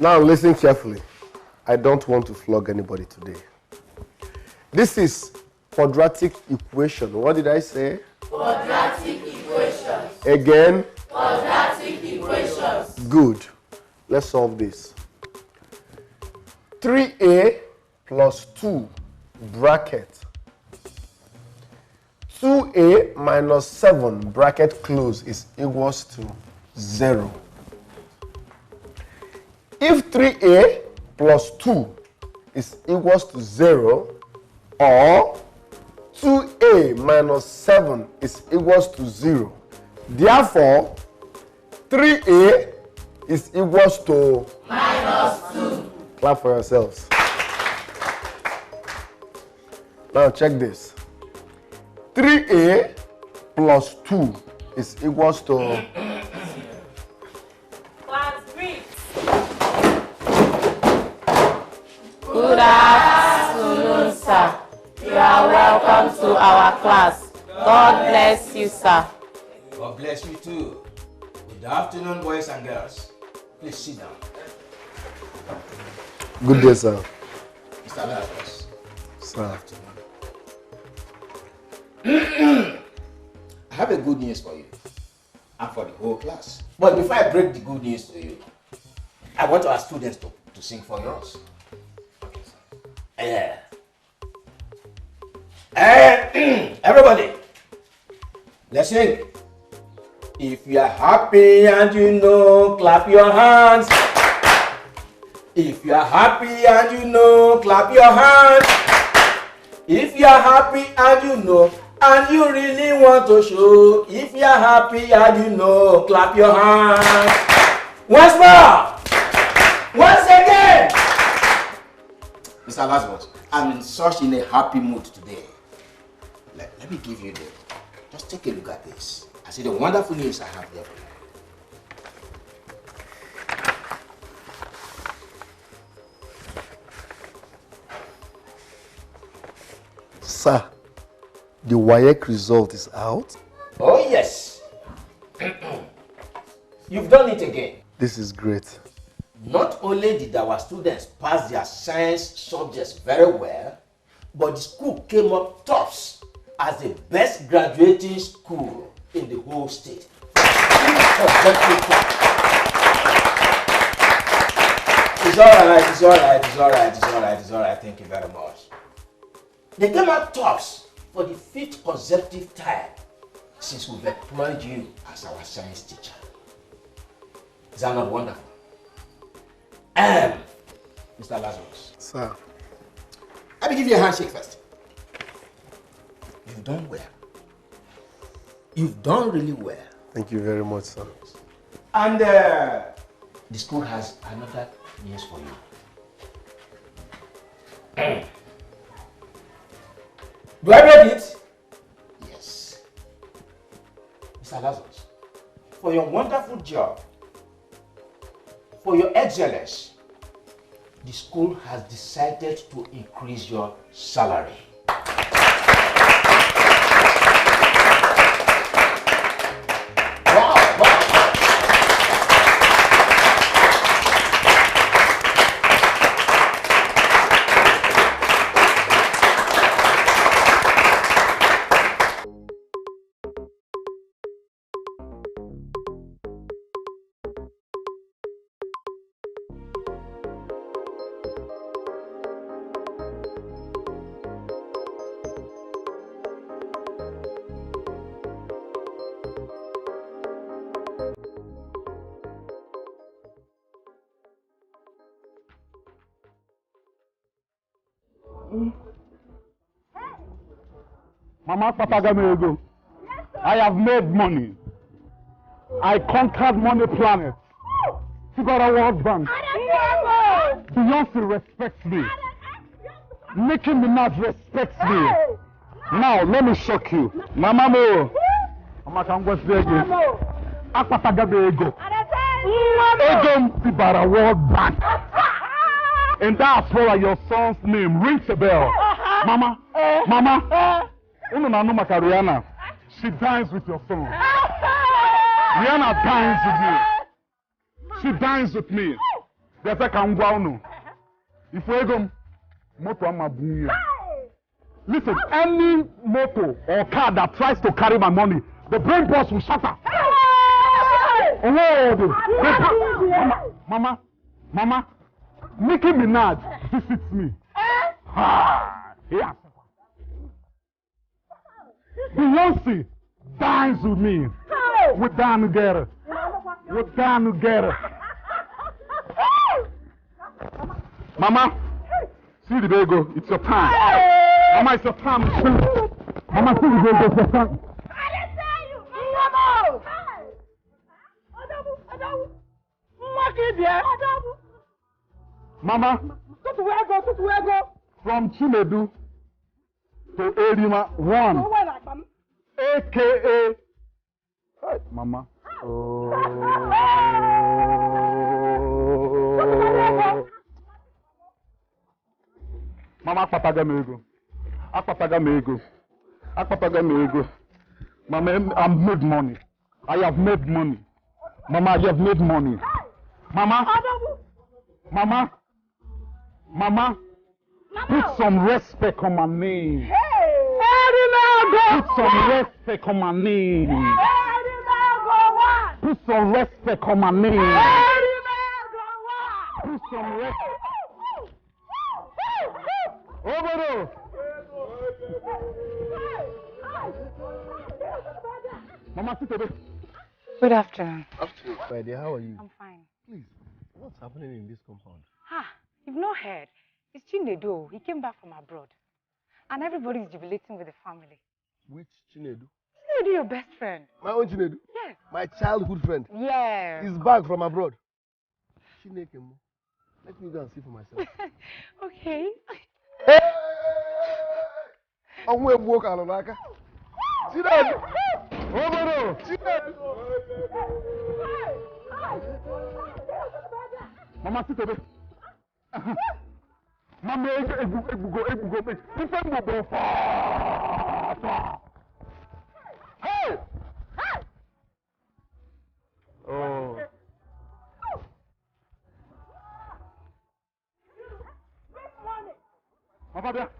Now listen carefully. I don't want to flog anybody today. This is quadratic equation. What did I say? Quadratic equations. Again? Quadratic equations. Good. Let's solve this. 3a plus 2 bracket 2a minus 7 bracket close is equals to 0. If 3a plus 2 is equals to 0, or 2a minus 7 is equals to 0, therefore 3a is equals to minus 2. Clap for yourselves. Now check this. 3a plus 2 is equals to Good afternoon, sir. You are welcome to our class. God bless you, sir. God bless you too. Good afternoon, boys and girls. Please sit down. good day, sir. Mr. Lazarus. Sir. I have a good news for you and for the whole class. But before I break the good news to you, I want our students to sing for yours. Yeah. Everybody, let's sing. If you are happy and you know, clap your hands. If you are happy and you know, clap your hands. If you are happy and you know, and you really want to show, if you are happy and you know, clap your hands. Once more. Once again. Mr. Lazarus, I'm in such a happy mood today. Let me give you this. Just take a look at this. I see the wonderful news I have there for you. Sir, the WAEC result is out. Oh yes. You've done it again. This is great. Not only did our students pass their science subjects very well, but the school came up tops as the best graduating school in the whole state. It's all right. Thank you very much. They came out tops for the 5th consecutive time since we've employed you as our science teacher. Is that not wonderful? Mr. Lazarus. Sir. Let me give you a handshake first. You've done well. You've done really well. Thank you very much, sir. And the school has another news for you. Do I break it? Yes. Mr. Lazarus, for your wonderful job, for your excellence, the school has decided to increase your salary. Wow. Mama Papa Gamego, I have made money. I conquered money planet. Figured a World Bank. Beyonce respects me. Nicki Minaj respects me. Now let me shock you. Mama Mo. Mama Kangwasege. Akpata Gamego. Egom Tibara World Bank. And that's why your son's name rings a bell. Mama. Rihanna, she dines with your son. Rihanna dines with you. She dines with me. There's a kangwano. If we go, motor mabuya. Listen, any motor or car that tries to carry my money, the brain boss will shatter. Mama, Nicki Minaj visits me. Yeah. Beyonce dines with me. We're down together. Mama, see the bagel. It's your time. Mama, it's your time. Mama, see the bagel. It's your time. Mama, from Chinedu to Erima 1, a.k.a. Mama. Mama, Papaga Mego. Mama, I've made money. I have made money. Mama, I have made money. Mama, put some respect on my name. Put some respect on my name. Put some respect on my name. Put some respect. Over there. Mama, sit there. Good afternoon. Afternoon, my dear. How are you? I'm fine. Please, what's happening in this compound? You've not heard. It's Chinedu. He came back from abroad. And everybody is jubilating with the family. Which Chinedu? Chinedu, your best friend. My own Chinedu? Yes. My childhood friend? Yeah. He's back from abroad. Chineke, let me go and see for myself. Okay. Hey! I'm going to walk out of Naka. Chinedu! Over Chinedu! Mama, sit there. Mama, hey! Oh. Papa, there.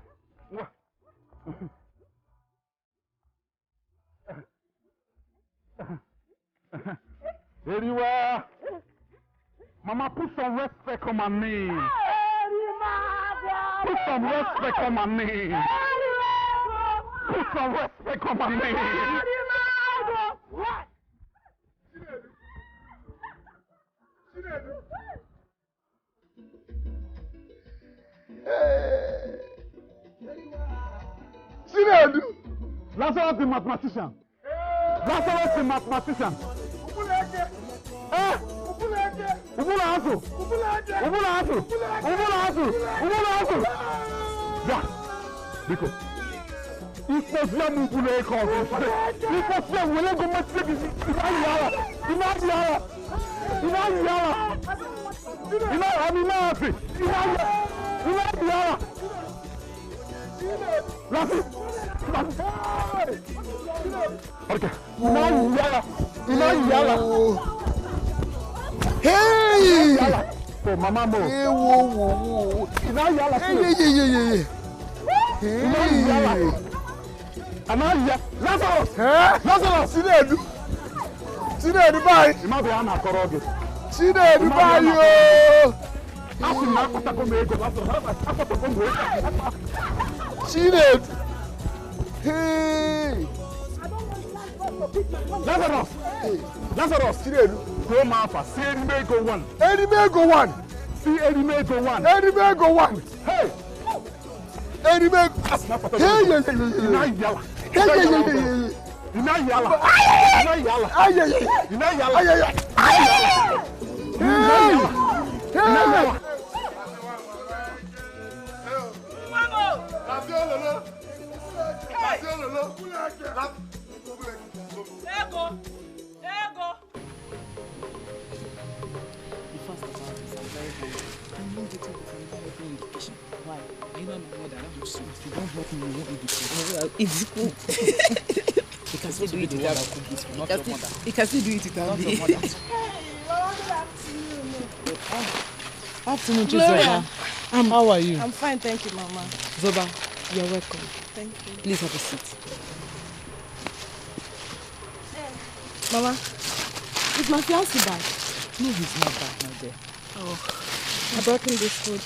There you are. Mama, put some respect on my name. Put some respect on my name. Put some respect on my name. Chinedu! Lazarus the mathematician. Lazarus the mathematician. Yeah, because if the family will come, if the family will go much bigger, Hey! So Mama Mo. Hey, whoa. Hey. Lazarus! Lazarus! Chinedu, bye! Chinedu, bye, yo! Chinedu! Hey! Lazarus! Chinedu! Go Mafa, see Eddie go one. See Eddie go one. Hey! Eddie Hey! Why? I know that I'm not sure. If you don't help me, you won't be depressed. It's cool. You can still do it without me. You can still do it without me. Afternoon, Gloria. Zoba. How are you? I'm fine, thank you, Mama. Zoba, you're welcome. Thank you. Please have a seat. Mama, is my fiancé back? No, he's not back, my dear. Oh, I brought him this food.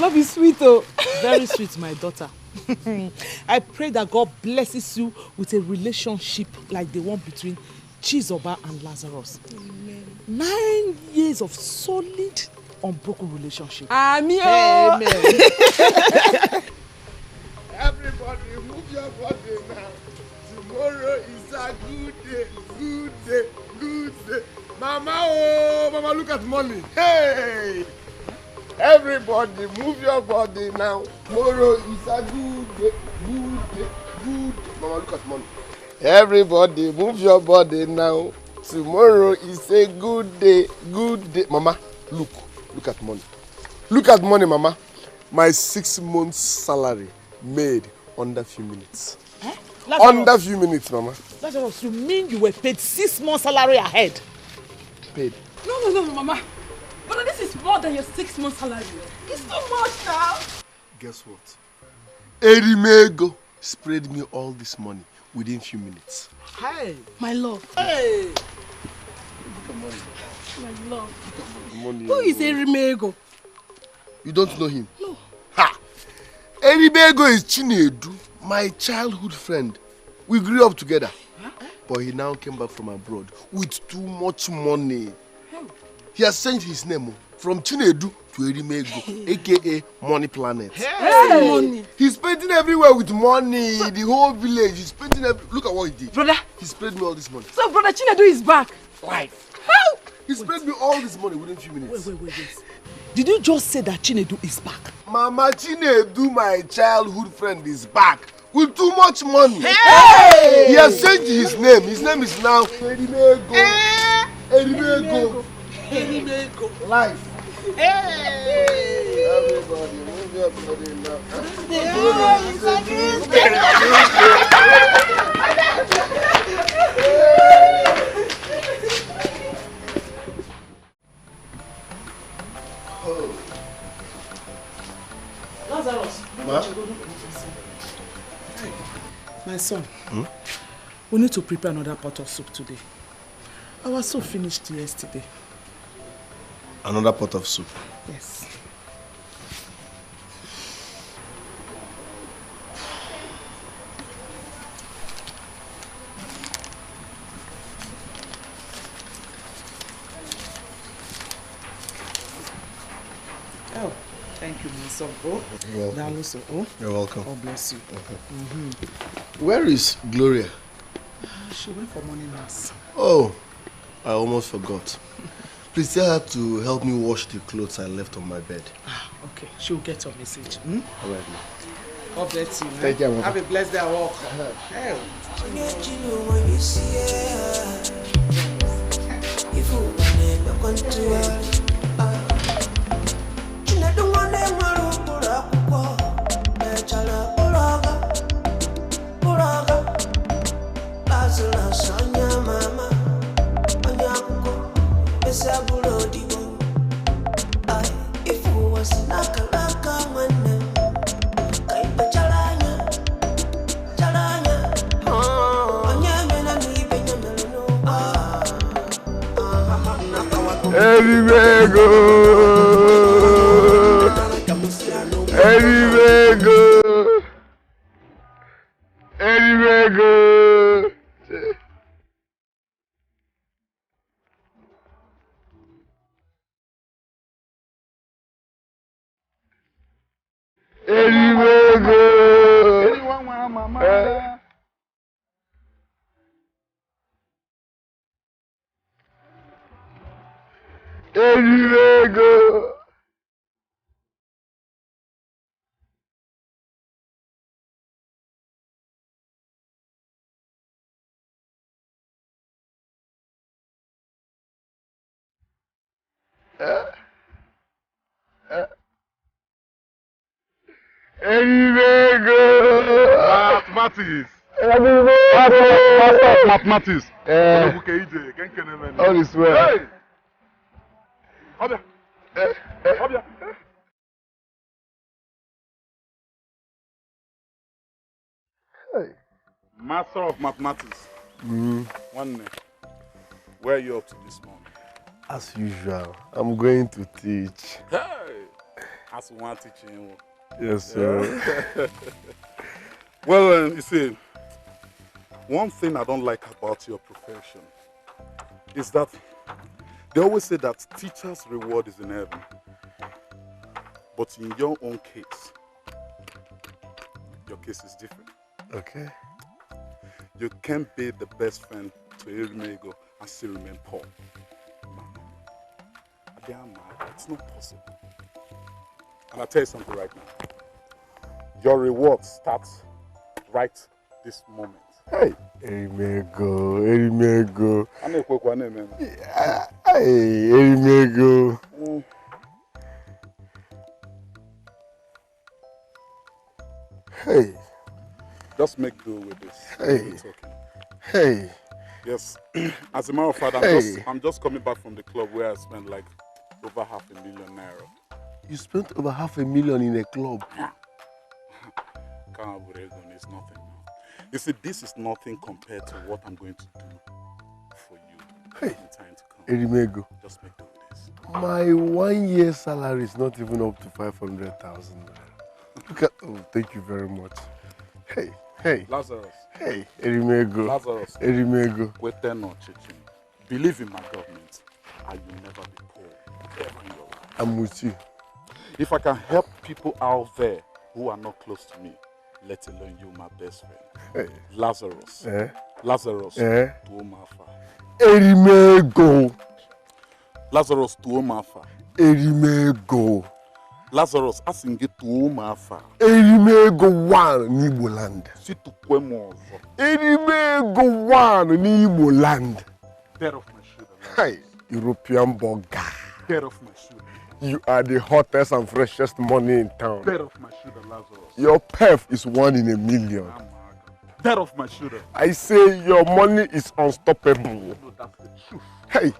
Love is sweet, oh. Very sweet, my daughter. I pray that God blesses you with a relationship like the one between Chizoba and Lazarus. Amen. 9 years of solid, unbroken relationship. Amen. Amen. Everybody move your body now. Tomorrow is a good day, good day, good day. Mama, oh, Mama, look at money. Hey! Everybody move your body now. Tomorrow is a good day, good day, good day. Mama, look at money. Everybody move your body now. Tomorrow is a good day, good day. Mama, look at money. Look at money, Mama. My 6 months salary made under few minutes. Eh? Under few minutes, Mama. Lazarus, you mean you were paid 6 months salary ahead? Paid. No, Mama. But this is more than your 6 months salary. It's too much now. Guess what? Erimego sprayed me all this money within few minutes. Hey. My love. Hey. Look at money. My love. Money. Who is Erimego? You don't know him? No. Ha! Erimego is Chinedu, my childhood friend. We grew up together. Huh? But he now came back from abroad with too much money. He has changed his name from Chinedu to Erimego, aka Money Planet. Hey. Money. He's painting everywhere with money. The whole village. He's painting Look at what he did. Brother. He sprayed me all this money. So Brother Chinedu is back. Life. How? He sprayed me all this money within few minutes. Wait. Did you just say that Chinedu is back? Mama Chinedu, my childhood friend, is back with too much money. Hey! He has changed his name. His name is now Erimego. Erimego. Erimego. Life. Hey! Everybody, move your body now. Lazarus, Ma? My son, we need to prepare another pot of soup today. Our soup finished yesterday. Another pot of soup. Yes. Oh, thank you, my son. Oh, You're that welcome. also. Oh, You're welcome. God bless you. Where is Gloria? She went for morning mass. Oh, I almost forgot. Please tell her to help me wash the clothes I left on my bed. Okay, she'll get your message. All right, ma. God bless you. Thank you, Mama. Have a blessed day at work. Hey. Erimego. Erimego. Erimego. Erimego. Erimego. Erimego. Mathematics. Erimego. Mathematics. All is well. Hey. Obia. Obia. Hey. Master of mathematics. One name. Where are you up to this morning? As usual, I'm going to teach. Hey! As one teaching. Yes, sir. Well, you see, one thing I don't like about your profession is that they always say that teacher's reward is in heaven. But in your own case, your case is different. Okay. You can't be the best friend to Erimego and still remain poor. It's not possible. And I'll tell you something right now. Your reward starts right this moment. Hey, Erimego, Erimego. I know what name. Hey, Erimego. Hey. Just make do with this. Hey. Hey. Yes. As a matter of fact, I'm just coming back from the club where I spent like over $500,000 naira. You spent over $500,000 in a club. It's nothing now. You see, this is nothing compared to what I'm going to do for you in time to come. Erimego. Just make do with this. My 1 year salary is not even up to 500,000 naira. Look at, oh, thank you very much. Hey, hey. Lazarus. Hey, Erimego. Lazarus. Erimego. Believe in my government and you'll never be poor ever in your life. I'm with you. If I can help people out there who are not close to me, let alone you, my best friend. Hey. Lazarus. Lazarus. Tuomafa. Erimego. Lazarus Tuomafa. Erimego. Lazarus asinge Tuomafa. Erimego 1 n'Igbo land. Situkwemozo. Erimego 1 n'Igbo land. Dead off my shoulder. Hey, European burger. Dead off my shoulder. You are the hottest and freshest money in town. Dead off my shoulder, Lazarus. Your perf is 1 in a million. Dead off my shoulder. I say your money is unstoppable. No, that's the truth. Hey,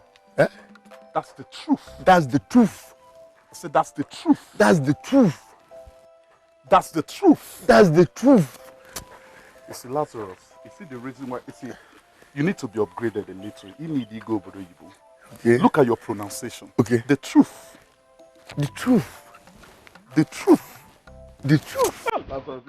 That's the truth. that's the truth. I said that's the truth. That's the truth. That's the truth. That's the truth. You see, Lazarus, you see the reason why, you need to be upgraded a little. You need to go, Okay. Look at your pronunciation. Okay. The truth. The truth. The truth. The truth. Lazarus,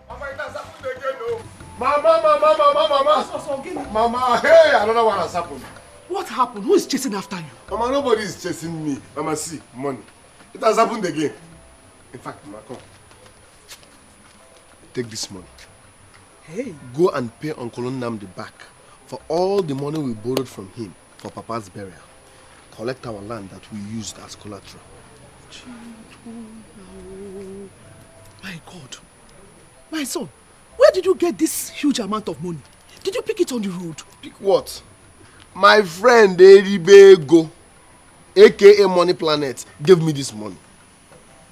Mama, it has happened again, oh. Mama, hey, another one has happened. What happened? Who is chasing after you? Mama, nobody is chasing me. Mama, see, money. It has happened again. In fact, Mama, come. Take this money. Hey. Go and pay Uncle Nnamdi back for all the money we borrowed from him for Papa's burial. Collect our land that we used as collateral. My God. My son, where did you get this huge amount of money? Did you pick it on the road? Pick what? My friend Eribego, aka Money Planet, gave me this money.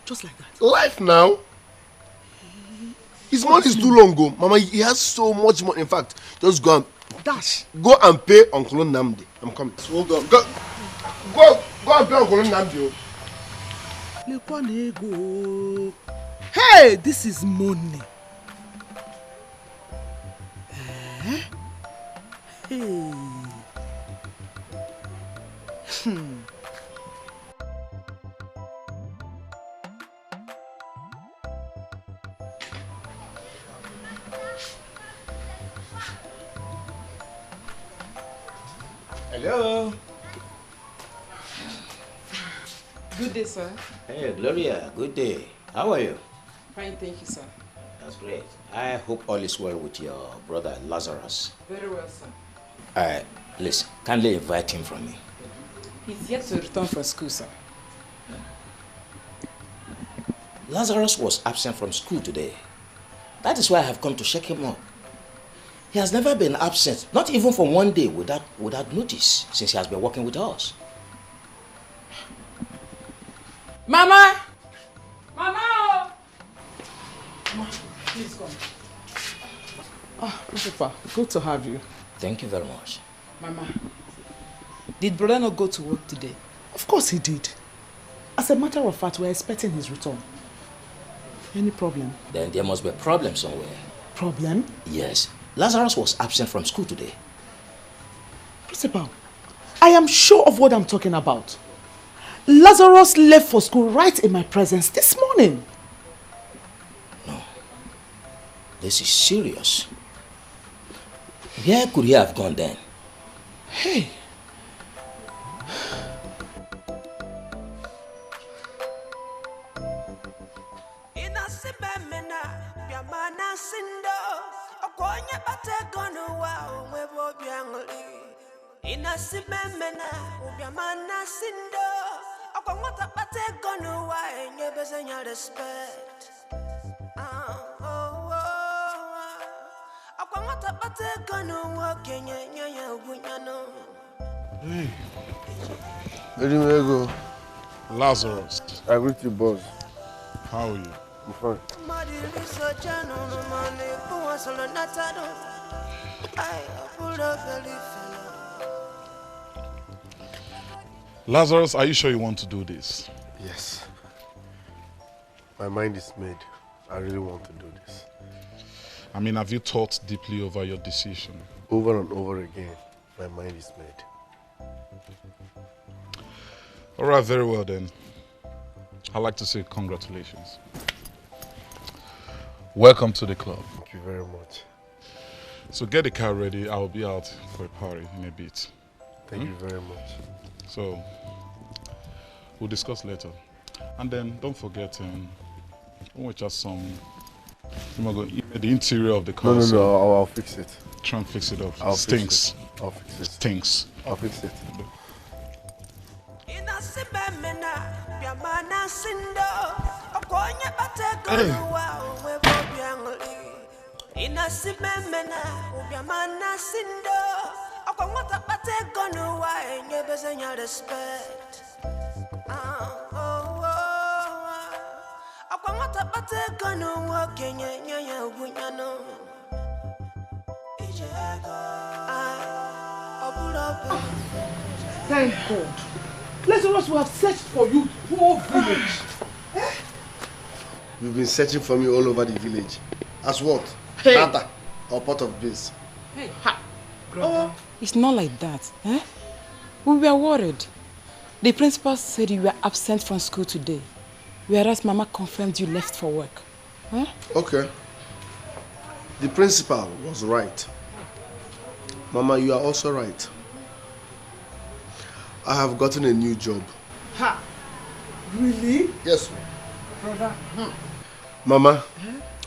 Just like that? Life now. His money is too long ago. Mama, he has so much money. In fact, just go and go and pay Uncle Nnamdi. I'm coming. Hold on. Go and pay Uncle Nnamdi. Hey, this is money. Hey. Hello. Good day, sir. Hey, Gloria. Good day. How are you? Fine, thank you, sir. That's great. I hope all is well with your brother Lazarus. Very well, sir. Listen, kindly invite him from me. He's yet to return from school, sir. Lazarus was absent from school today. That is why I have come to check him up. He has never been absent, not even for one day without notice, since he has been working with us. Mama! Mama! Mama, please come. Principal, good to have you. Thank you very much. Mama, did brother not go to work today? Of course he did. As a matter of fact, we're expecting his return. Any problem? Then there must be a problem somewhere. Problem? Yes. Lazarus was absent from school today. Principal, I am sure of what I'm talking about. Lazarus left for school right in my presence this morning. No. This is serious. Where could he have gone then? Hey. Hey. Where do you go? Lazarus, I greet you, boss. how are you? I'm fine. Lazarus, are you sure you want to do this? Yes. My mind is made. I really want to do this. I mean, have you thought deeply over your decision? Over and over again, my mind is made. All right, very well then. I'd like to say congratulations. Welcome to the club. Thank you very much. So get the car ready. I'll be out for a party in a bit. Thank you very much. So we'll discuss later. And then don't forget, we'll just some. The interior of the car. No, I'll fix it. Try and fix it up. I'll Stinks. Fix it. I'll fix it. Stinks. I'll fix it. Thank God. Lazarus will have searched for you the whole village. You've been searching for me all over the village. As what? Hey. Data or pot of beans? Hey, it's not like that. Eh? We were worried. The principal said you were absent from school today, whereas Mama confirmed you left for work. Huh? Okay. The principal was right. Mama, you are also right. I have gotten a new job. Ha! Really? Yes, Brother. Mama,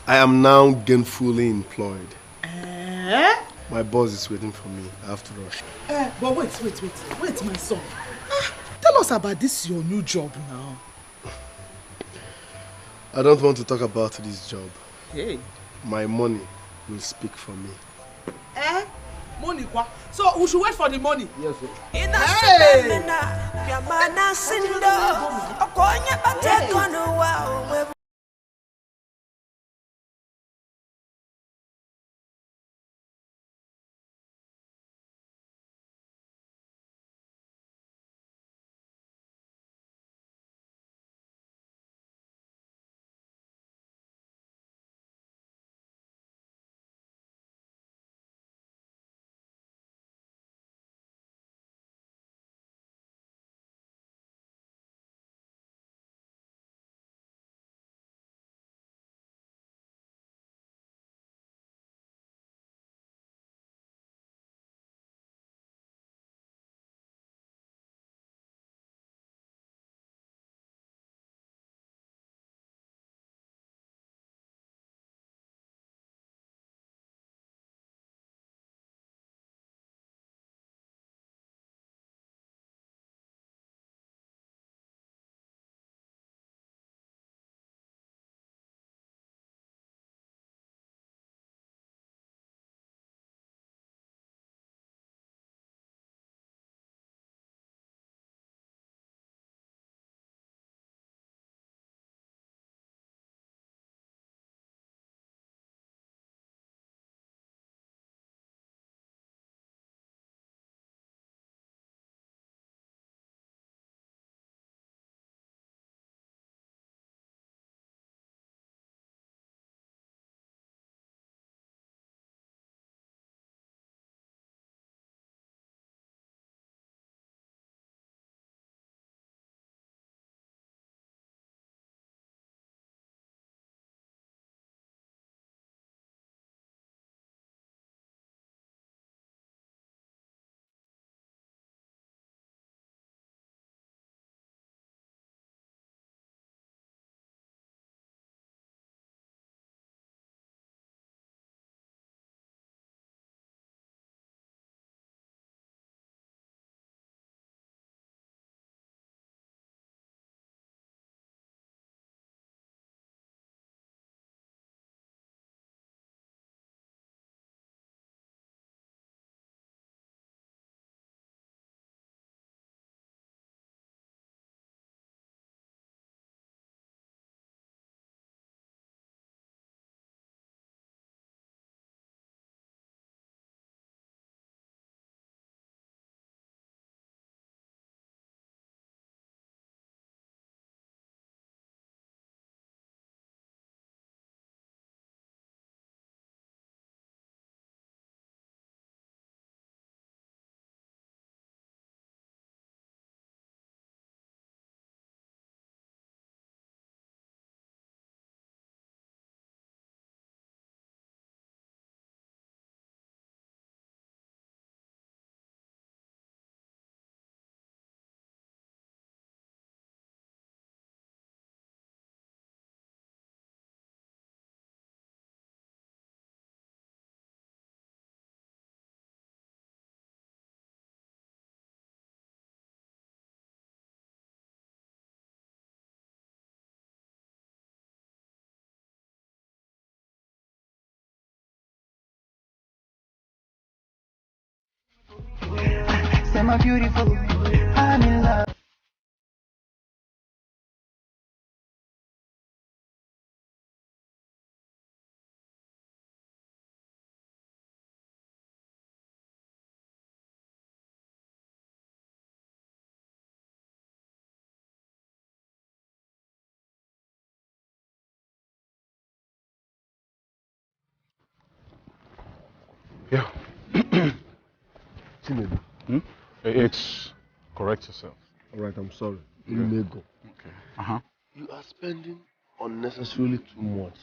I am now gainfully employed. Eh? My boss is waiting for me. I have to rush. But wait, my son. Tell us about this your new job now. I don't want to talk about this job. Hey. My money will speak for me. Money kwa? So we should wait for the money? Yes, sir. Hey! say my beautiful, I'm in love. Yeah. It's correct yourself. Alright, I'm sorry. Yeah. You may go. Okay. You are spending unnecessarily too much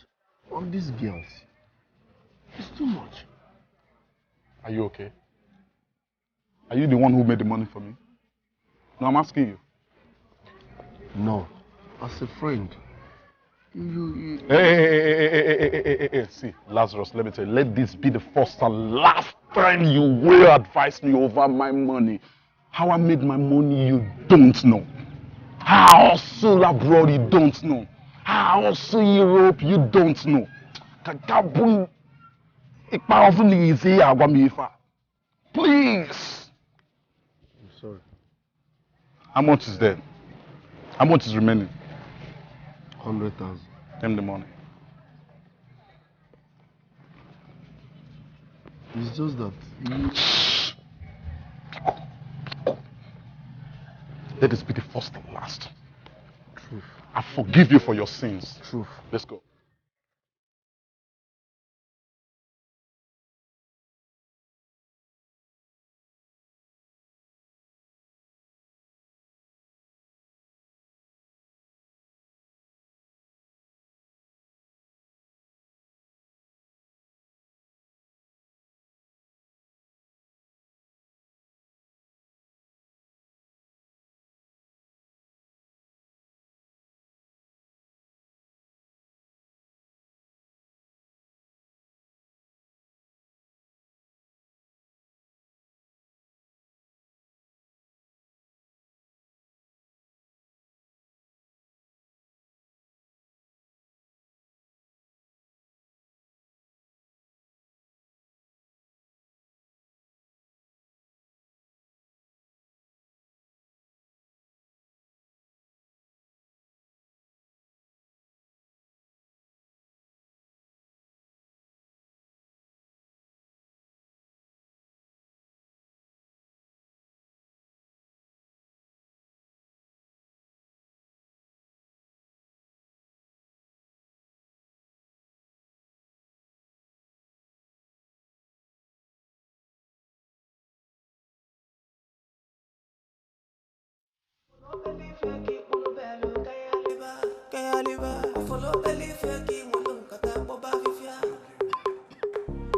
on these girls. It's too much. Are you okay? Are you the one who made the money for me? No, I'm asking you. No. As a friend. Hey, see, Lazarus, let me tell you, let this be the first and last time you will advise me over my money. How I made my money, you don't know. How I hustle abroad, you don't know. How I hustle Europe, you don't know. Please. I'm sorry. How much is there? How much is remaining? 100,000. Tell me the money. It's just that you... Let this be the first and last. Truth. I forgive you for your sins. Truth. Let's go.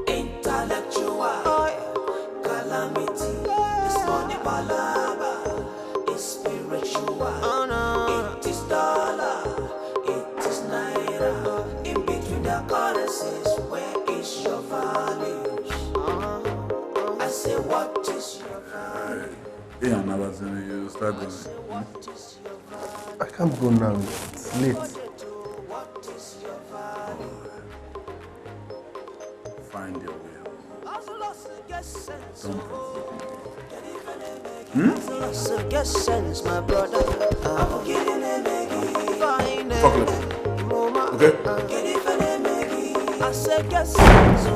Intellectual calamity. This money palava is spiritual. It is dollar, it is naira. In between the currencies, where is your values? I say, what is your value? Yeah, I'm about to you start going. I can't go now. It's late. Find your way. Don't Get sense, my brother. talk later. Okay? I say, get sense.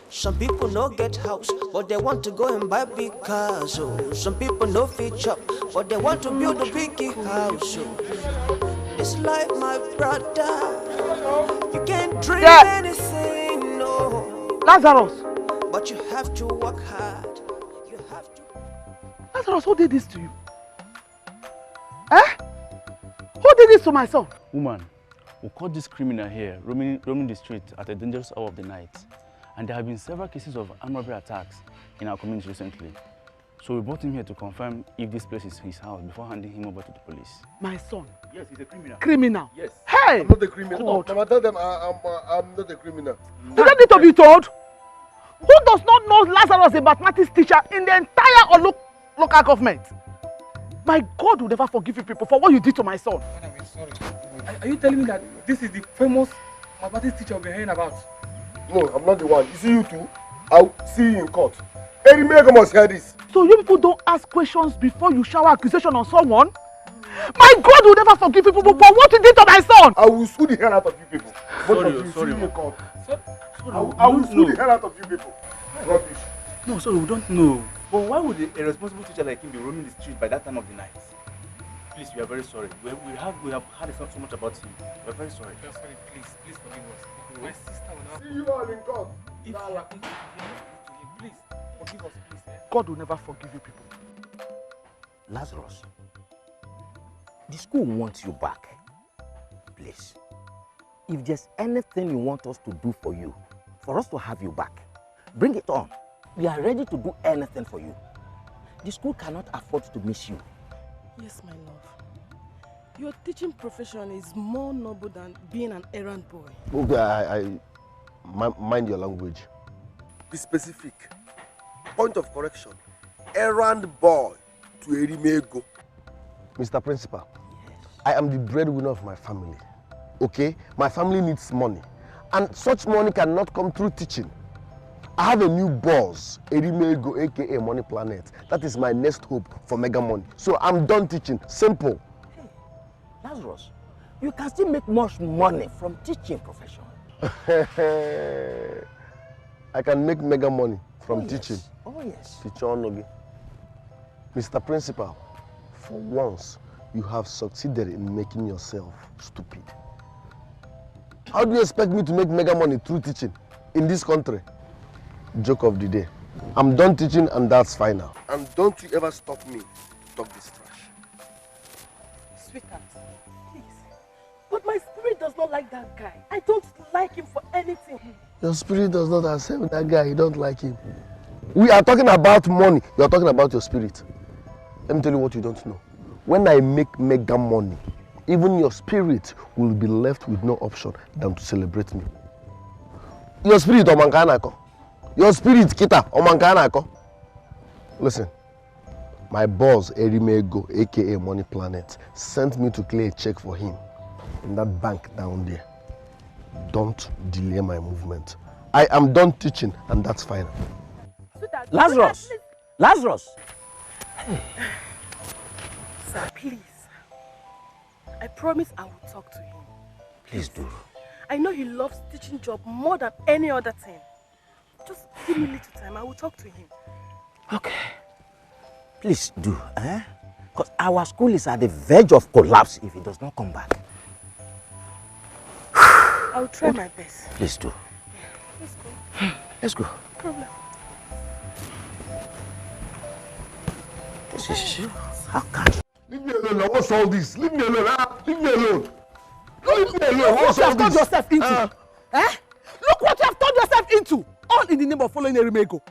Some people no get house, but they want to go and buy big cars. So some people no fit chop, but they want to build a big house. So it's like my brother, you can't dream anything, no. Lazarus! But you have to work hard. You have to. Lazarus, who did this to you? Eh? Who did this to my son? Woman, we caught this criminal here roaming the street at a dangerous hour of the night. And there have been several cases of armed robbery attacks in our community recently. So we brought him here to confirm if this place is his house before handing him over to the police. My son? Yes, he's a criminal. Criminal? Yes. Hey! I'm not a criminal. God. Mama, tell them I'm not a criminal. Do they need to be told? Who does not know Lazarus, a mathematics teacher in the entire local government? My God will never forgive you people for what you did to my son. Madam, I'm sorry. Are you telling me that this is the famous mathematics teacher we're hearing about? No, I'm not the one. You see you two? I'll see you in court. Erimego must hear this. So you people don't ask questions before you shower accusation on someone? My God will never forgive people for what you did to my son. I will sue the hell out of you people. Sorry. I will sue the hell out of you people. Rubbish. No, sorry, we don't know. But why would a responsible teacher like him be roaming the street by that time of the night? Please, we are very sorry. We have heard so much about him. We are very sorry. We are sorry. Please forgive us. My sister will now See you all in court. If you are going to him, please forgive us, please. God will never forgive you people. Lazarus, the school wants you back. Please, if there's anything you want us to do for you, for us to have you back, bring it on. We are ready to do anything for you. The school cannot afford to miss you. Yes, my love. Your teaching profession is more noble than being an errand boy. Okay, mind your language. Be specific. Point of correction. Errand boy to Erimego. Mr. Principal, yes. I am the breadwinner of my family. Okay? My family needs money. And such money cannot come through teaching. I have a new boss, Erimego, aka Money Planet. That is my next hope for mega money. So I'm done teaching. Simple. Hey, Lazarus, you can still make much money from teaching profession. I can make mega money from teaching. Yes. Oh yes. Teacher Onogi. Mr. Principal, for once, you have succeeded in making yourself stupid. How do you expect me to make mega money through teaching in this country? Joke of the day. I'm done teaching and that's final. And don't you ever stop me to talk this trash. Sweetheart, please. But my spirit does not like that guy. I don't like him for anything. Your spirit does not accept that guy. You don't like him. We are talking about money. You are talking about your spirit. Let me tell you what you don't know. When I make mega money, even your spirit will be left with no option than to celebrate me. Your spirit, Omankanako. Your spirit, Kita, Omankanako. Listen, my boss, Erimego, aka Money Planet, sent me to clear a check for him in that bank down there. Don't delay my movement. I am done teaching and that's fine. Lazarus! Lazarus! Hey. Sir, please. I promise I will talk to him. Please do. I know he loves teaching job more than any other thing. Just give me a little time. I will talk to him. Okay. Please do, eh? Because our school is at the verge of collapse if he does not come back. I will try my best. Please do. Let's go. Let's go. No problem. This is how can leave me alone. What's all this? Leave me alone. Leave me alone. Leave me alone. What's all this? Look what you have turned yourself into. Look what you have turned yourself into. All in the name of following Erimego.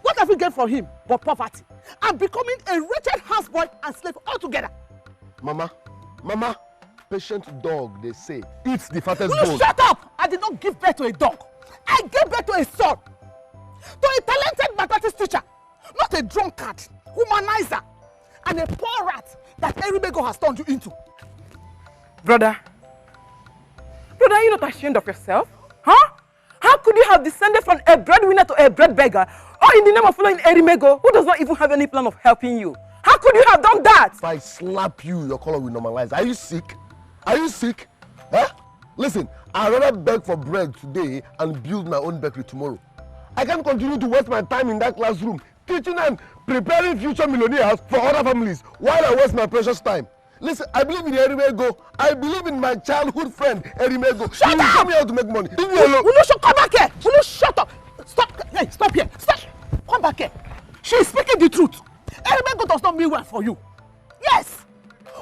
What have you gained from him but poverty? And becoming a wretched houseboy and slave altogether. Mama, patient dog, they say, eats the fattest Will bone. you shut up? I did not give birth to a dog. I gave birth to a son. To a talented mathematics teacher. Not a drunkard, humanizer, and a poor rat that Erimego has turned you into. Brother, are you not ashamed of yourself? Huh? How could you have descended from a breadwinner to a bread beggar, all in the name of following Erimego, who does not even have any plan of helping you? How could you have done that? If I slap you, your color will normalize. Are you sick? Are you sick? Huh? Listen, I'd rather beg for bread today and build my own bakery tomorrow. I can't continue to waste my time in that classroom, teaching and preparing future millionaires for other families while I waste my precious time. Listen, I believe in Erimego. I believe in my childhood friend, Erimego. Shut up! Show me how to make money. Leave me alone. Will you come back here? Will you shut up? Stop! Hey, stop here! Stop! Come back here. She is speaking the truth. Erimego does not mean well for you. Yes.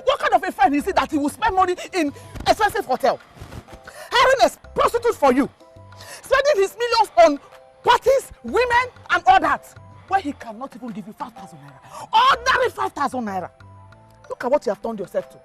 What kind of a friend is it that he will spend money in expensive hotel, hiring a prostitute for you, spending his millions on parties, women, and all that, where he cannot even give you 5,000 naira? Ordinary 5,000 naira. Look at what you have turned yourself to.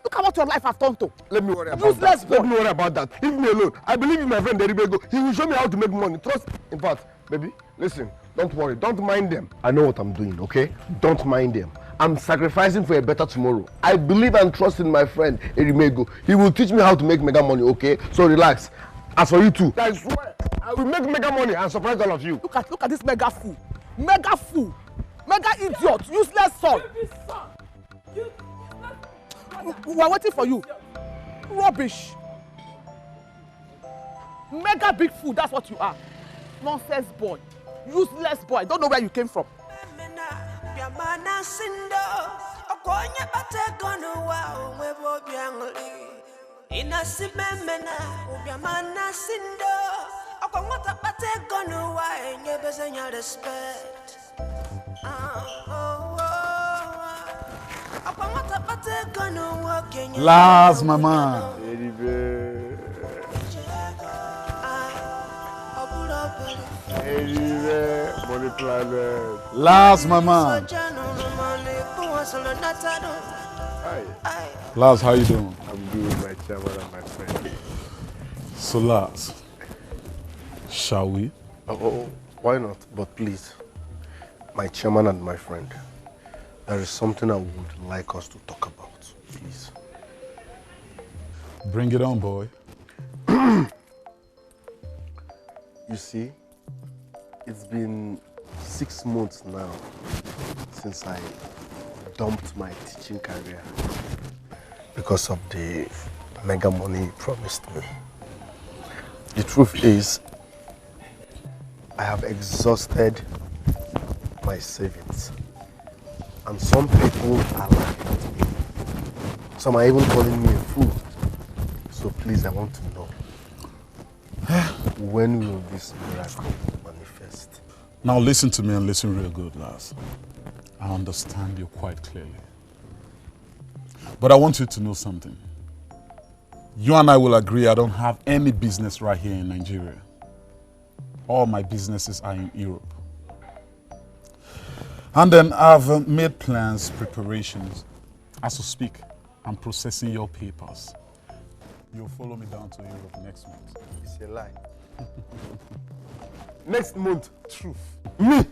Look at what your life has turned to. Let me worry about that. Let me worry about that. Leave me alone. I believe in my friend Erimego. He will show me how to make money. Trust. In fact, baby, listen. Don't worry. Don't mind them. I know what I'm doing, okay? Don't mind them. I'm sacrificing for a better tomorrow. I believe and trust in my friend Erimego. He will teach me how to make mega money, okay? So relax. As for you too, I swear, I will make mega money and surprise all of you. Look at this mega fool. Mega fool. Mega idiot. Useless son. We are waiting for you. Rubbish. Mega big fool, that's what you are. Nonsense boy. Useless boy. I don't know where you came from. Last mama. Money planet. Last mama. Last, how you doing? I'm good, my chairman and my friend. So Last, shall we? Oh, why not? But please, my chairman and my friend, there is something I would like us to talk about, please. Bring it on, boy. You see, it's been 6 months now since I dumped my teaching career because of the mega money you promised me. The truth is, I have exhausted my savings, and some people are laughing at me. Some are even calling me a fool. So please, I want to know, when will this miracle manifest? Now listen to me and listen real good, Last. I understand you quite clearly. But I want you to know something. You and I will agree I don't have any business right here in Nigeria. All my businesses are in Europe. And then I've made plans, preparations. As we speak, I'm processing your papers. You'll follow me down to Europe next month. It's a lie. Next month? Truth. Me?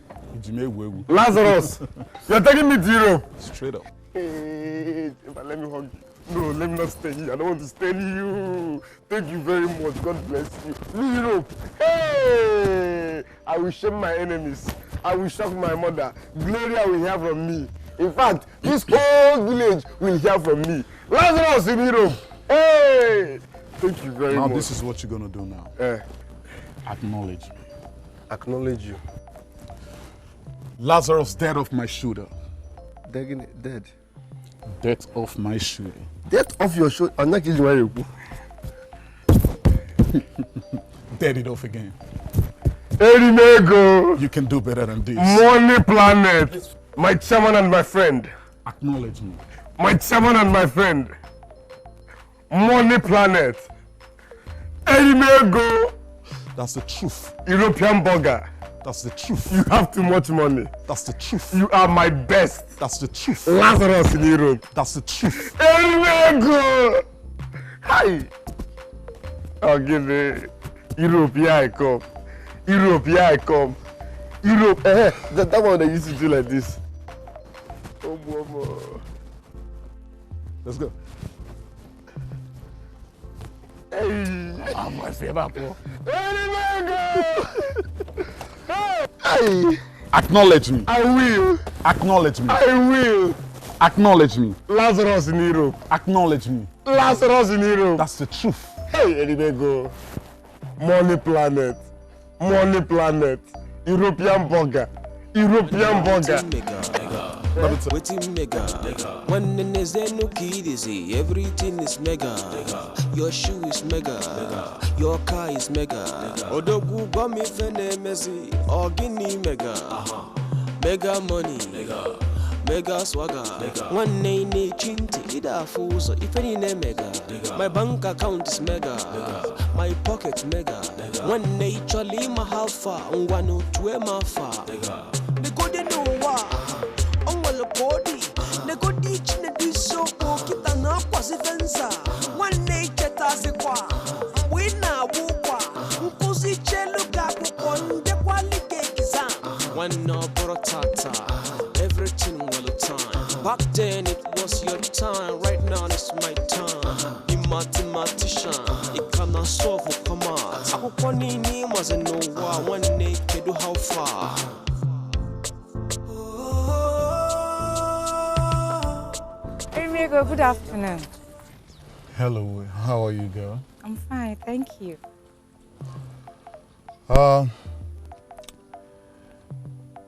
Lazarus, you're taking me to Europe. Straight up. Hey, let me hug you. No, let me not stay here. I don't want to stay you. Thank you very much. God bless you. Me, Europe. Hey, I will shame my enemies. I will shock my mother. Gloria will hear from me. In fact, this whole village will hear from me. Lazarus in Europe. Hey, thank you very much. Now this is what you're gonna do now. Acknowledge me. Acknowledge you. Lazarus dead off my shoulder. Dead. Death off my shoulder. Death off your shoulder. I'm not killing you. Dead it off again. Erimego. You can do better than this. Money planet. My chairman and my friend. Acknowledge me. My chairman and my friend. Money planet. Erimego. That's the truth. European burger. That's the truth. You have too much money. That's the truth. You are my best. That's the truth. Lazarus in Europe. That's the truth. Erimego. Hi. I'll give it. Europe, here I come. Europe, here I come. Europe, that one they used to do like this. Oh, mama. Let's go. Hey. I'm my favorite, bro. Hey. Acknowledge me. I will. Acknowledge me. I will. Acknowledge me. Lazarus in Europe. Acknowledge me. Lazarus in Europe. That's the truth. Hey, Erimego. Money planet. Money planet. European burger. European burger. Waiting mega. When in is there no kid is it? Everything is mega. Your shoe is mega. Your car is mega. Odogu gummy fene messy. Or guinea mega. Mega money. Mega swagger. One name chinty. Ida fools. If any name mega. My bank account is mega. My pocket mega. One naturally my halfa. One to my far. They couldn't know why. Body, they go teach in the so kita na kwasi fensa. One day chetazi kwa, wina wukwa, nkusi chelu gaku konde kwali kekiza. One no borotata, everything all the time. Back then it was your time, right now it's my time. Be mathematician, it cannot solve for commas. Akwụkwọ niile mazi n'ụwa nwanne kedu how far. Hey, Micheal, good afternoon. Hello, how are you, girl? I'm fine, thank you.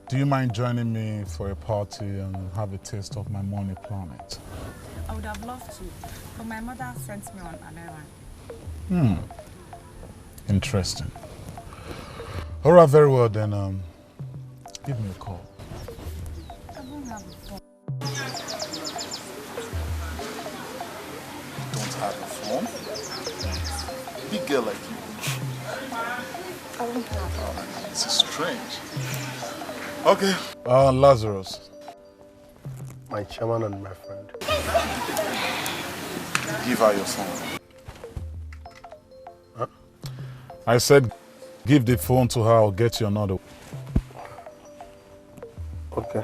Do you mind joining me for a party and have a taste of my money planet? I would have loved to, but my mother sent me on an errand. Interesting. All right, very well then. Give me a call. I won't have a phone. Don't have a phone? Big girl like you. I won't have a phone. This is strange. Okay. Lazarus. My chairman and my friend. Give her your phone. Huh? I said give the phone to her, I'll get you another. Okay.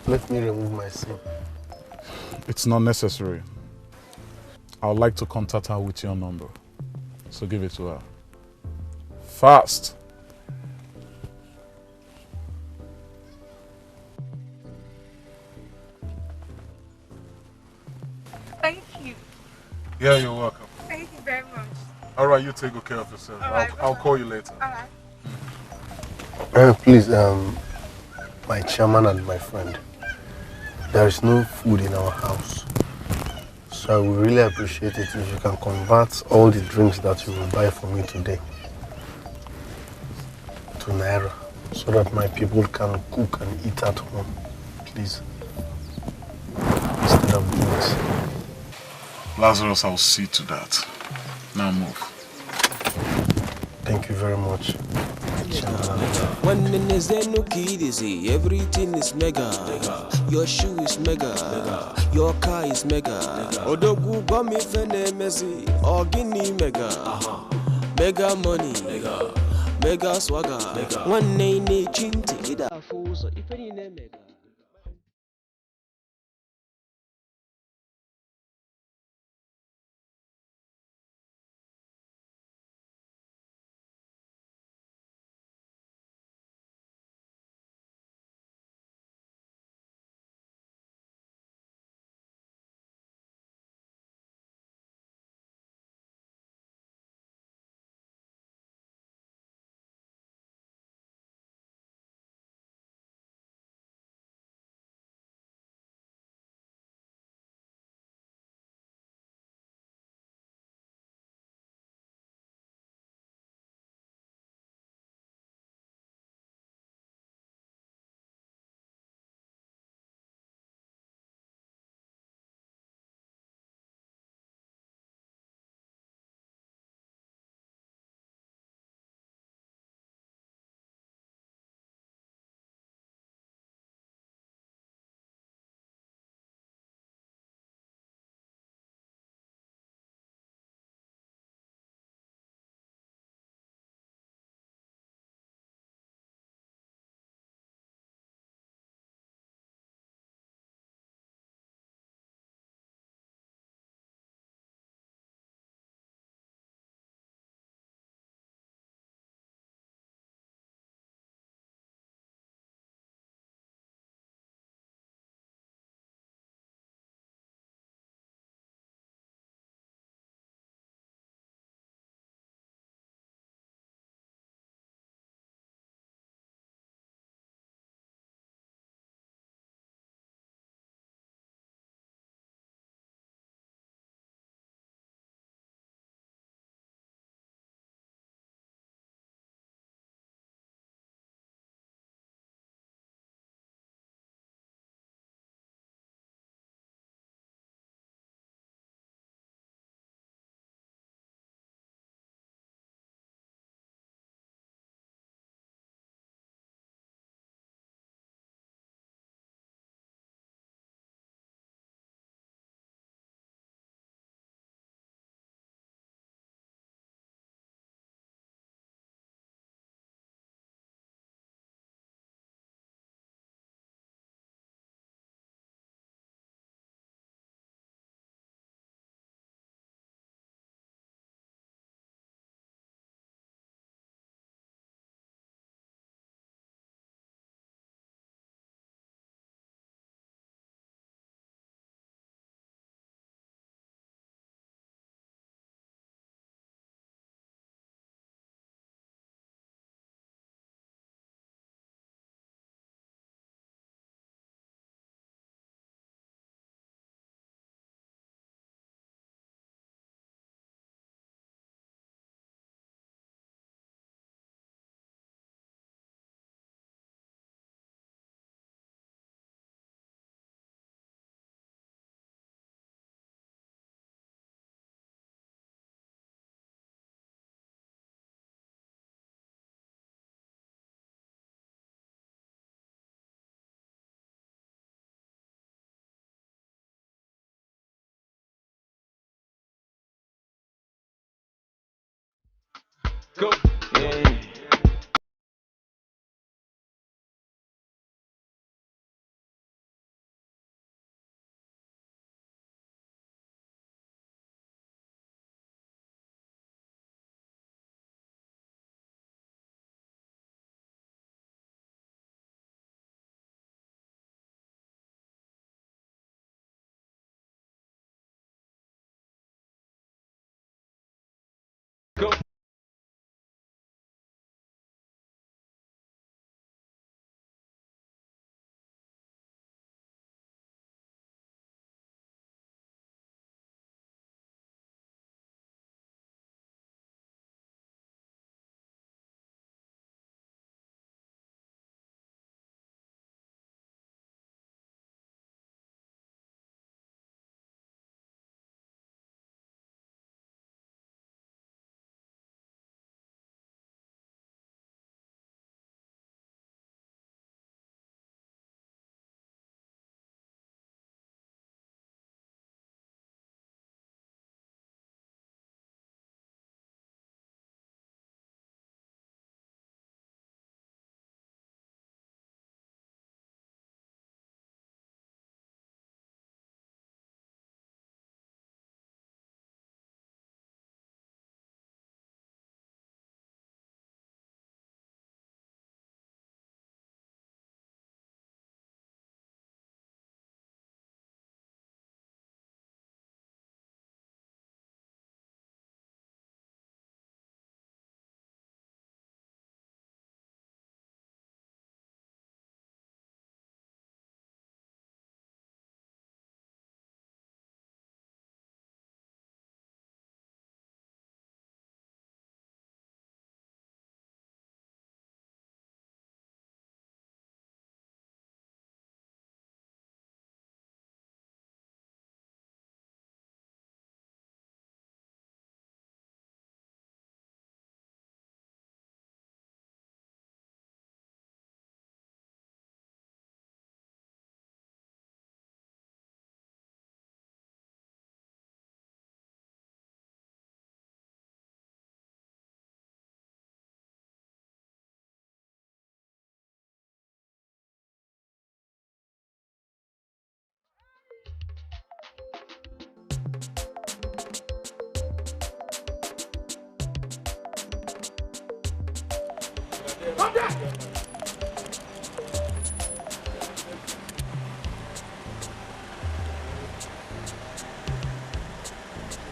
Let me remove my SIM. It's not necessary. I would like to contact her with your number. So give it to her. Fast. Thank you. Yeah, you're welcome. Thank you very much. All right, you take good care of yourself. I'll call you later. All right. Please, my chairman and my friend. There is no food in our house. So I would really appreciate it if you can convert all the drinks that you will buy for me today to Naira so that my people can cook and eat at home. Please. Instead of drinks. Lazarus, I'll see to that. Now move. Thank you very much. When is there no kid easy, everything is mega. Your shoe is mega. Your car is mega. Odogu gami fene mezi, ogini mega. Mega money, mega swagger. One name chinti, ida fuso, if any mega. Go. Yeah. Go.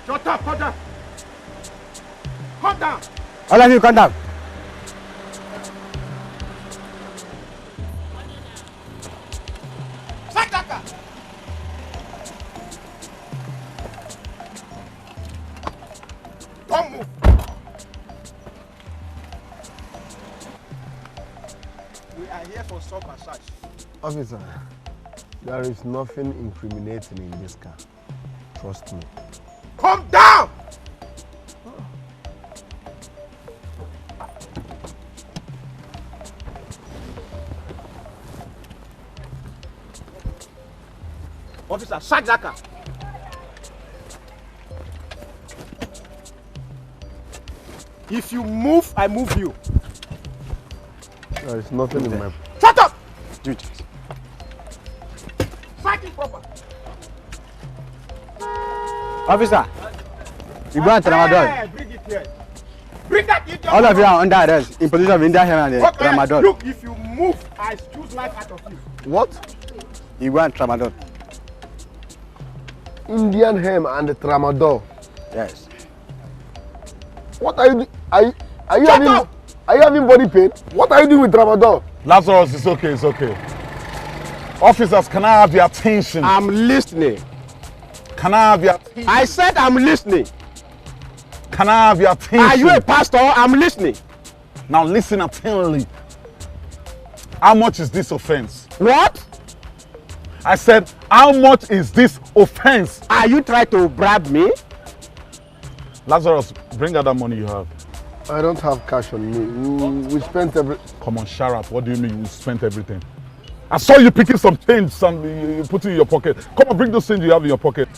Shut up, calm down. Calm down. All of you, calm down. Start that car. Don't move. We are here for stop and search. Officer, there is nothing incriminating in this car. Trust me. Calm down! Officer, search that car. If you move, I move you. There is nothing in my... Shut up! Do it. Search it proper. Officer, you go and tramadol. Hey, bring it here. Bring that idiot. All of you are under arrest in position of India and tramadol. Look, if you move, I choose life out of you. What? You go and tramadol. Indian hem and the tramadol. Yes. What are you doing? Are you having body pain? What are you doing with tramadol? Lazarus, it's okay, it's okay. Officers, can I have your attention? I'm listening. Can I have your attention? I said I'm listening. Can I have your attention? Are you a pastor? I'm listening. Now listen attentively. How much is this offense? What? I said, how much is this offense? Are you trying to bribe me? Lazarus, bring out that money you have. I don't have cash on me. We spent every... Come on, shut up. What do you mean you spent everything? I saw you picking some change, you put it in your pocket. Come on, bring those things you have in your pocket.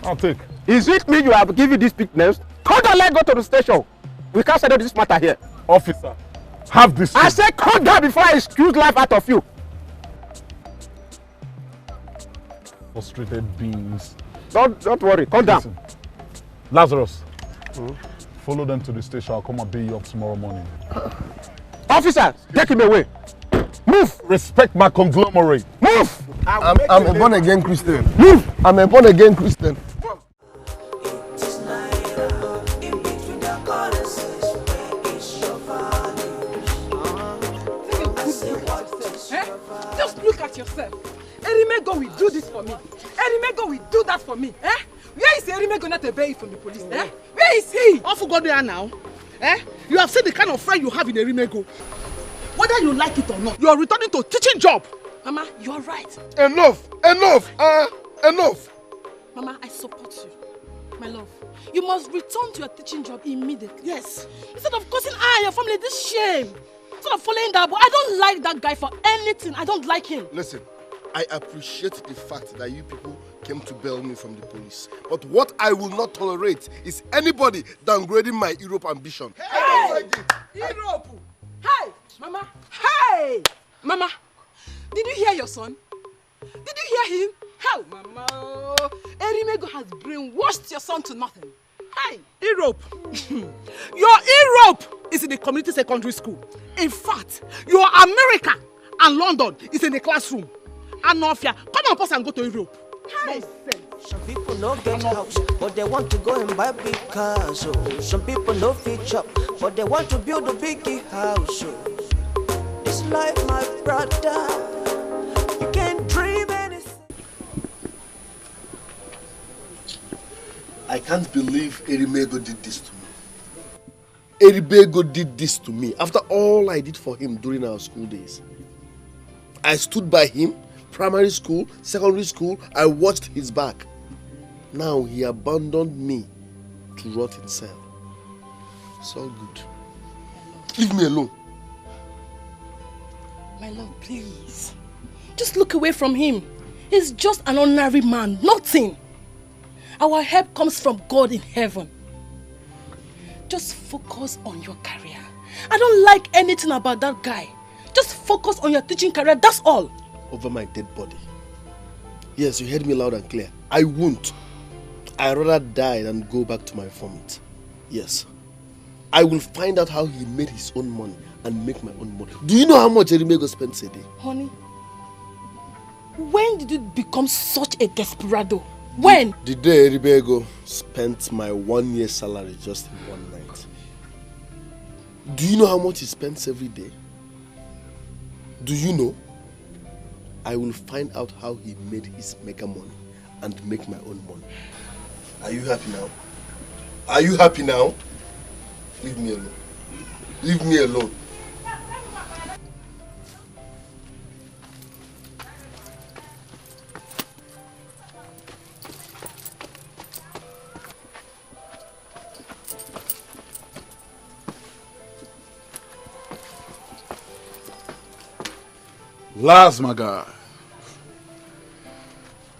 I'll take. Is it me you have given this big names? Come down, let's go to the station. We can't settle this matter here. Officer, have this. I said come down before I squeeze life out of you. Frustrated beings. Don't worry, come down. Lazarus, follow them to the station. I'll come and bail you up tomorrow morning. Officer, take him away. Move. Respect my conglomerate. Move. I'm a born again Christian. Move. I'm a born again Christian. Just look at yourself. Erimego will do this for me. Erimego will do that for me. Where is Erimego not a bail from the police? Where is he? Off go there now. You have seen the kind of friend you have in Erimego. Whether you like it or not, you are returning to a teaching job. Mama, you are right. Enough! Enough! Mama, I support you. My love, you must return to your teaching job immediately. Yes. Instead of causing your family this shame. Instead of following that boy. I don't like that guy for anything. I don't like him. Listen, I appreciate the fact that you people came to bail me from the police. But what I will not tolerate is anybody downgrading my Europe ambition. Hey! Europe! Hey! Mama! Hey! Mama! Did you hear your son? Did you hear him? Hell, Mama! Erimego has brainwashed your son to nothing. Hey! Europe! Your Europe is in the community secondary school. In fact, your America and London is in the classroom. And Nofia, come on, pass and go to Europe. Hey! Some people no get house, but they want to go and buy big cars. Oh. Some people no fit up, but they want to build a big house. Oh. This life, my brother, you can't dream anything. I can't believe Erimego did this to me. Erimego did this to me after all I did for him during our school days. I stood by him, primary school, secondary school, I watched his back. Now he abandoned me to rot in cell. It's all good. Leave me alone. My love, please. Just look away from him. He's just an ordinary man, nothing. Our help comes from God in heaven. Just focus on your career. I don't like anything about that guy. Just focus on your teaching career, that's all. Over my dead body. Yes, you heard me loud and clear. I won't. I'd rather die than go back to my vomit. Yes. I will find out how he made his own money and make my own money. Do you know how much Erimego spends a day? Honey, when did you become such a desperado? When? The day Erimego spent my 1 year salary just in one night. Do you know how much he spends every day? Do you know? I will find out how he made his mega money and make my own money. Are you happy now? Are you happy now? Leave me alone. Leave me alone. Laz, my guy.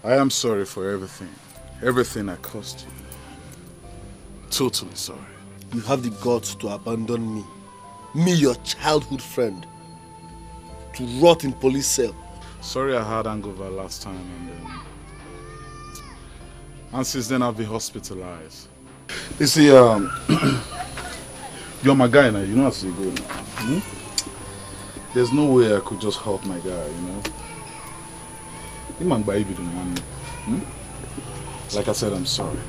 I am sorry for everything. Everything I caused you. Totally sorry. You have the guts to abandon me. Me, your childhood friend. To rot in police cell. Sorry I had hangover last time and since then I've been hospitalized. You see, you're my guy now, you know as you go now. There's no way I could just help my guy, you know. Like I said, I'm sorry.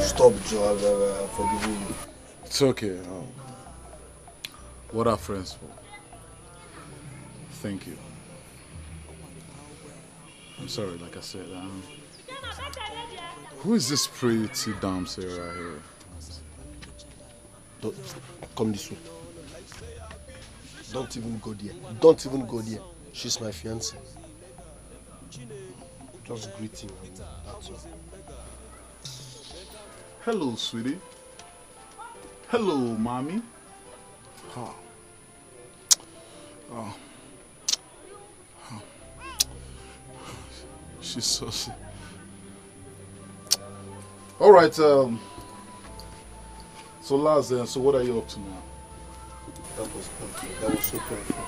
Stop, Joe. Forgive me. It's okay. What are friends for? Thank you. I'm sorry, like I said. Who is this pretty damsel right here? Don't come this way. Don't even go there. Don't even go there. She's my fiancée. Just greeting, that's all. Hello, sweetie. Hello, mommy. Oh. Oh. Oh. She's so sick. All right. So Laz, so what are you up to now? That was so painful.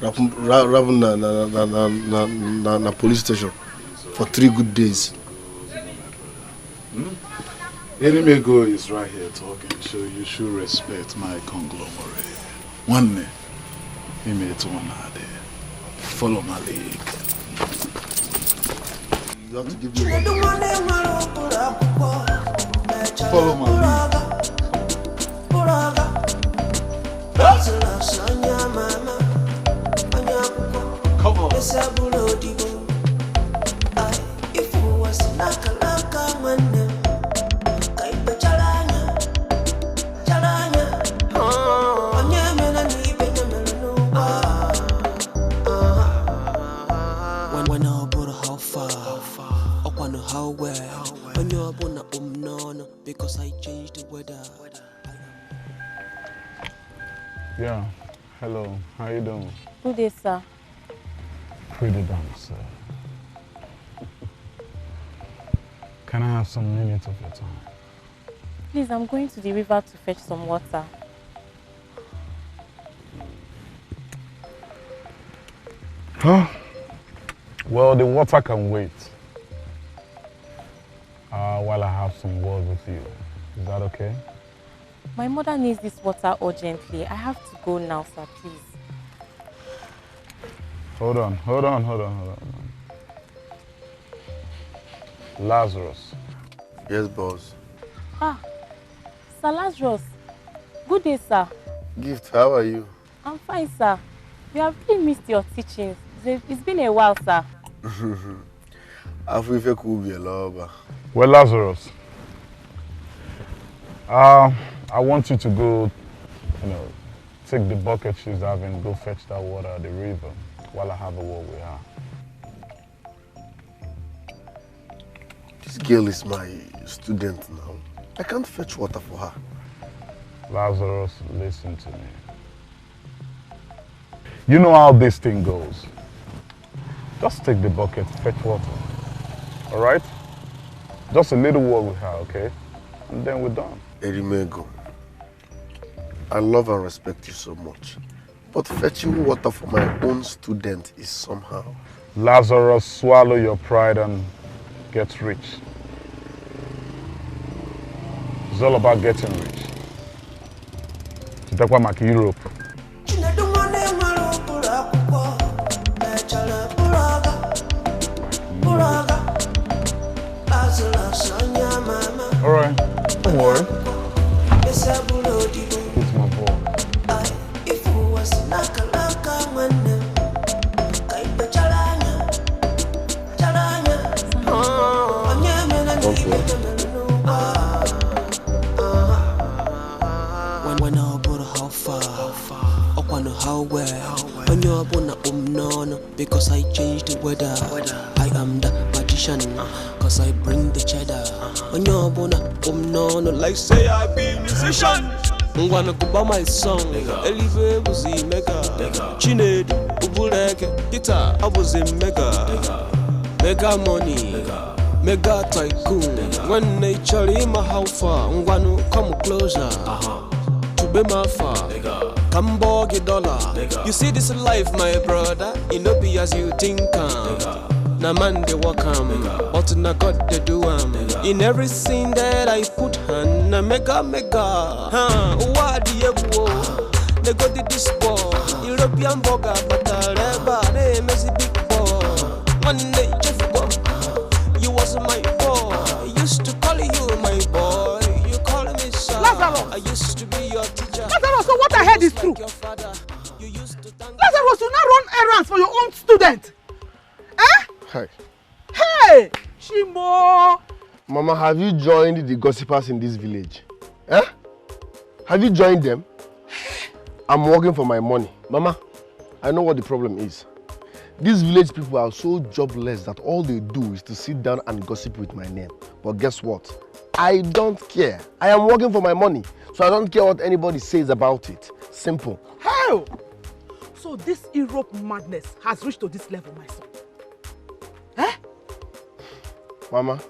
Rapping na police station for 3 good days. Enemigo is right here talking, so you should respect my conglomerate. One day, he made one there. Follow my lead. You have to give me one. Follow my lead. Come on. How well, when you're born no, because I changed the weather. Yeah, hello, how you doing? Good day, sir. Pretty damn, sir. Can I have some minutes of your time? Please, I'm going to the river to fetch some water. Huh? Well, the water can wait. While I have some word with you. Is that okay? My mother needs this water urgently. I have to go now, sir, please. Hold on. Lazarus. Yes, boss. Ah, Sir Lazarus. Good day, sir. Gift, how are you? I'm fine, sir. We have really missed your teachings. It's been a while, sir. Well, Lazarus, I want you to go, take the bucket she's having, go fetch that water at the river while I have a word with her. This girl is my student now. I can't fetch water for her. Lazarus, listen to me. You know how this thing goes. Just take the bucket, fetch water. All right? Just a little word with her, okay? And then we're done. Erimego, I love and respect you so much. But fetching water for my own student is somehow. Lazarus, swallow your pride and get rich. It's all about getting rich. Chitakwa Maki Europe. All right, don't worry. It's my boy. When I bought how far, how well, when you're born no, because I changed the weather. I am the magician, cause I bring the cheddar. When you're born no, like say I be musician. I'm gonna go by my song. Elive was the mega. Chined, Ubuleke, guitar, I was in mega money, mega tycoon. When nature in my how far, I'm gonna come closer. To be my far. Come borg dollar. You see this life, my brother, it no be as you think. Na man they walk but na God they do in everything that I put hand, na mega. What the ebu? They go to this ball, European burger, but I they messy big ball. One day, Jeff, you was my boy. I used to call you my boy. You call me son. I used to be your teacher. Lazarus, so what I heard is true. Lazarus, you now run errands for your own student. Eh? Hi. Hey, Shimo. Mama, have you joined the gossipers in this village? Eh? Have you joined them? I'm working for my money. Mama, I know what the problem is. These village people are so jobless that all they do is to sit down and gossip with my name. But guess what? I don't care. I am working for my money, so I don't care what anybody says about it. Simple. How? So this Europe madness has reached to this level, my son. Eh? Mama,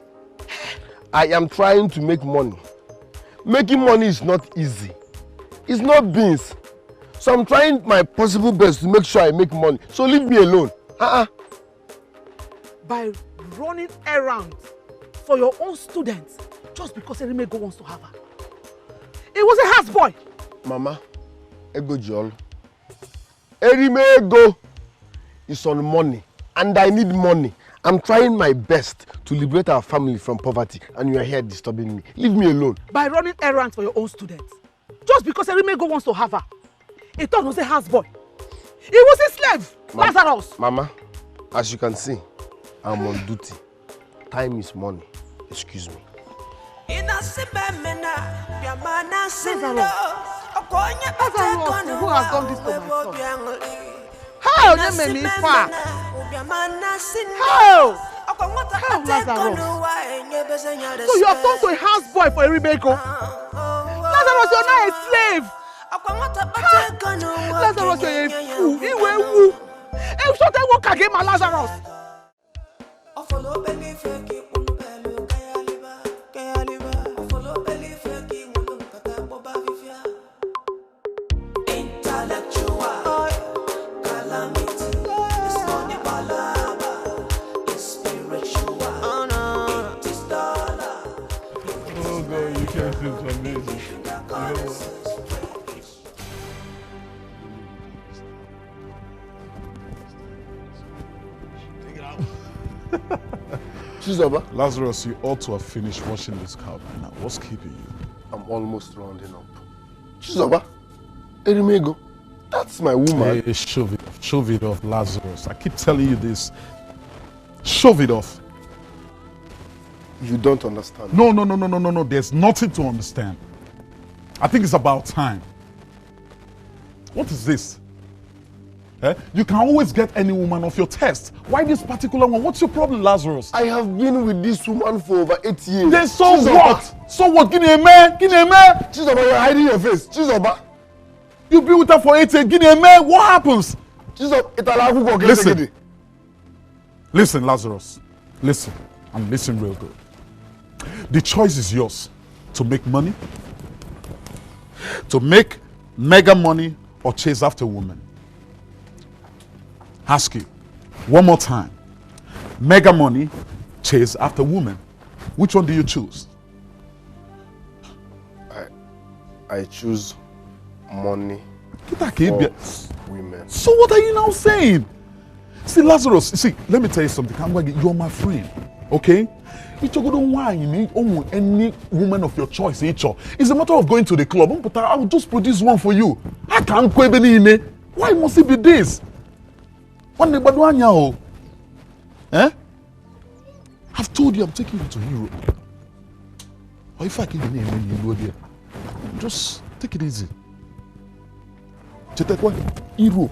I am trying to make money. Making money is not easy. It's not beans. So I'm trying my possible best to make sure I make money. So leave me alone. By running errands for your own students just because Erimego wants to have her. It was a houseboy. Mama, Ego Jol. Erimego is on money and I need money. I'm trying my best to liberate our family from poverty and you are here disturbing me. Leave me alone. By running errands for your own students just because Erimego wants to have her. He thought it was a houseboy. He was a slave, Lazarus. Mama, as you can see, I'm on duty. Time is money. Excuse me. Lazarus, who has done this to my son? How? How? How, Lazarus? So you have turned to a houseboy for Erimego? Lazarus, you're not a slave. Lazarus, you're a fool. You were a fool. If so, they won't again, my Lazarus. Lazarus, you ought to have finished washing this car by now. What's keeping you? I'm almost rounding up. Chizoba, Erimego, that's my woman. Hey, shove it off, Lazarus. I keep telling you this. Shove it off. You don't understand. No. There's nothing to understand. I think it's about time. What is this? You can always get any woman off your test. Why this particular one? What's your problem, Lazarus? I have been with this woman for over 8 years. Then so what? So what? Give me a man. Chizoba, you're hiding your face. Chizoba. You've been with her for 8 years. Give me a man. What happens? Chizoba, Listen, Lazarus. Listen. And listen real good. The choice is yours. To make money, to make mega money, or chase after women. Ask you one more time. Mega money, chase after women. Which one do you choose? I choose money for women. So what are you now saying? See, Lazarus, see, let me tell you something. You're my friend, okay? Any woman of your choice, it's a matter of going to the club. But I will just produce one for you. I can't go. Why must it be this? Eh? I've told you I'm taking you to Europe. Or if I can get you there, just take it easy. Europe.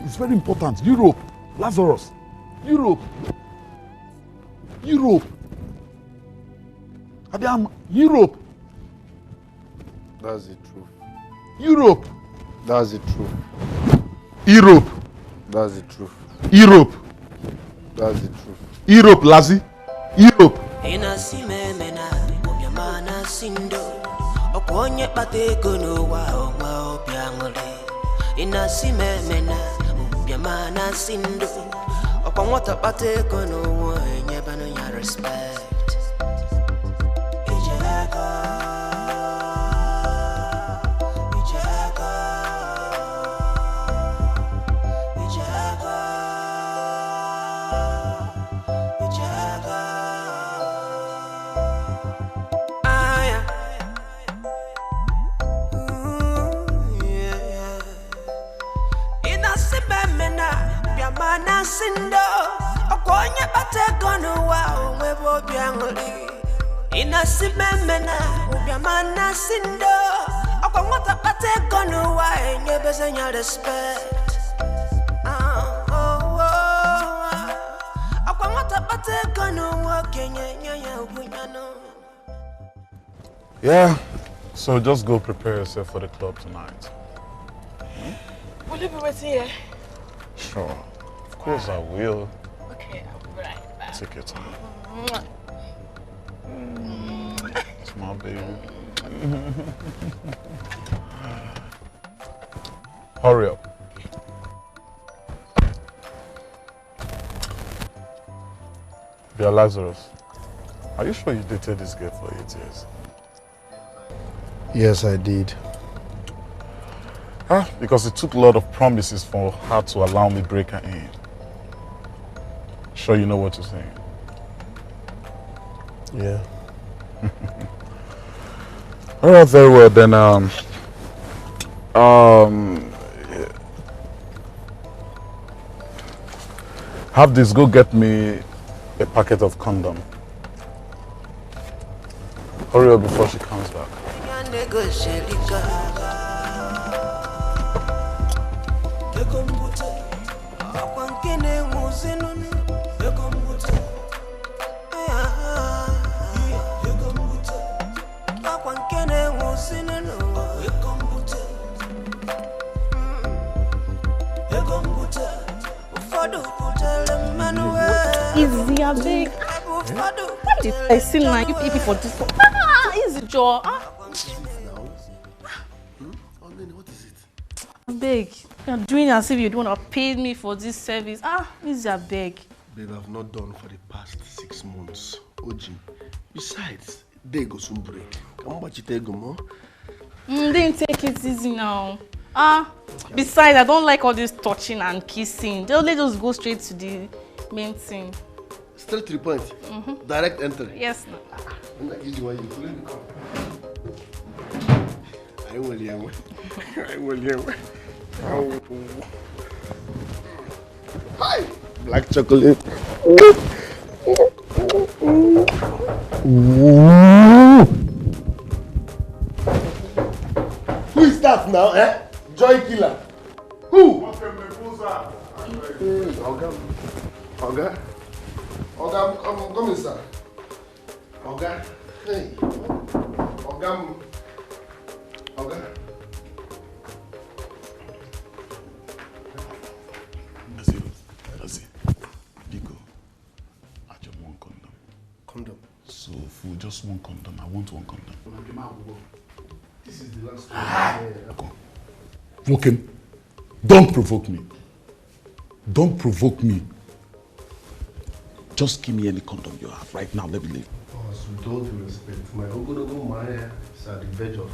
It's very important. Europe. Lazarus. Europe. Europe. That's the truth. Europe. That's the truth. Europe. That's the truth. Europe. That's the truth. Europe, Lazi. Europe. Respect. Respect. Yeah, so just go prepare yourself for the club tonight. Will you be waiting here? Sure, of course I will. Okay, I'll be right back. Take your time. It's my baby. Hurry up. Dear Lazarus, are you sure you dated this girl for 8 years? Yes, I did. Because it took a lot of promises for her to allow me break her in. Sure you know what you're saying? Yeah. All right, very well then. Have this go get me a packet of condom. Hurry up before she comes back. Easy, I beg. What did I see now? You pay me for this one. Easy, Joe. What is it? I beg. You're doing as if you don't want to pay me for this service. Easy, I beg. Babe, I've not done for the past 6 months. Oji. Besides, they go soon break. Come watch it, go more. Then take it easy now. Besides, I don't like all this touching and kissing. Let us go straight to the main thing. Straight to the point. Direct entry. Yes. I will. Hi! Black chocolate. Who is that now, eh? Joy killer. Who? Oga, come in, sir. Oga, hey. Oga. That's it. Biko, I just want condom. Condom? So, for just one condom, I want one condom. This is the last one. Woken, don't provoke me. Don't provoke me. Just give me any condom you have right now. Let me leave. Boss, with all due respect, my Ogodogo Maya is at the verge of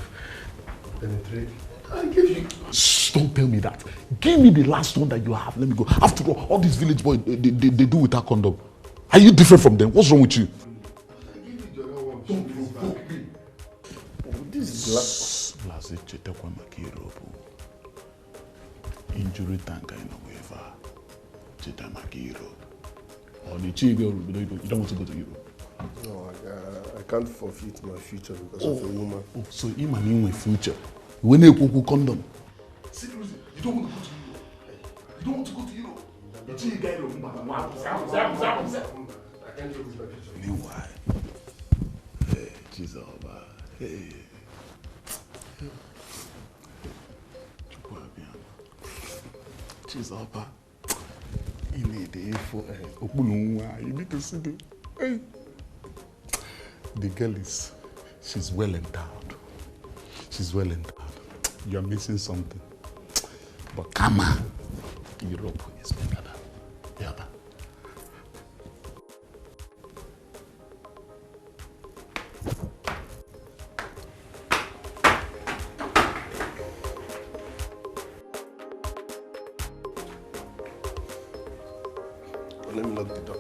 penetrating. I give you. Shh, don't tell me that. Give me the last one that you have. Let me go. After all these village boys, they do without condom. Are you different from them? What's wrong with you? Don't provoke me. This is Blase chetekwa makiro. Injury tanker in a waiver. Cheta makiro. You don't want to go to Europe? No, I can't forfeit my future because of a woman. So you mean my future? When you go condom? Seriously, you don't want to go to Europe? You don't want to go to Europe? I can't forfeit my future. Meanwhile, hey, Jesus, hey. Jesus, you need the info. You need to see the. Hey. The girl she's well endowed. She's well endowed. You're missing something. But come on, Europe is better than the other. Let me lock the door.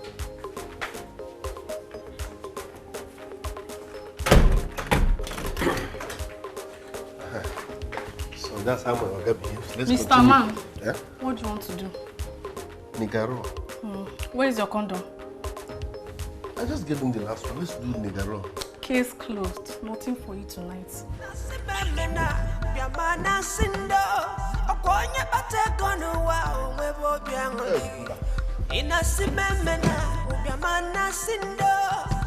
So that's how my Oga behaves. Let's Mr. continue. Man, Yeah? what do you want to do? Nigaro. Where is your condom? I just gave him the last one. Let's do Nigaro. Case closed. Nothing for you tonight. Inasimemena, ubyamana sindo.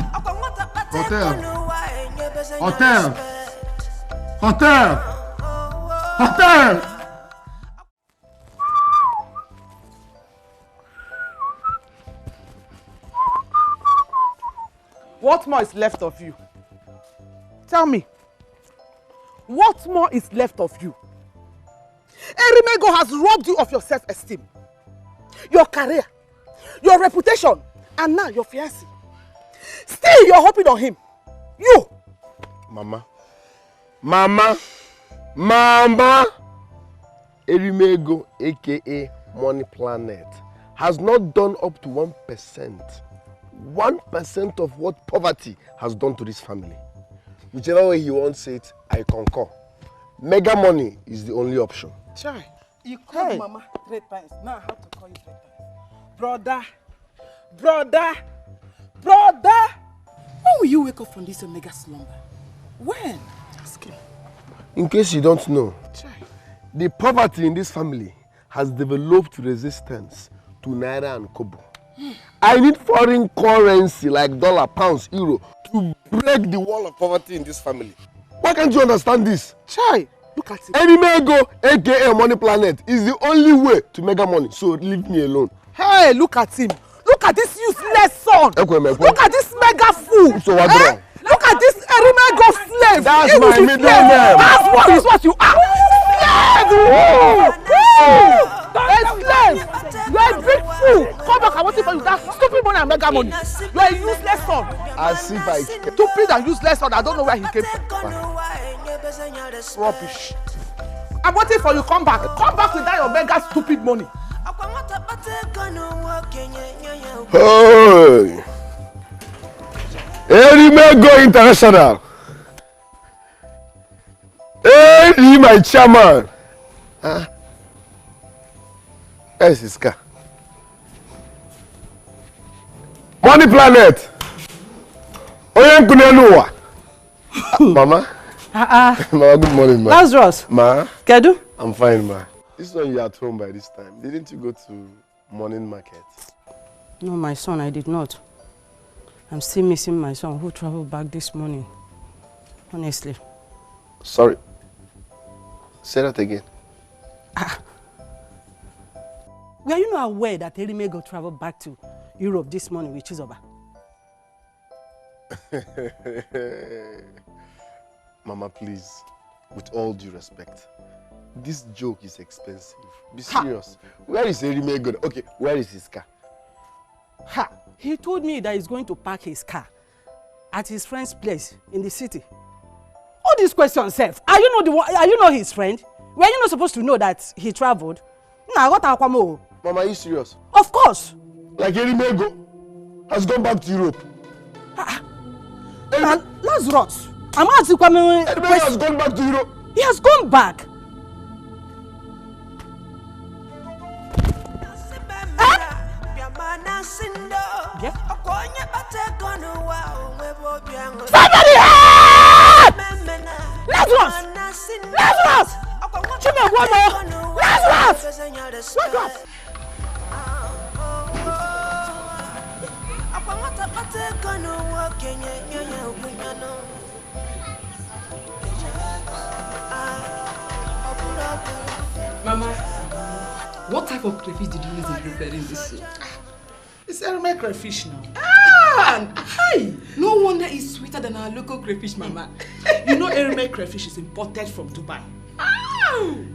Hotel. Hotel. Hotel. Hotel. What more is left of you? Tell me. What more is left of you? Erimego has robbed you of your self-esteem, your career, your reputation, and now your fiancé. Still, you're hoping on him. You! Mama. Erimego, aka Money Planet, has not done up to 1%. 1% of what poverty has done to this family. Whichever way he wants it, I concur. Mega money is the only option. Chai, you called Mama 3 times. Now I have to call you 3 times. Brother. When will you wake up from this omega slumber? When? Ask him. In case you don't know, the poverty in this family has developed resistance to Naira and Kobo. I need foreign currency like dollar, pounds, euro to break the wall of poverty in this family. Why can't you understand this? Chai, look at it. Erimego, aka Money Planet, is the only way to mega money, so leave me alone. Hey, look at him. Look at this useless son. Look at this mega fool. So what wrong? Look at this Erimego slave. That's my middle name. That's what you are. Slave. You're a big fool. Come back, I'm waiting for you. That stupid money and mega money. You're a useless son. As if I... Stupid and useless son. I don't know where he came from. Rubbish. I'm waiting for you. Come back. Come back with that your mega stupid money. Hey! Erimego International. Hey, my chairman. Huh? Where's his car? Money Planet. Mama. Mama, good morning, ma. Lazarus. Ma. Kedu? I'm fine, ma. This one you're at home by this time. Didn't you go to morning market? No, my son, I did not. I'm still missing my son who traveled back this morning. Honestly. Sorry. Say that again. Were you not aware that Erimego traveled back to Europe this morning with Chizoba? Mama, please, with all due respect, this joke is expensive. Be serious. Where is Erimego? Okay, where is his car? Ha! He told me that he's going to park his car at his friend's place in the city. All these questions, Seth. Are you not his friend? Were you not supposed to know that he traveled? Mama, are you serious? Of course. Like Erimego has gone back to Europe. Lazarus, I'm asking you. Erimego has gone back to Europe. He has gone back. Yeah. Somebody help! Lazarus! Lazarus! Lazarus! Wake up! Mama, what type of crayfish did you use in preparing this soup? It's Erimego crayfish now. Hi! No wonder it's sweeter than our local crayfish, Mama. You know Erimego crayfish is imported from Dubai.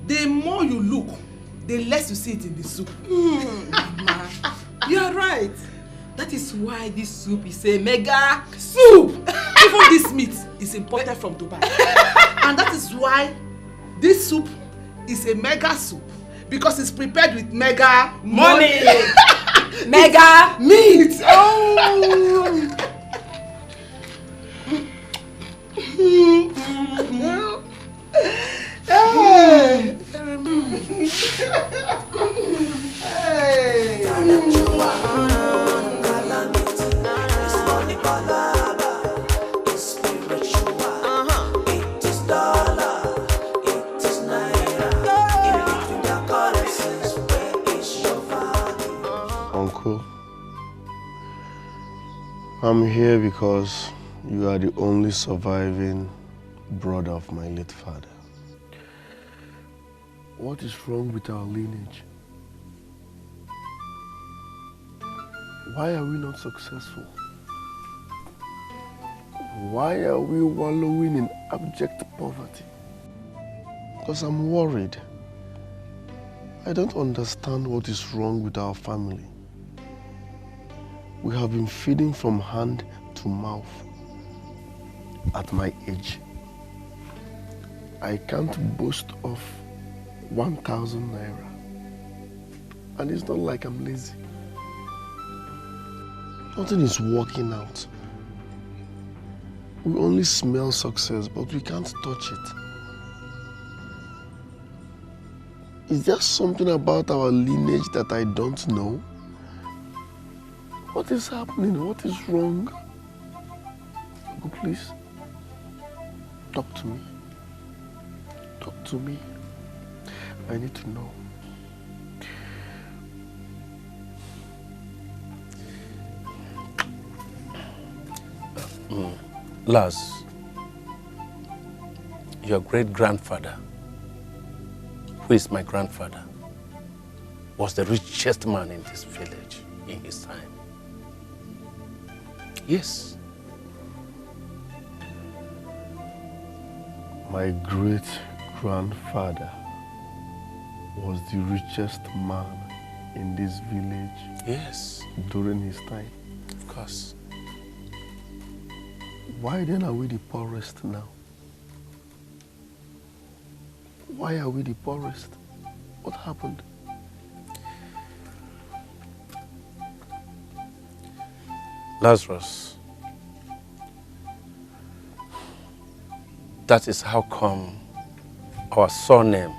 The more you look, the less you see it in the soup. Mama, you are right. That is why this soup is a mega soup. Even this meat is imported from Dubai. And that is why this soup is a mega soup. Because it's prepared with mega money. Mega meat. Uncle, I'm here because You are the only surviving brother of my late father. What is wrong with our lineage? Why are we not successful? Why are we wallowing in abject poverty? Because I'm worried. I don't understand what is wrong with our family. We have been feeding from hand to mouth. At my age, I can't boast of 1,000 naira. And it's not like I'm lazy. Nothing is working out. We only smell success, but we can't touch it. Is there something about our lineage that I don't know? What is happening? What is wrong? Oh, please, talk to me. Talk to me. I need to know. Lars, your great-grandfather, who is my grandfather, was the richest man in this village in his time. Yes. My great-grandfather was the richest man in this village. Yes. During his time. Of course. Why then are we the poorest now? Why are we the poorest? What happened? Lazarus, that is how come our surname,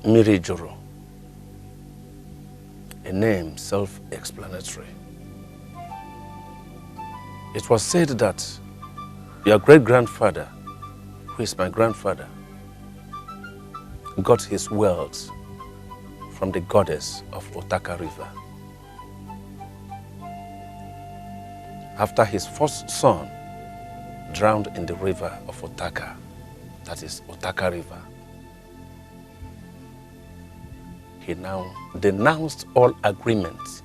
Mirijoro, a name self-explanatory. It was said that your great-grandfather, who is my grandfather, got his wealth from the goddess of Otaka River. After his first son drowned in the river of Otaka, that is Otaka River, he now denounced all agreements.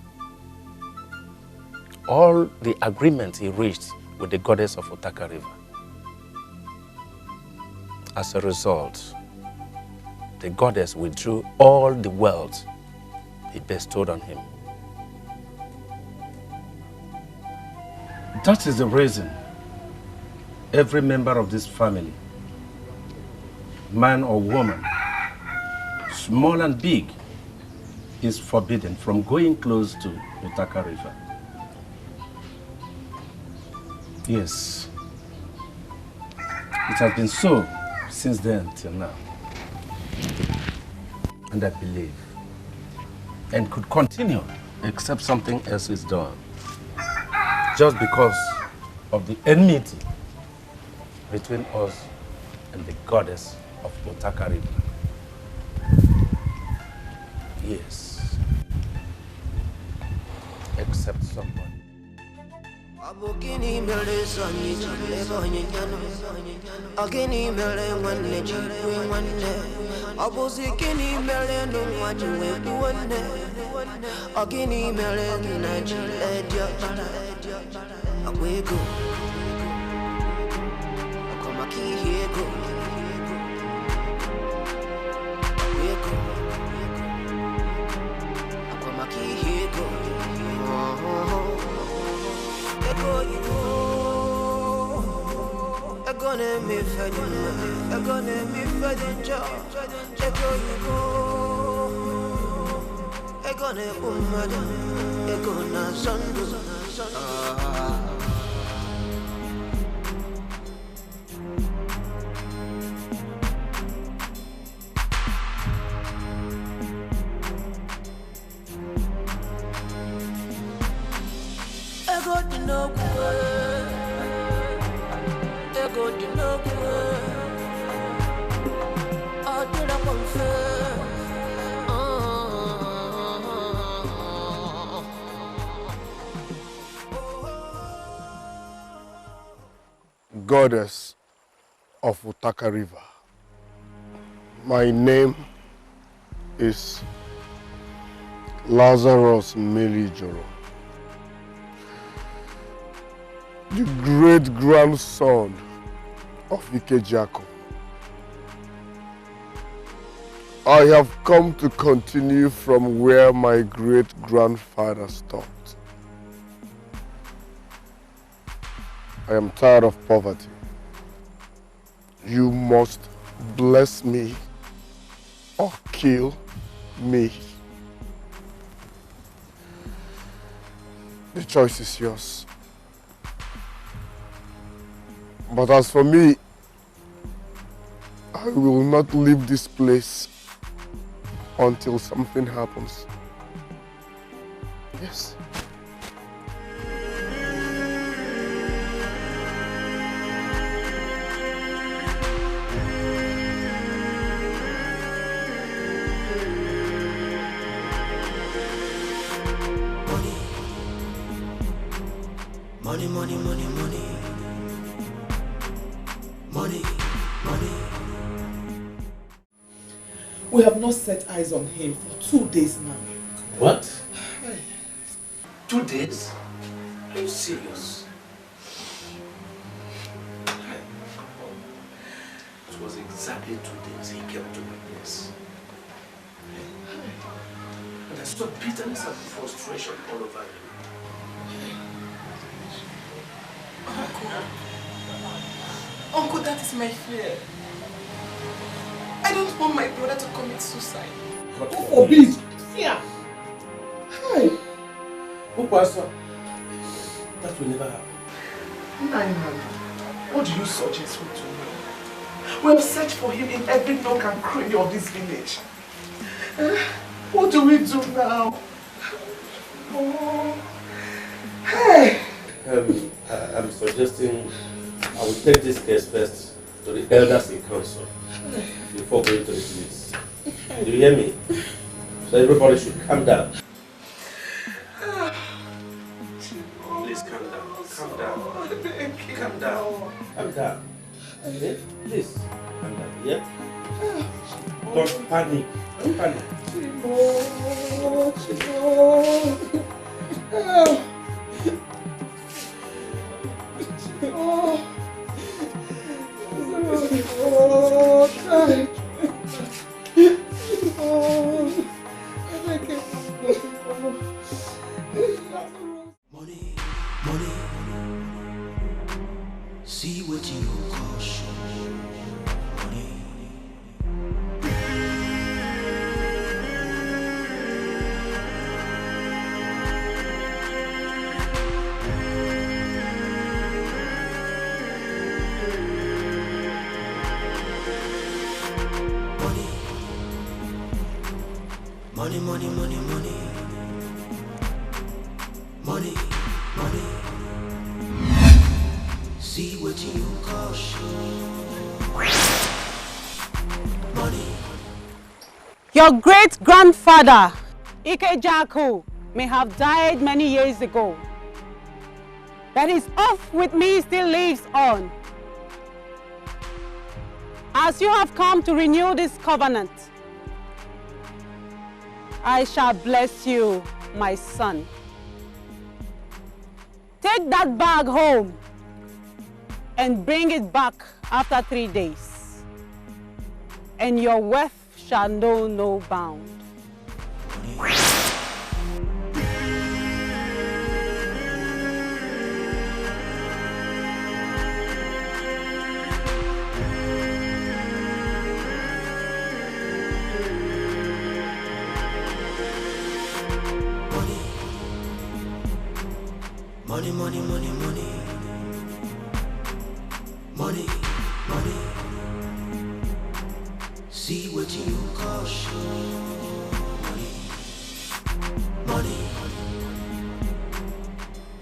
All the agreements he reached with the goddess of Otaka River. As a result, the goddess withdrew all the wealth he bestowed on him. That is the reason every member of this family, man or woman, small and big, is forbidden from going close to Otaka River. Yes. It has been so since then till now. And I believe, and could continue, except something else is done. Just because of the enmity between us and the goddess of Otaka River. Yes. Except somebody. Abukini mele sani chilego nyanyano Agini mele mwane chikwe mwane Abuzikini mele nungwajuwe kuwane Agini mele na chile diapala Awego Akomaki hego Awego Akomaki hego Egone mi fedin, egone mi fedin jo. Ego yugo, egone umada, egona sandu. Ego di no kwe, ego di no kwe. Adira konfe, goddess of Utaka River. My name is Lazarus Melijoro, the great-grandson of Ikejako. I have come to continue from where my great-grandfather stopped. I am tired of poverty. You must bless me or kill me. The choice is yours. But as for me, I will not leave this place until something happens. Yes. Money, money, money, money. Money, money. We have not set eyes on him for 2 days now. What? 2 days? Are you serious? It was exactly 2 days he came to my place. And I saw bitterness and frustration all over him. Uncle, that is my fear. I don't want my brother to commit suicide. God forbid. Fear. Hi. Who pastor? That will never happen. Nine, what do you suggest we do now? We have searched for him in every nook and cranny of this village. What do we do now? Oh. Hey! I'm suggesting I will take this case first to the elders in council before going to the police. Do you hear me? So everybody should calm down. Please calm down. Calm down. Calm down. Calm down. Okay? Please calm down. Yeah? Don't panic. Don't panic. Money, money. See what you cost. Money. Money, money, money, money. Money, money. See what you cost. Money. Your great-grandfather, Ikejaku, may have died many years ago. But his oath with me still lives on. As you have come to renew this covenant, I shall bless you, my son. Take that bag home and bring it back after 3 days, and your wealth shall know no bound. Money, money, money, money. Money, money. See what you cost. Money, money.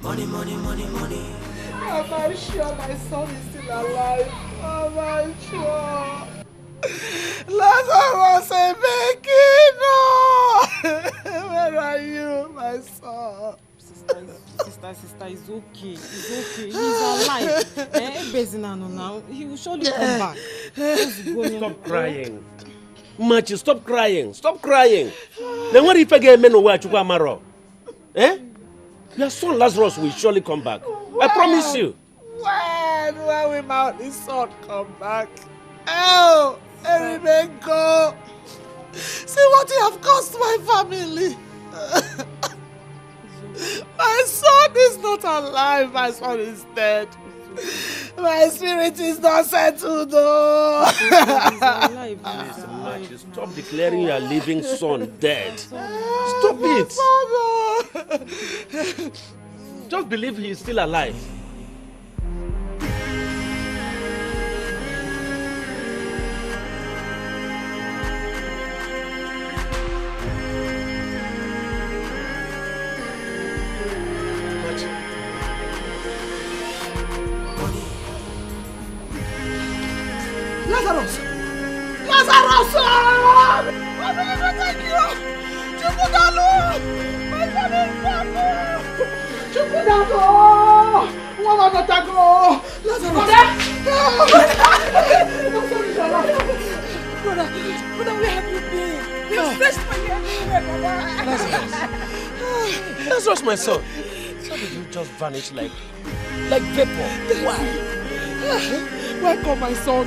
Money, money, money, money. Am I sure my son is still alive? Am I sure? Lazarus, no! Where are you, my son? Sister, it's okay. It's okay. He's alive. Now. He will surely come back. Stop crying. Micheal, stop crying. Stop crying. Then what if I get men over to Amaro? Eh? Your son Lazarus will surely come back. I promise you. When will my only son come back? Oh, Erimenko. See what you have cost my family. My son is not alive. My son is dead. My spirit is not settled, though. Listen, Micheal, stop declaring your living son dead. Stop it. Just believe he is still alive. Lazarus! Lazarus! I believe I thank you! Chukudalo! My son is back! Chukudalo! Wamanatago! Lazarus! Brother, where have you been? You've stretched my hair everywhere, Baba! Lazarus, my son. How did you just vanish like vapor? Why? Welcome, my son.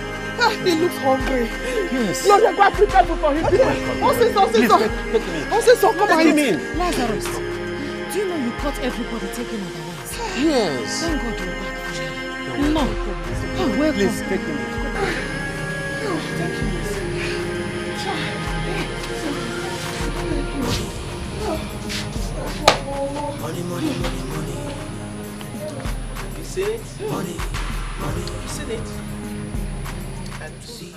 He looks hungry. Yes. Lord, go and prepare food for him. Please, take him Come on. in. Lazarus, do you know you caught everybody taking otherwise? Yes. Thank God you're back for you. No. Oh, welcome. Please, take him in. Thank you. Money. You see it? Money. You see it? See.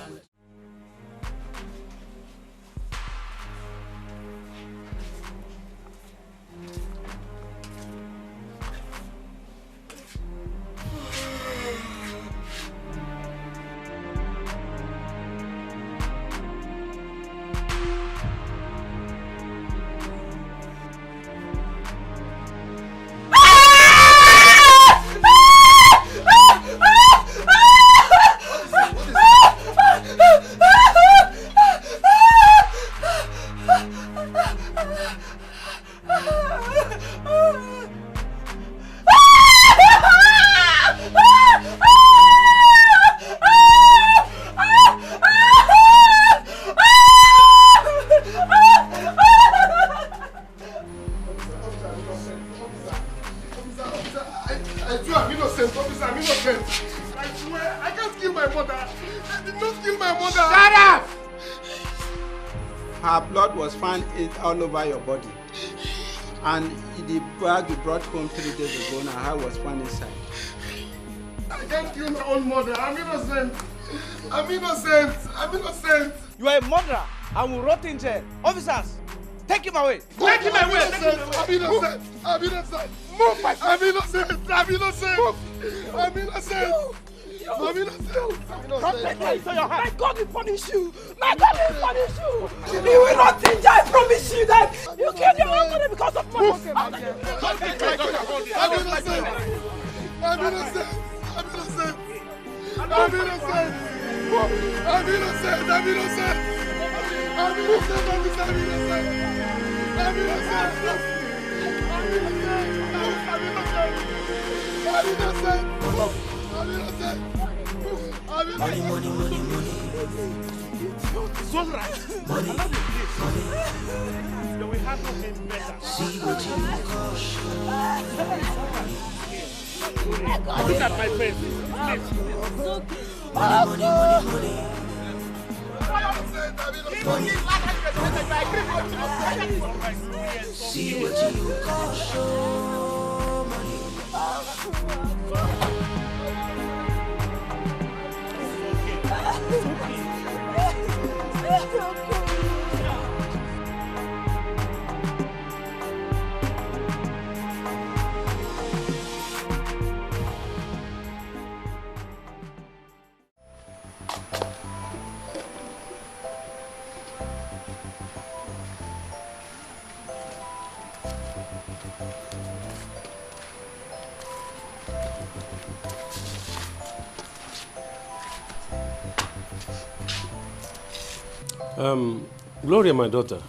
All over your body, and the bag you brought home 3 days ago now, I was found inside. I can't kill my own mother. I'm innocent. You are a murderer and will rot in jail. Officers, take him away. Take him away. I'm innocent. Move, my son. I'm innocent. Don't take it into your hand. My God will punish you. You will not change. I promise you that. You killed your own mother because of money. I'm innocent. Money. It's all right. Money. We have nothing better. See what you cost. Look at my face. Money. See what you cost. Money. Gloria, my daughter,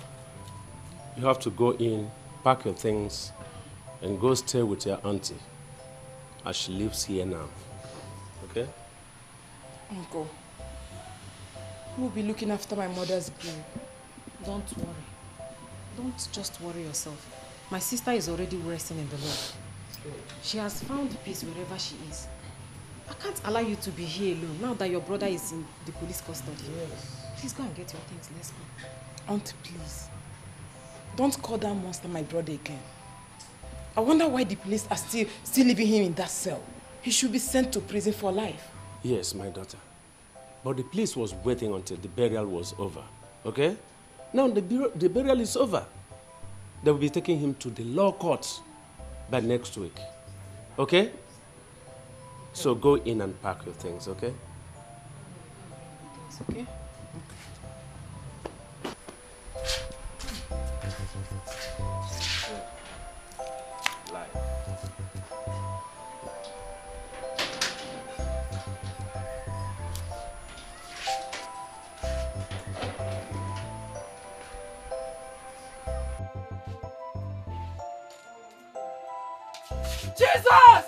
you have to go in, pack your things, and go stay with your auntie as she lives here now. Okay? Uncle, who will be looking after my mother's grave? Don't worry. Don't just worry yourself. My sister is already resting in the Lord. She has found peace wherever she is. I can't allow you to be here alone now that your brother is in the police custody. Yes. Please go and get your things. Let's go. Auntie, please. Don't call that monster my brother again. I wonder why the police are still leaving him in that cell. He should be sent to prison for life. Yes, my daughter. But the police was waiting until the burial was over. Okay? Now the burial is over. They will be taking him to the law courts by next week. Okay? So go in and pack your things, okay? It's okay? Jesus!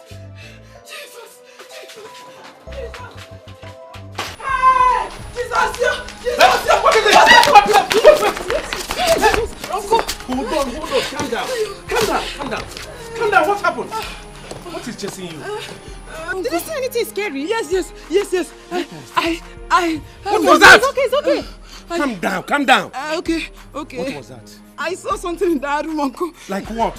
Jesus! Jesus! Jesus! Hey! Jesus! Jesus! What is Jesus! Uncle! Hold on, calm down. Calm down, what happened? What is chasing you? Did you see anything scary? Yes. What was that? It's okay. Calm down. Okay. What was that? I saw something in that room, Uncle. Like what?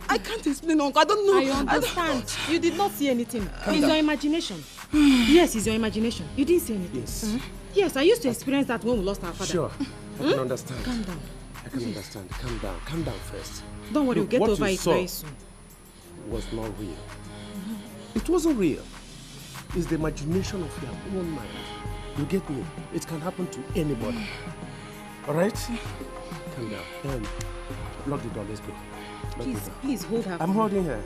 I can't explain, Uncle. I don't know. I understand. You did not see anything. It's your imagination. Yes, it's your imagination. You didn't see anything. Yes. Yes, I used to experience that when we lost our father. Sure. I can understand. Calm down. I can understand. Calm down first. Don't worry, we'll get over it very soon. Was not real. It wasn't real. It's the imagination of your own mind. You get me? It can happen to anybody. Alright? Calm down. Lock the door, let's go. Please hold her. I'm holding her.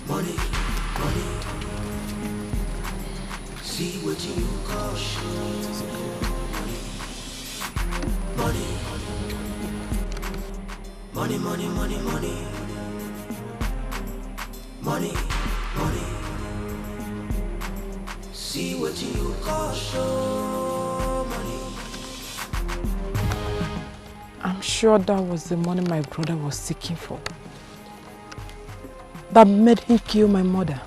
Money. See what you call money. See what you call show money. I'm sure that was the money my brother was seeking for. That made him kill my mother.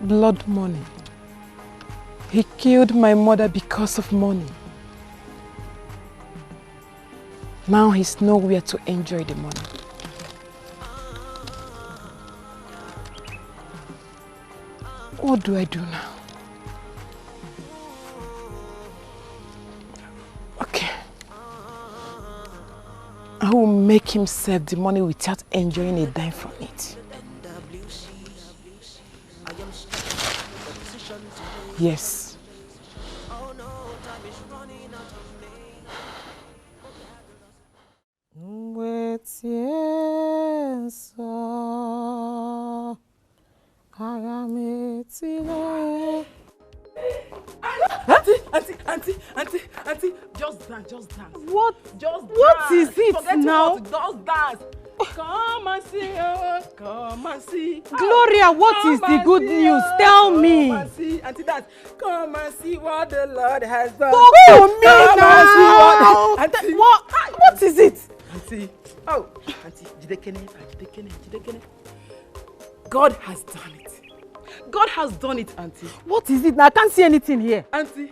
Blood money. He killed my mother because of money. Now he's nowhere to enjoy the money. What do I do now? Okay. I will make him save the money without enjoying a dime from it. Yes. Auntie, just dance. What? Just dance. What is it Forget now? Just dance. Come and see, come and see. Gloria, what is the good news? Tell me. Come and see, Auntie, dance. Come and see what the Lord has done. Talk to me now. Auntie, what is it? Auntie, Auntie, Jidekene. God has done it. God has done it, Auntie. What is it now? I can't see anything here. Auntie,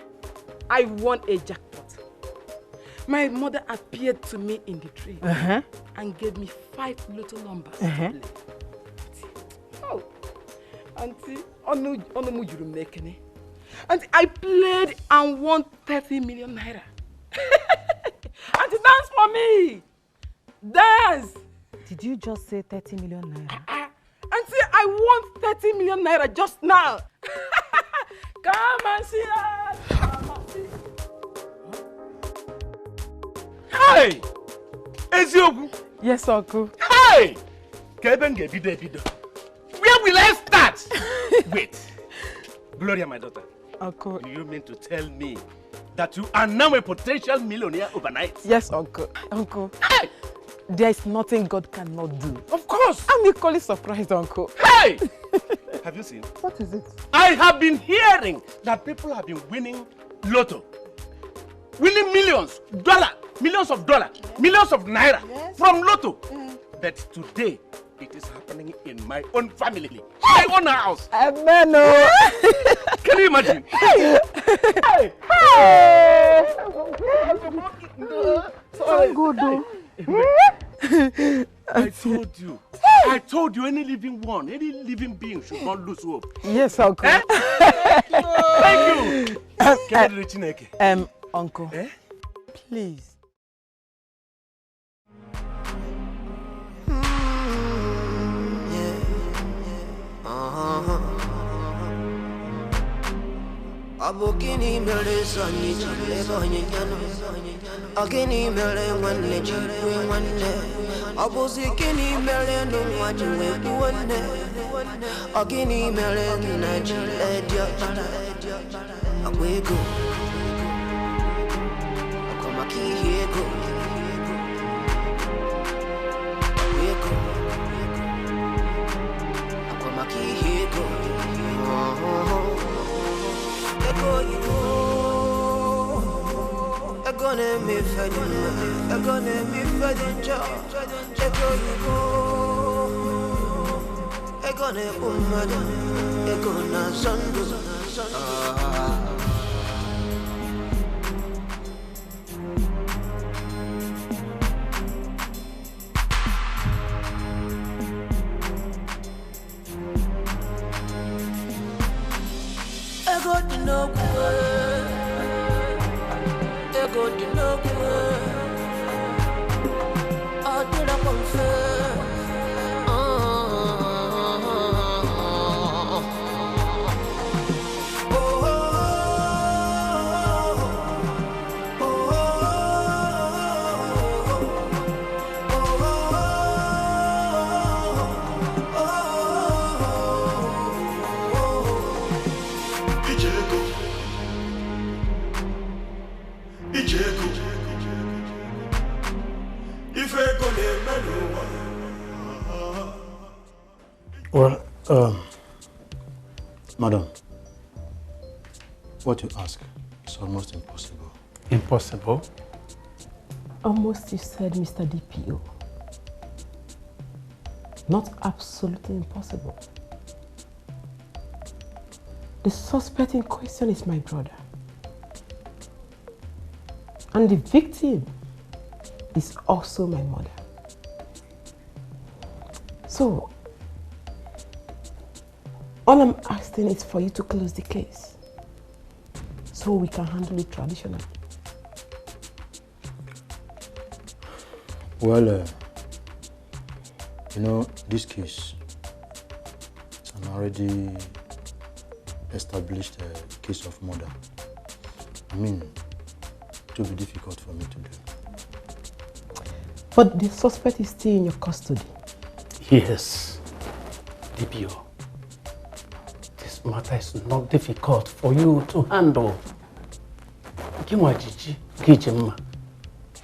I won a jackpot. My mother appeared to me in the dream and gave me 5 little numbers to play. Auntie, Auntie, I played and won 30 million naira. Auntie, dance for me! Dance! Did you just say 30 million naira? Auntie, I want 30 million naira just now. Come and see us. Come and see. Hey! Eziogu! Yes, Uncle. Hey! Where will I start? Wait. Gloria, my daughter. Uncle. Do you mean to tell me that you are now a potential millionaire overnight? Yes, Uncle. Uncle. Hey! There is nothing God cannot do. Of course. I'm equally surprised, Uncle. Hey! Have you seen? What is it? I have been hearing that people have been winning lotto. Winning millions of dollars, millions of naira from lotto. But today, it is happening in my own family, my own house. Amen. Can you imagine? Hey! So good, though. I told you, any living being should not lose hope. Yes, Uncle. Eh? Thank you. Uncle, please. Abokini mere sani chileba nyanyano Agini mere wanne chilwe wanne Abozikini mere no wajiwe kuwanne Agini mere na chile dia Agwego Akomaki hego Agwego Akomaki hego Egone mi fedinja Egone umada Egona zandu Ego to no good. Ego to no good. Oh, did I confess? Well, madam, what you ask is almost impossible. Impossible? Almost, you said, Mr. DPO. Not absolutely impossible. The suspect in question is my brother. And the victim is also my mother. So, all I'm asking is for you to close the case so we can handle it traditionally. Well, you know, this case is an already established case of murder. I mean, it will be difficult for me to do. But the suspect is still in your custody. Yes, DPO. This matter is not difficult for you to handle.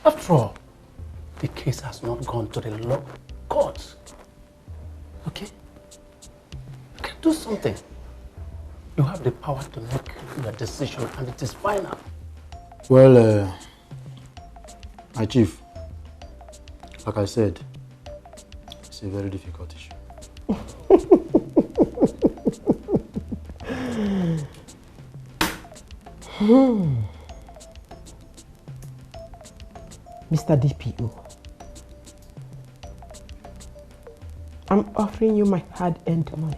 After all, the case has not gone to the law courts. Okay? You can do something. You have the power to make your decision and it is final. Well, my chief, like I said, it's a very difficult issue. Mr. DPO, I'm offering you my hard-earned money.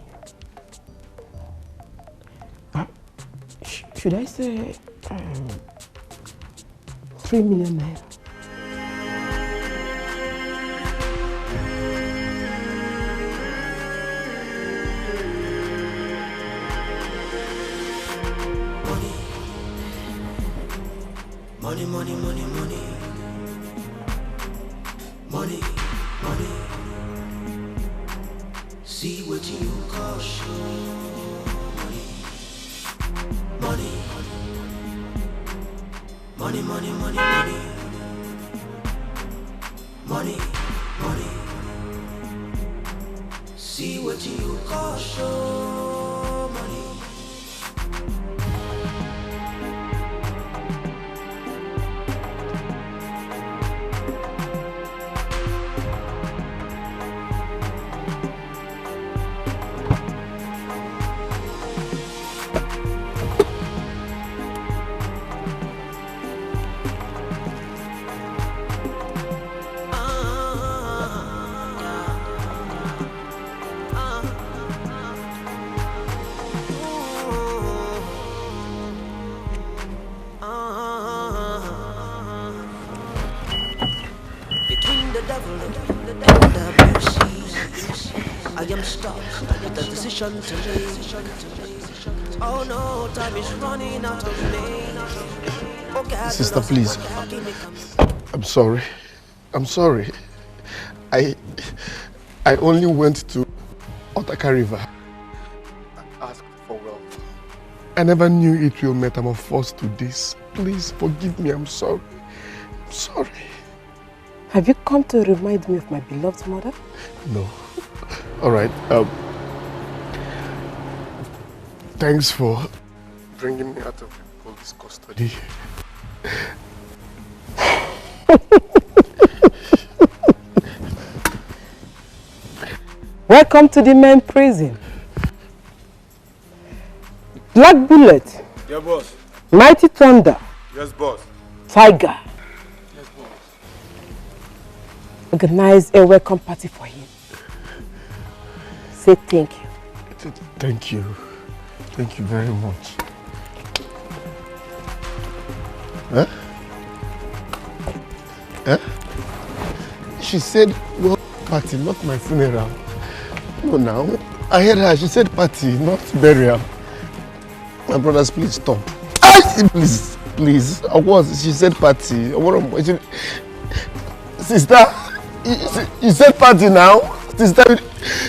Should I say 3 million naira? Money, money, money, money. Money, money. See what you call show. Money. Money, money, money, money. Money, money. See what you call show. Money. I am stuck with a decision to make. Oh no, time is running out of me. Okay, Sister, please. I'm sorry. I'm sorry. I only went to Otaka River. I asked for wealth. I never knew it will metamorphose to this. Please forgive me. I'm sorry. I'm sorry. Have you come to remind me of my beloved mother? No. All right. Thanks for bringing me out of police custody. Welcome to the main prison. Black Bullet. Yeah, boss. Mighty Thunder. Yes, boss. Tiger. Yes, boss. Organize a welcome party for him. Say thank you. Thank you. Thank you very much. Huh? Huh? She said, well, party, not my funeral. No, now. I heard her. She said party, not burial. My brothers, please stop. Please, please. She said party. Sister, you said party now? Sister,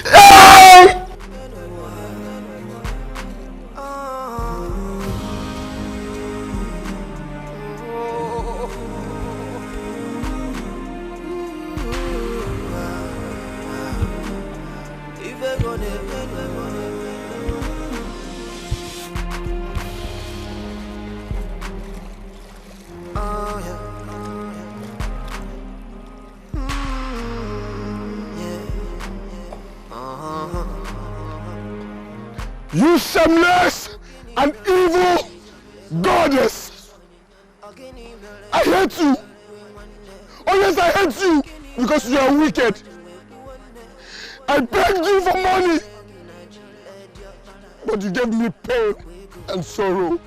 hey! You shameless and evil goddess! I hate you! Oh yes, I hate you! Because you are wicked! I begged you for money! But you gave me pain and sorrow.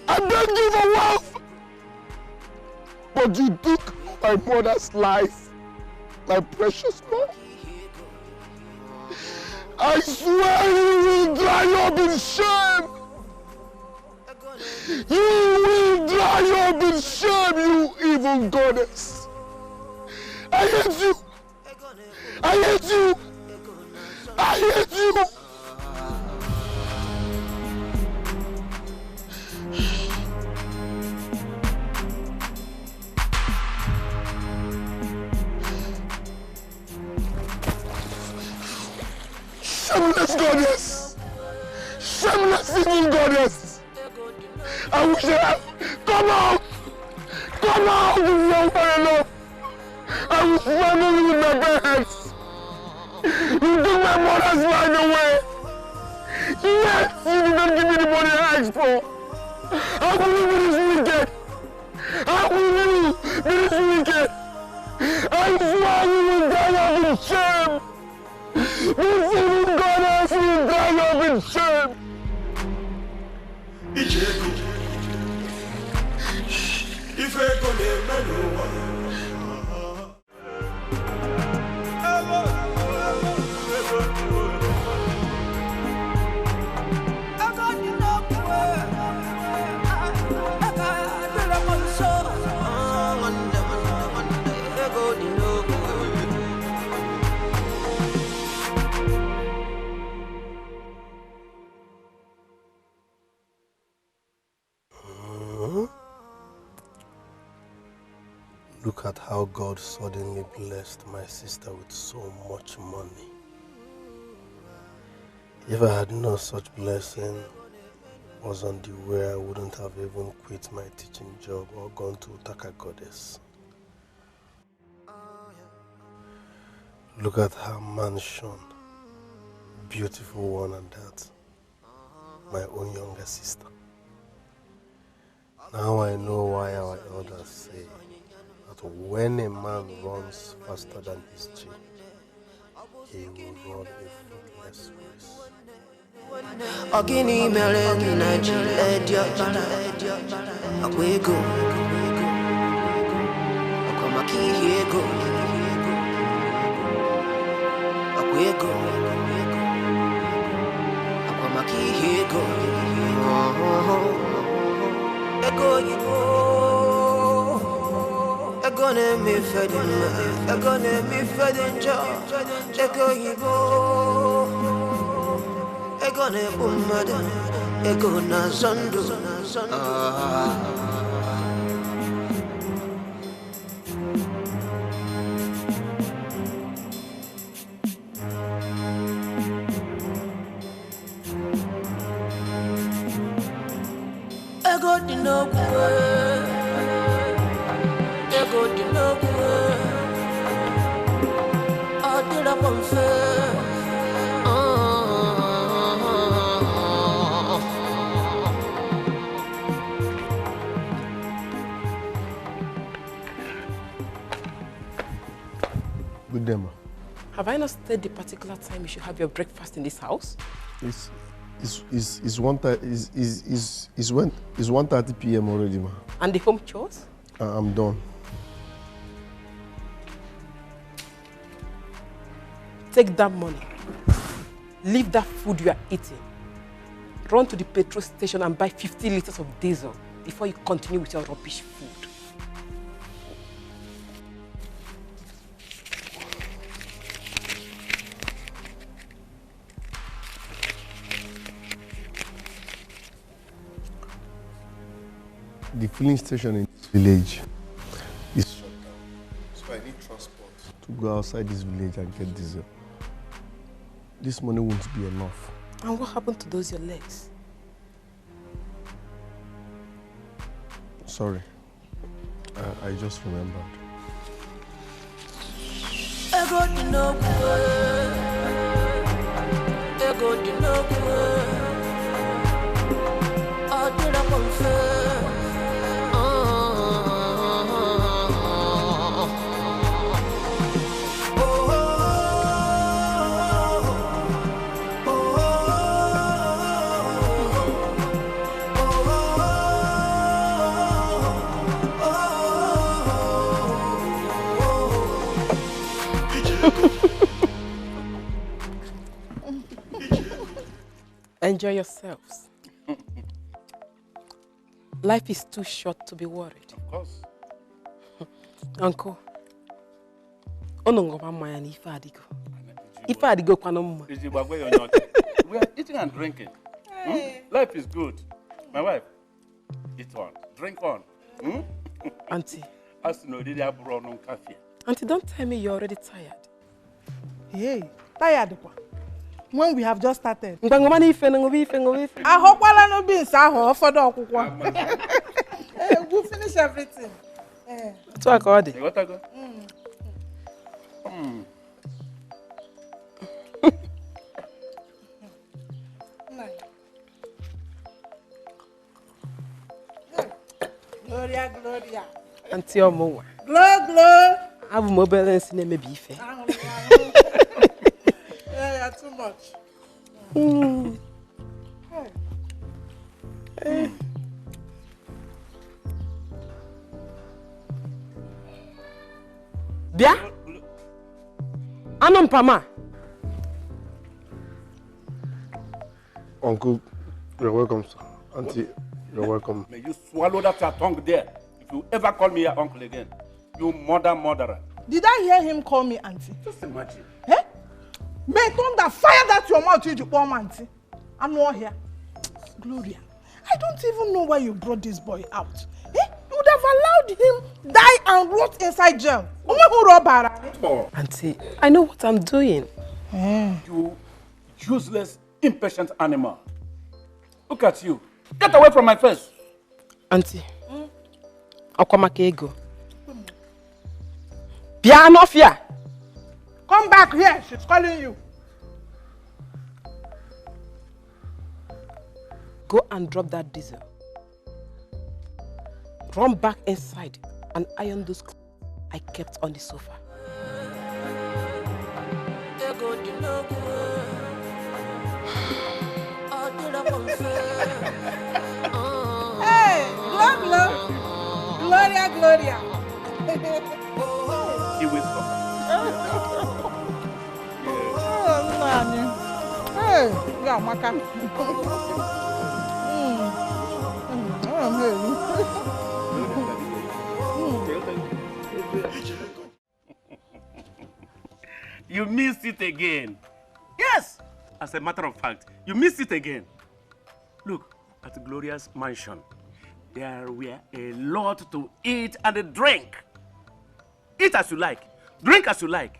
I begged you for wealth! But you took my mother's life, my precious mom. I swear you will dry up in shame! You will dry up in shame, you evil goddess! I hate you! I hate you! I hate you! Shameless goddess! Shameless evil goddess! I wish I had... Come out! Come out! This is not enough! I will swallow you with my bare hands! You took my mother's life away! Yes! You did not give me the money I asked for! How will you be this wicked? How will you be this wicked? I swear you will die up in shame! This evil goddess will die up in shame! If I go there, Look at how God suddenly blessed my sister with so much money. If I had no such blessing was on the way, I wouldn't have even quit my teaching job or gone to Taka Goddess. Look at her mansion. Beautiful one and that. My own younger sister. Now I know why our elders say that when a man runs faster than his chief, he will run a fruitless race. Ogini mele na jiledia Akwego Akwamaki hego Akwego Akwamaki hego Ego yigo Ego ne mi fedin ma Ego ne mi fedin jo Ego yigo Ego ne bumada, ego na zondo. Ego di no kwe, ego di no kwe. Adira pomfe. Good day, ma. Have I not said the particular time you should have your breakfast in this house? It's 1:30 p.m. already, ma. And the home chores? I'm done. Take that money. Leave that food you are eating. Run to the petrol station and buy 50 liters of diesel before you continue with your rubbish food. The filling station in this village is shut down, so I need transport to go outside this village and get diesel. This money won't be enough. And what happened to those your legs? Sorry, I just remembered. Ego di no kwe, ego di no kwe. Adira pomfe. Enjoy yourselves. Life is too short to be worried. Of course. Uncle, Ife adigo kwano mma. We are eating and drinking. Life is good. My wife, eat one, drink one. Auntie. Auntie, don't tell me you're already tired. Hey, tired kwa? When we have just started. We'll finish everything. Talk all day. Gloria, Gloria. Auntie Omowa. Glow, glow. I have mobile and cinema beef. Yeah, too much. Bia? Anom Pama. Uncle, you're welcome, sir. Auntie, you're welcome. May you swallow that your tongue there. If you ever call me your uncle again, you murderer. Did I hear him call me auntie? Just imagine. Eh? May thunder fire that your mouth, you poor auntie. I'm not here. Gloria, I don't even know why you brought this boy out. Eh? You would have allowed him die and rot inside jail. Oh. Auntie, I know what I'm doing. You useless, impatient animal. Look at you. Get away from my face. Auntie, Okwamaka ego. Piano fear. Come back here. She's calling you. Go and drop that diesel. Run back inside and iron those clothes I kept on the sofa. Hey, Gloria. He will stop. Hey, yeah, Maka. You missed it again. Yes! As a matter of fact, you missed it again. Look, at Gloria's mansion, there were a lot to eat and drink. Eat as you like, drink as you like.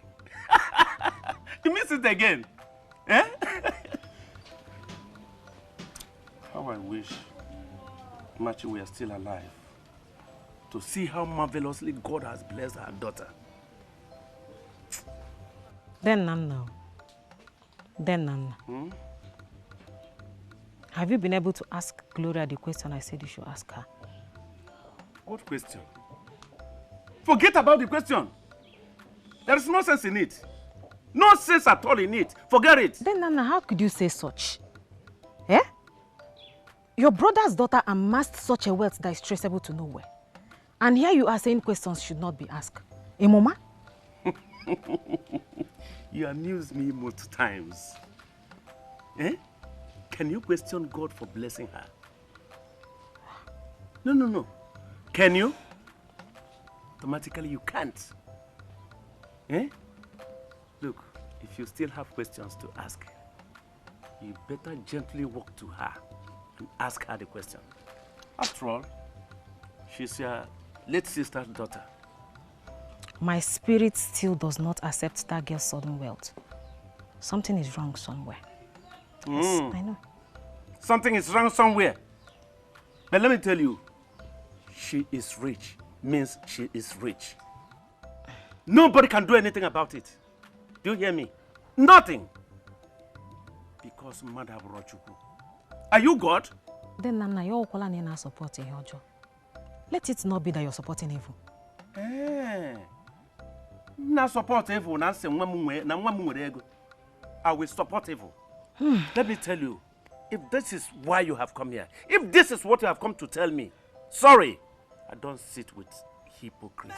You missed it again. Eh? How I wish Machi were still alive to see how marvelously God has blessed her daughter. Then Nana. Have you been able to ask Gloria the question I said you should ask her? What question? Forget about the question. There is no sense in it. No sense at all in it. Forget it. Then Nana, how could you say such? Eh? Your brother's daughter amassed such a wealth that is traceable to nowhere. And here you are saying questions should not be asked. Eh, Mama? You amuse me most times. Eh? Can you question God for blessing her? No. Can you? Automatically you can't. Eh? Look, if you still have questions to ask, you better gently walk to her and ask her the question. After all, she's your late sister's daughter. My spirit still does not accept that girl's sudden wealth. Something is wrong somewhere. Yes, I know. Something is wrong somewhere. But let me tell you, she is rich means she is rich. Nobody can do anything about it. Do you hear me? Nothing. Because Mother Brochuku. Are you God? Then Nana, you're not supporting Hojo. Let it not be that you're supporting evil. Eh. Na support evil. I will support evil. Let me tell you, if this is why you have come here, if this is what you have come to tell me, sorry, I don't sit with hypocrites.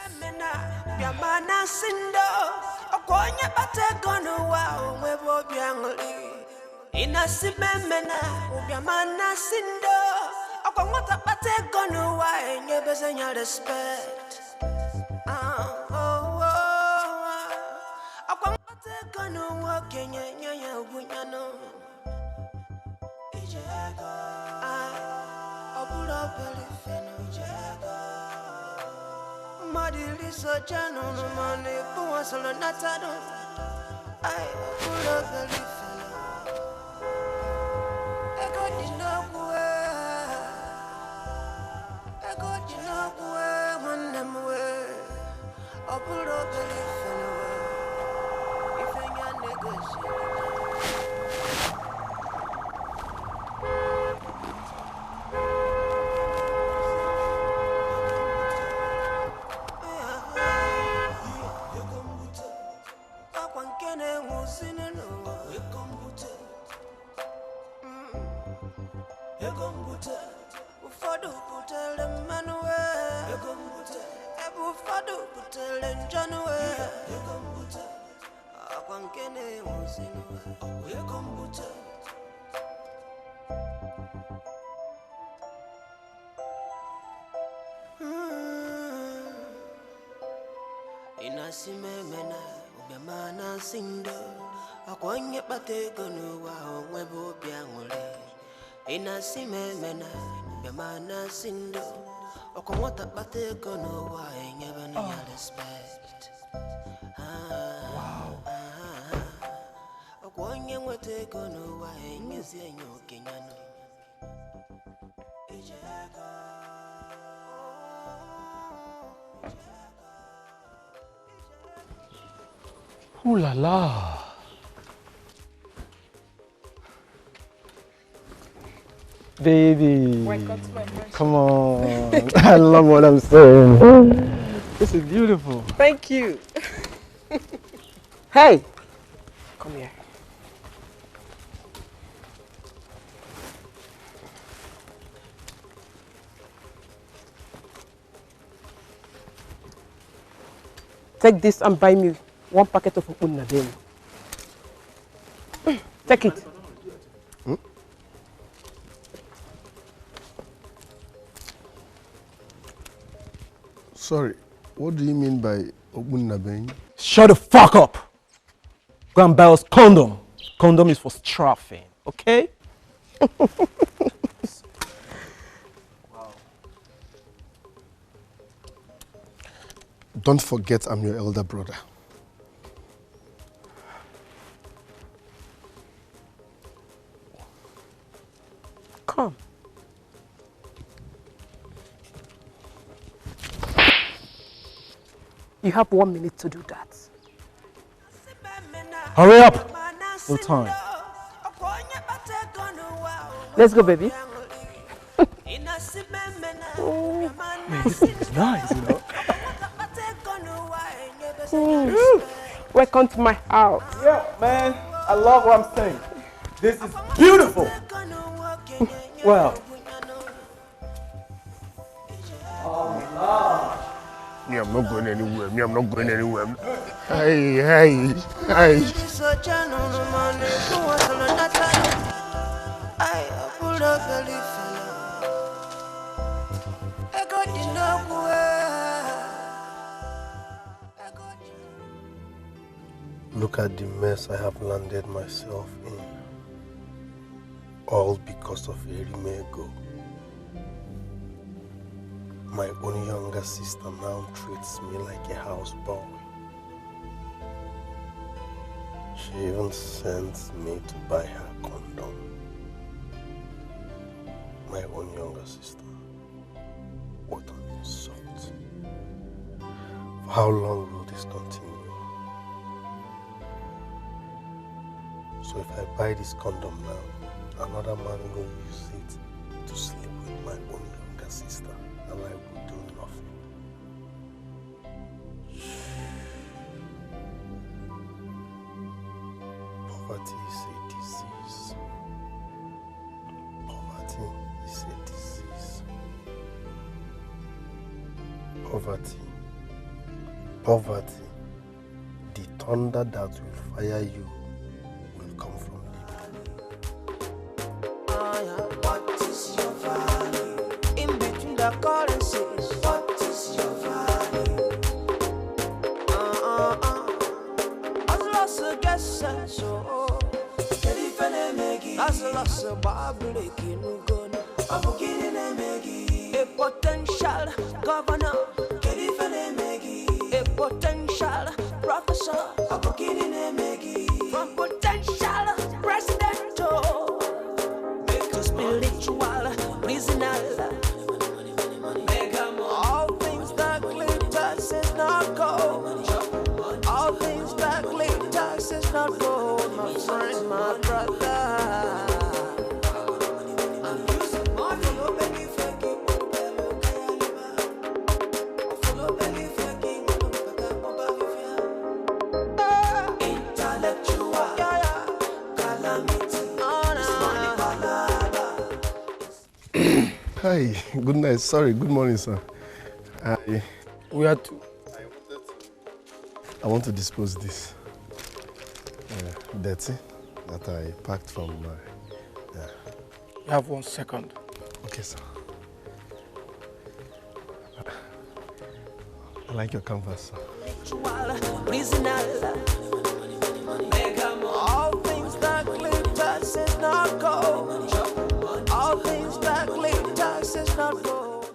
Inasimemena ubemana sindo akwanye batego no wa onwebo bianwole. Inasimemena ubemana sindo Ooh la la. Baby, come on. I love what I'm saying. This is beautiful. Thank you. Hey, come here. Take this and buy me 1 packet of Unna then. Take it. Hmm? Sorry, what do you mean by Obunnabeng? Shut the fuck up. Go and buy us condom. Condom is for strafing, okay? Don't forget I'm your elder brother. Come. You have 1 minute to do that. Hurry up. No time. Let's go, baby. Man, this is nice, you know. Welcome to my house. Yeah, man. I love what I'm saying. This is beautiful. Well. Me, I'm not going anywhere. Me, I'm not going anywhere. Hey. Look at the mess I have landed myself in. All because of Erimego. My own younger sister now treats me like a houseboy. She even sends me to buy her condom. My own younger sister. What an insult. For how long will this continue? So if I buy this condom now, another man will use it to sleep with my own younger sister, and I will do nothing. Poverty is a disease. Poverty is a disease. Poverty. The thunder that will fire you will come from What is your value? In between the currencies, what is your value? As lost a guess, so as lost a babble, a potential governor, a potential professor, from potential president to spiritual prisoner. All things that glitter is not gold. All things that glitter is not gold, my friend, my brother. Hi, good night. Sorry, good morning, sir. We are to. I want to dispose this dirty that I packed from my. You have 1 second. Okay, sir. I like your canvas, sir. All things that glitter is not gold. All things that glitter is not gold.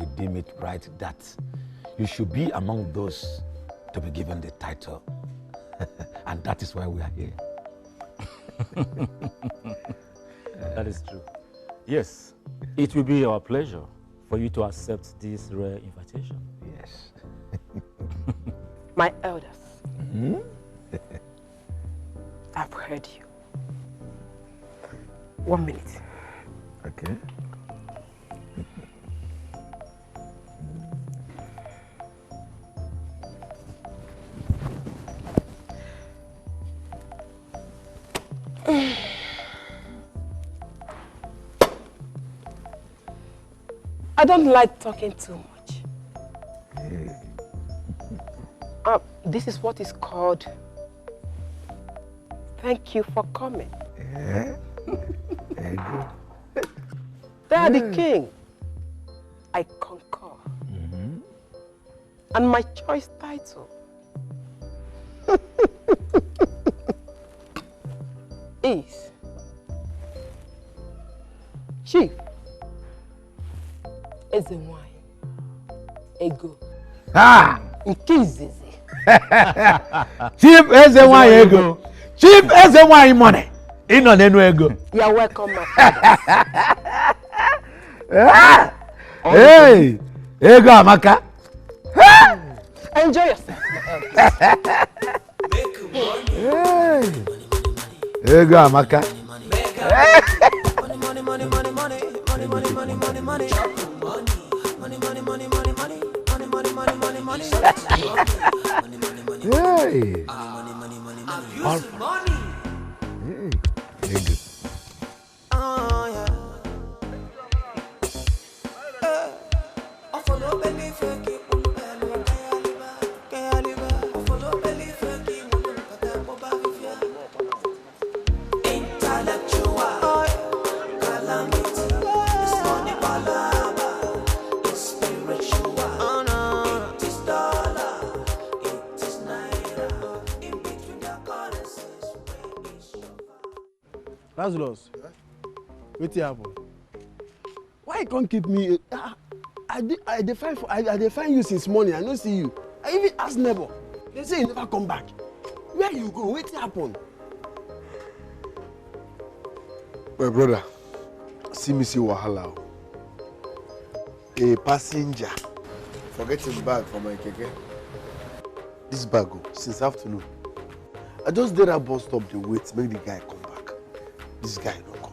we deem it right that you should be among those to be given the title. And that is why we are here. That is true. Yes, it will be our pleasure for you to accept this rare invitation. Yes. My elders, I've heard you. 1 minute. Okay. I don't like talking too much. This is what is called thank you for coming. Yeah. Very good. They are the king. I concur. And my choice title is Chief Ezenwanyị Ego. Nke izizi. Chief Ezenwanyị Ego. Chief Ezenwanyị Money. Ịnọ n'enu ego. You are welcome, my Hey! Ego amaka. Enjoy yourself. Hey! Ego amaka. Hey! All for money. Hey! Ego. Lazarus, wait here, happen. Why you can't keep me? I define you since morning. I don't see you. I even ask neighbor. They say you never come back. Where you go? Wait here, happen. My brother, see me see wahala. A passenger forgetting bag for my keke. This bag since afternoon. I just did that bus stop. They wait, make the guy come back. This guy don't come.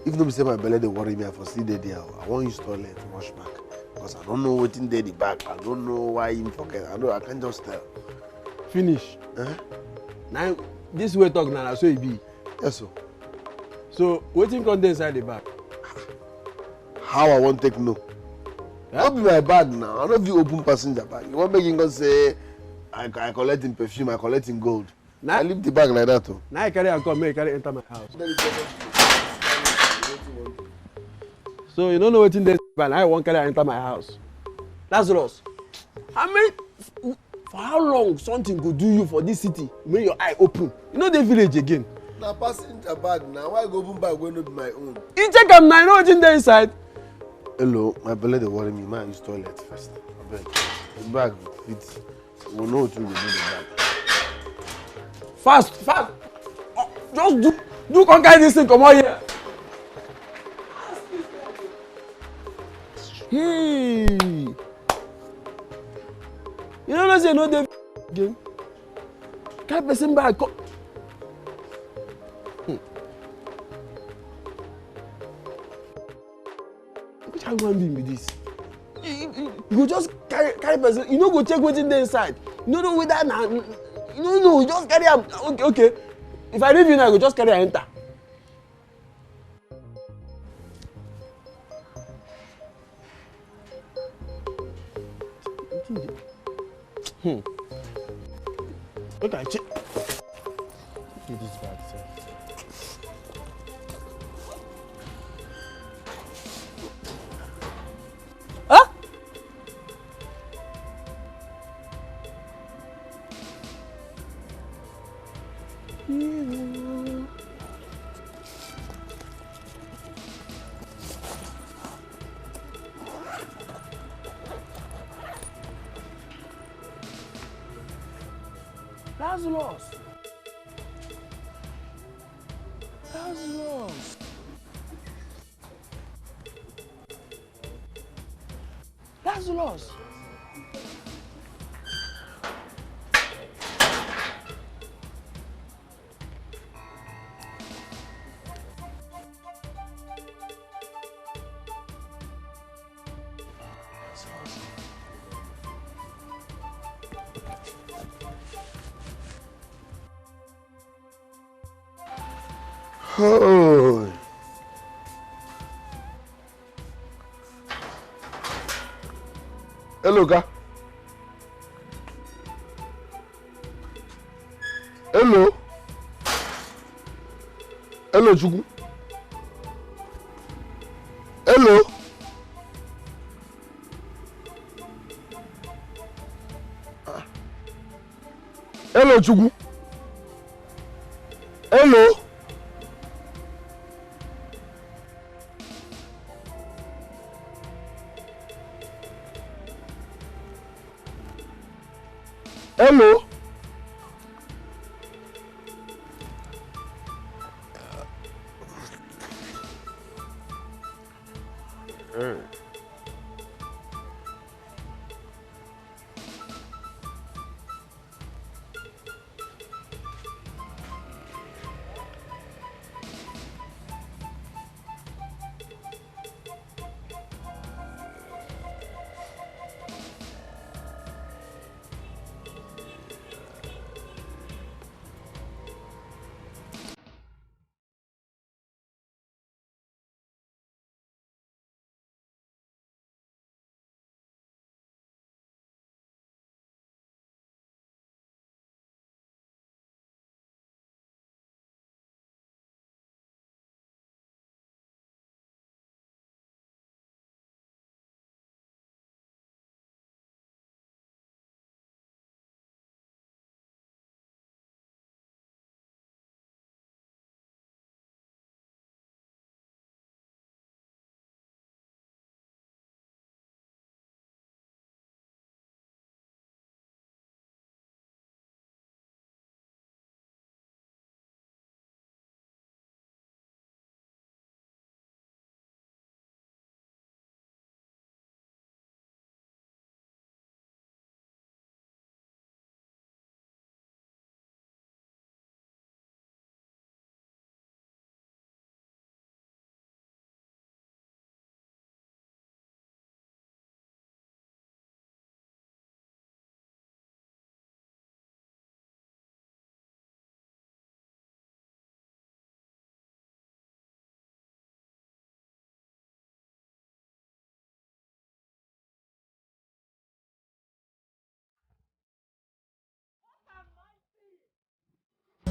If nobody say my belly they worry me, I for still there. I want use toilet to wash back because I don't know what's in there the bag. I don't know why him forget. I can't just tell. Finish. Now this way talk now, so it be. Yes sir. So waiting come inside the bag. How I won't take no. Not be my bag now. I don't be open passenger bag. You want making us say I collect in perfume, I collect in gold. Now, I leave the bag like that too. Now I carry and come, I carry enter my house. So you don't know what's in this bag. I won't carry enter my house. Lazarus, for how long something could do you for this city? Make your eye open. You know the village again. Now passenger bag now. Why go open bag when not be my own? You check them now. You know what's in there inside. Hello, my belly they worry me. Man, use toilet first. I beg. The bag fits. We know what you will do the bag. Fast. Oh, just do conquer this thing. Come on here. Hey. You know say no dey again. Carry person bag come. Which human being be this? You go just carry person. You no go check wetin dey inside. You no know whether na. No, you just carry am. Okay. If I leave you now, I go just carry am enter. Look at it. Look at this bag, sir. Huh? Lazarus! Lazarus! Lazarus! Oh. Hello, Ga. Hello. Hello, Chukwu. Hello. Hello, Chukwu. Hello. Hello.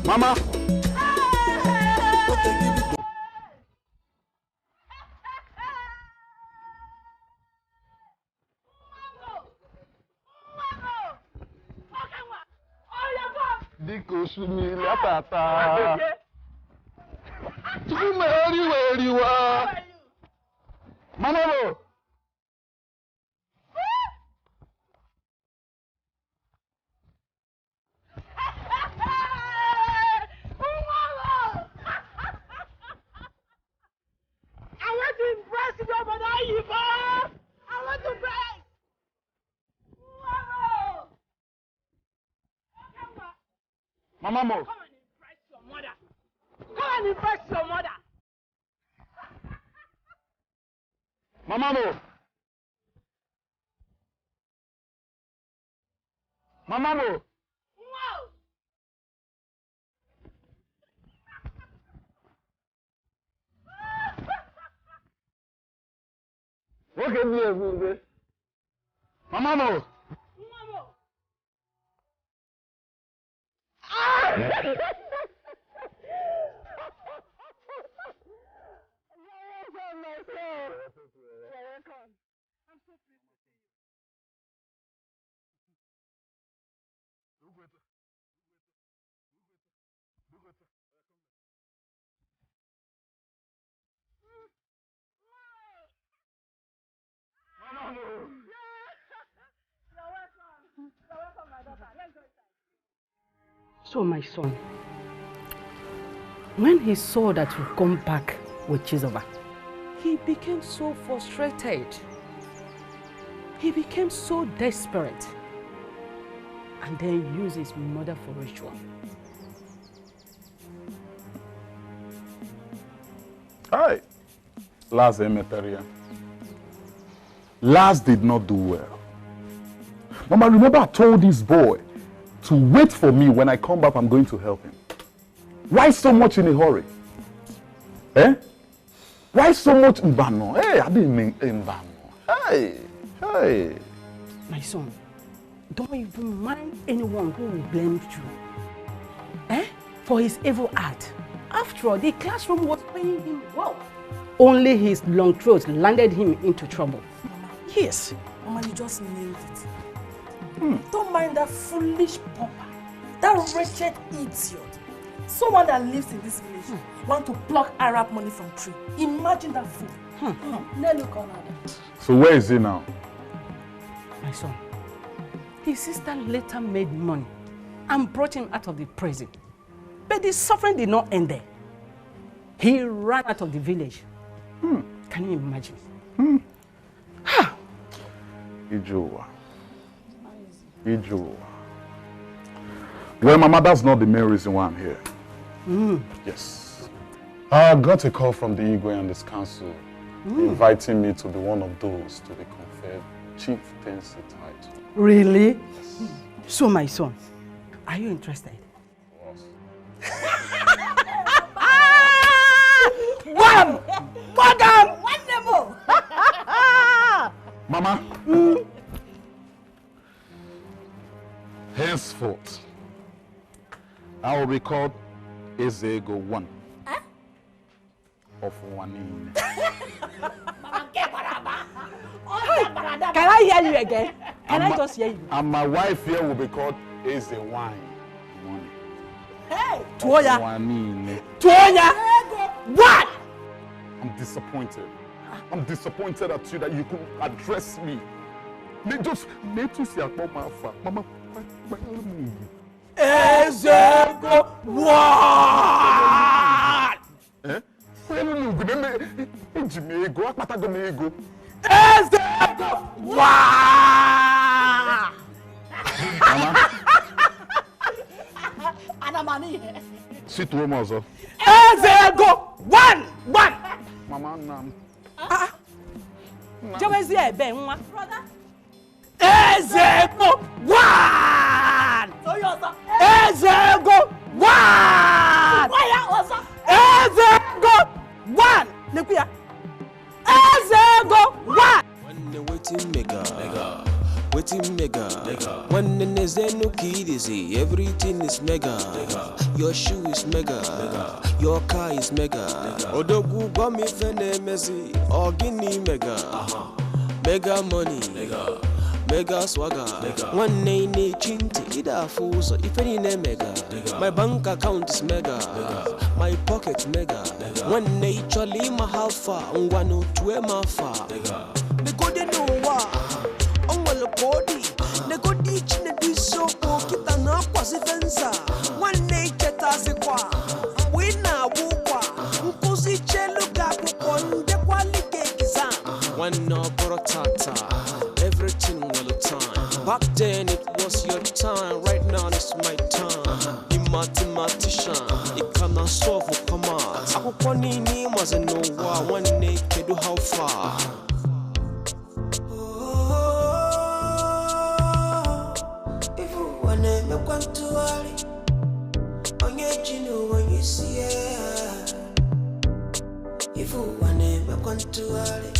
Mama! Diko sumi latata. Tume eriwa. Mama bo. I want to impress your mother, Iva. I want to impress. Mama mo. Come and impress your mother. Come and impress your mother. Mama mo. Mama mo. What can you do? Mama mo. You're welcome. You're welcome, my daughter. Let's go inside. So, my son, when he saw that you come back with Chizoba, he became so frustrated. He became so desperate. And then used his mother for ritual. Hi. Laz Emeteria. Laz did not do well. Mama, remember I told this boy to wait for me. When I come back, I'm going to help him. Why so much in a hurry? Eh? Why so much mbano? Hey, I didn't mean mbano. Hey. My son, don't even mind anyone who will blame you. Eh? For his evil act. After all, the classroom was paying him well. Only his long throat landed him into trouble. Mama. Yes. Mama, you just nailed it. Don't mind that foolish pauper, that wretched idiot. Someone that lives in this village want to pluck Arab money from tree. Imagine that fool. So where is he now? My son, his sister later made money and brought him out of the prison. But the suffering did not end there. He ran out of the village. Can you imagine? Ijoa. Well, Mama, that's not the main reason why I'm here. Yes. I got a call from the Igwe and his council inviting me to be one of those to be conferred chieftaincy title. Really? Yes. So, my son, are you interested? One! Madam! Wonderful! Mama, henceforth, I will be called Ezego 1 of Wanin. Can I hear you again? Can I just hear you? And my wife here will be called Eze Wine. Hey! Tuoya! Wanin. Tuoya! What? I'm disappointed. I'm disappointed at you that you couldn't address me. They just made you see Mama. Ezego what? Eh? Ezego what? Anamani. Sit home also. Ezego one. Mama nam. Brother. Ezego one. Ezego one. Ezego one. Nekuya. Ezego one. Waiting mega. When there's no kid is everything is mega. Your shoe is mega. Your car is mega. Odogu gummy fene messy. Organi mega. Mega money. Mega swagger. One name chinty. Ida fools. If any name mega. My bank account is mega. My pocket mega. One nature lima halfa. One to my far. The good know what. Onwale body, ne go ditch ne di so kita na kwasi fensa. One day cheta se kwa, we na wukwa. Mpusi chelu gaku konde kwa like kiza. One no borotata, everything all the time. Back then it was your time, right now it's my time. The mathematician, it cannot solve for commas. Akukoni ni maze no wa, one day kedu how far. If you want to control it,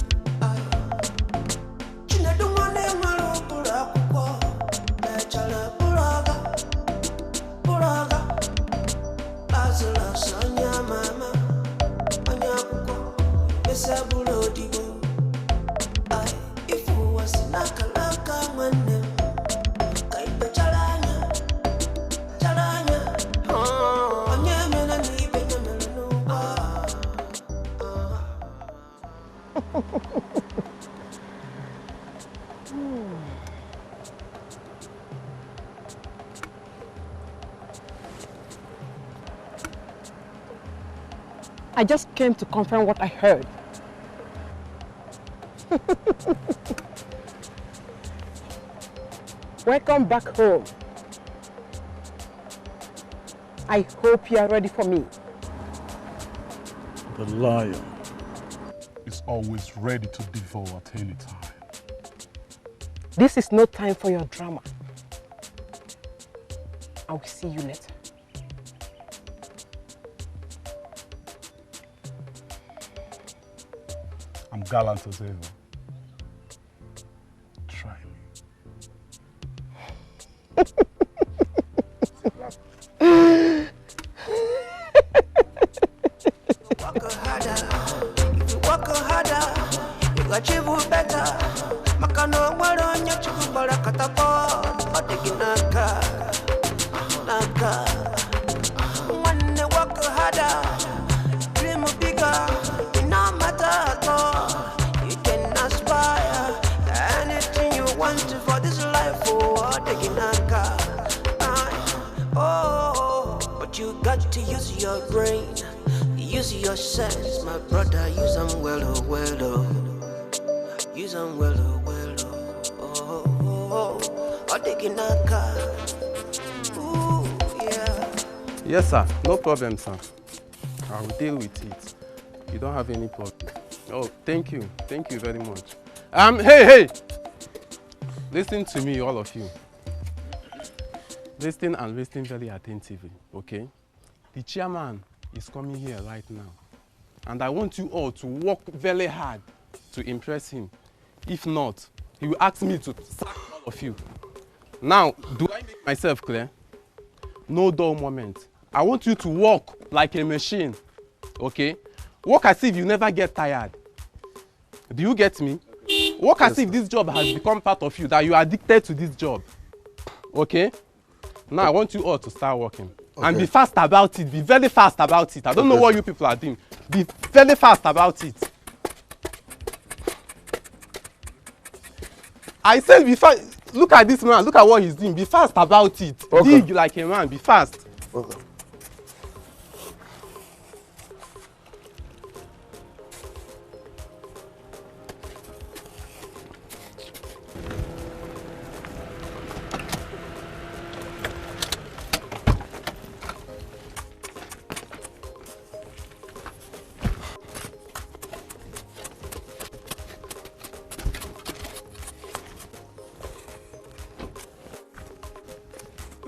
China don't want to malo pura, chala puraga, azula sanya mama, anya kuko, esa bulodibo. If you was nakalaka mane, kaipa chalanya, anya mena ni benya melano. I just came to confirm what I heard. Welcome back home. I hope you are ready for me. The lion is always ready to devour at any time. This is no time for your drama. I will see you later. I'm gallant as ever. Try me. If you work harder, you achieve better. Makano waronya chukubara katapa, odeginaka, naka. When you work harder, dream bigger. It no matter at all. You can aspire anything you want for this life. Oh, odeginaka. Oh, but you got to use your brain. Use your sense, my brother. Use them well, oh, well, oh. Use them well, oh, well, oh. Oh, oh, oh, taking a car. Ooh, yeah. Yes, sir. No problem, sir. I will deal with it. You don't have any problem. Oh, thank you. Thank you very much. Hey! Listen to me, all of you. Listen and listen very attentively, okay? The chairman is coming here right now. And I want you all to work very hard to impress him. If not, he will ask me to sack all of you. Now, do I make myself clear? No dull moment. I want you to work like a machine, okay? Work as if you never get tired. Do you get me? Work as if this job has become part of you, that you are addicted to this job, okay? Now I want you all to start working. Okay. And be fast about it. Be very fast about it. I don't know what you people are doing. Be very fast about it. I said be fast. Look at this man. Look at what he's doing. Be fast about it. Okay. Dig like a man. Be fast. Okay.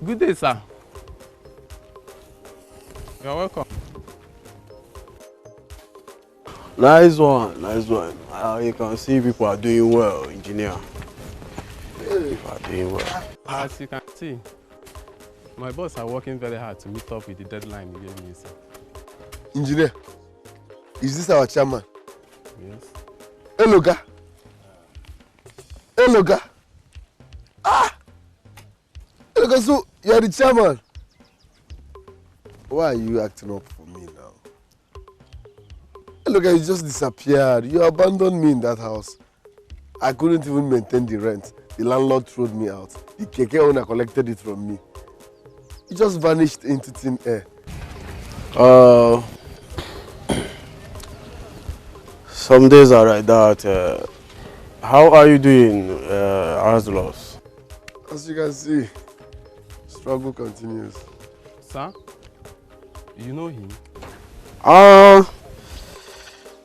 Good day, sir. You're welcome. Nice one, nice one. You can see people are doing well, engineer. People are doing well. As you can see, my boss are working very hard to meet up with the deadline he gave me, sir. Engineer, is this our chairman? Yes. Hello, guy. Hello, guy. Ah! Hello, guy, so you're the chairman. Why are you acting up for me now? Look, you just disappeared. You abandoned me in that house. I couldn't even maintain the rent. The landlord threw me out. The keke owner collected it from me. You just vanished into thin air. Some days are like that. How are you doing, Aslos? As you can see, struggle continues. Sir, you know him?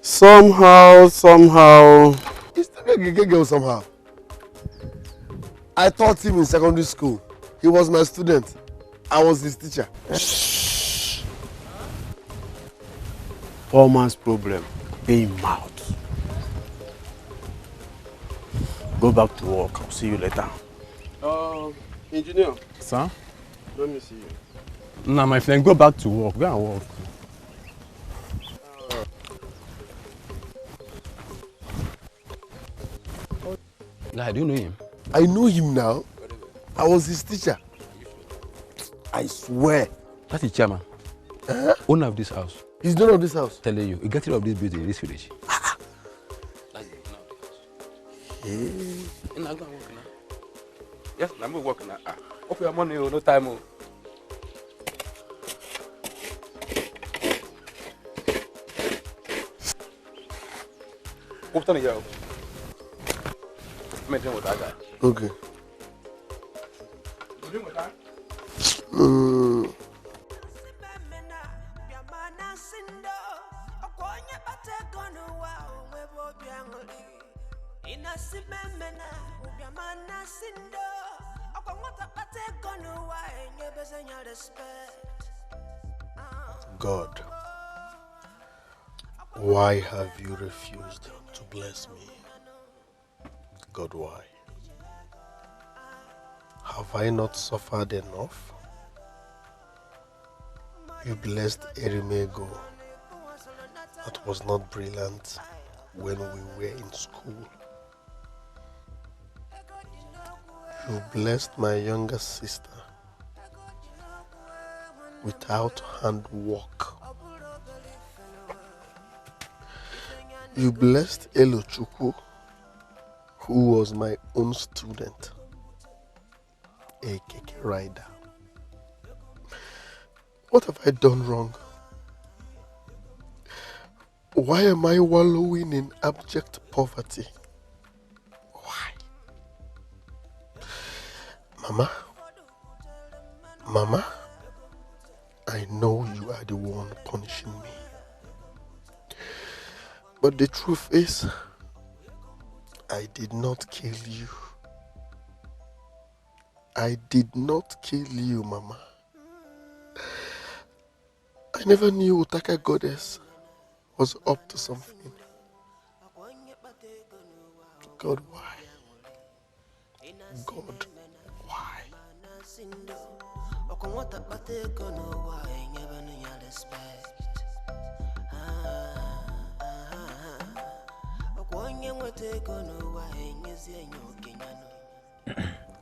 Somehow. He's still a keke girl somehow. I taught him in secondary school. He was my student. I was his teacher. Poor man's problem, being mouth. Go back to work. I'll see you later. Engineer. Sir? Let me see you. Now, my friend, go back to work. Go and work. Like, do you know him? I know him now. I was his teacher. I swear. That's the chairman. Owner of this house. He's the owner of this house. Telling you, he gets rid of this building in this village. You're not going to work now. Yes, I'm going to work now. Hope your money, no time. Open it here. I'm with that guy. Okay. God, why have you refused to bless me? God, why? Have I not suffered enough? You blessed Erimego. That was not brilliant when we were in school. You blessed my younger sister without handwork. You blessed Elochukwu, who was my own student, a keke rider. What have I done wrong? Why am I wallowing in abject poverty? Why? Mama, I know you are the one punishing me. But the truth is, I did not kill you. I did not kill you, Mama. I never knew Utaka Goddess was up to something. God, why? God, why?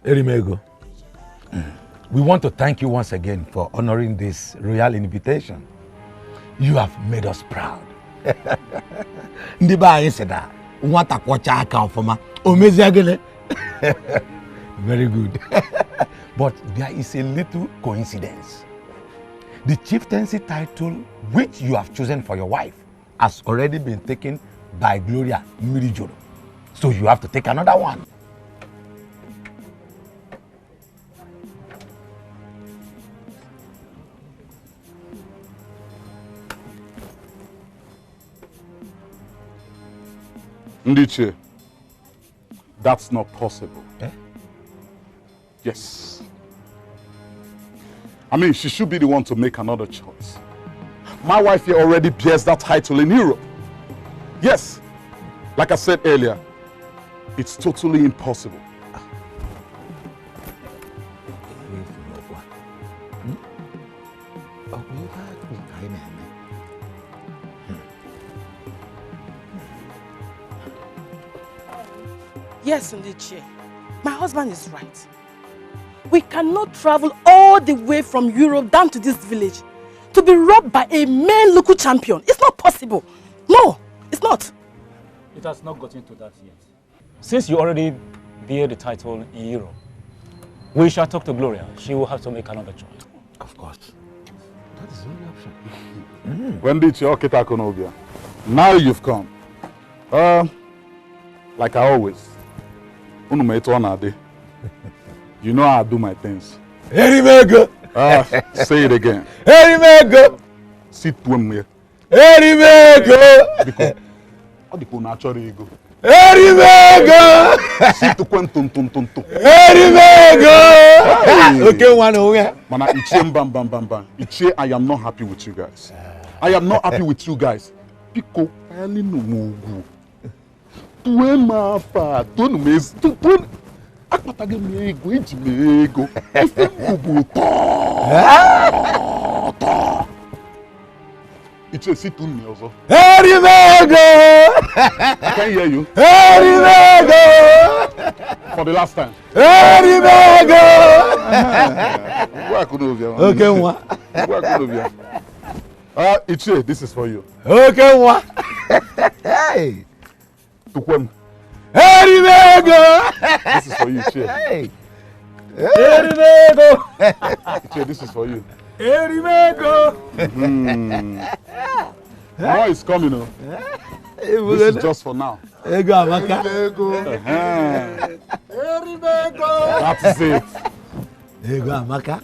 Erimego, we want to thank you once again for honoring this royal invitation. You have made us proud. Very good. But there is a little coincidence. The chieftaincy title which you have chosen for your wife has already been taken by Gloria Mirijoro. So you have to take another one. Ndiche, that's not possible. Eh? Yes. I mean, she should be the one to make another choice. My wife here already bears that title in Europe. Yes. Like I said earlier, it's totally impossible. Yes, Ndiche. My husband is right. We cannot travel all the way from Europe down to this village to be robbed by a male local champion. It's not possible. No, it's not. It has not gotten to that yet. Since you already bear the title in Europe, we shall talk to Gloria. She will have to make another choice. Of course. That is the only option. When did you okay, Takonobia? Now you've come. Like I always. You know how I do my things. Erimego! Say it again. Erimego! Sit to me. Erimego! Because how do you naturally ego? Erimego! Sit to quantum tum tum tum. Erimego! Okay, one over. Mana Ichie bam bam bam bam. Ichie, I am not happy with you guys. I am not happy with you guys. Pico, I only know mugu. When my father don't miss to put a ego, it's me ego. It's a sit to me also. Erimego! I can't hear you. Erimego! For the last time. Erimego! Okay, one. Ichie, this is for you. Okay, one. Hey. Erimego! This is for you, Ichie. Hey. Erimego! Ichie, this is for you. Erimego! Now it's coming, oh. This is just for now. Ego Amaka. That is it. Ego Amaka.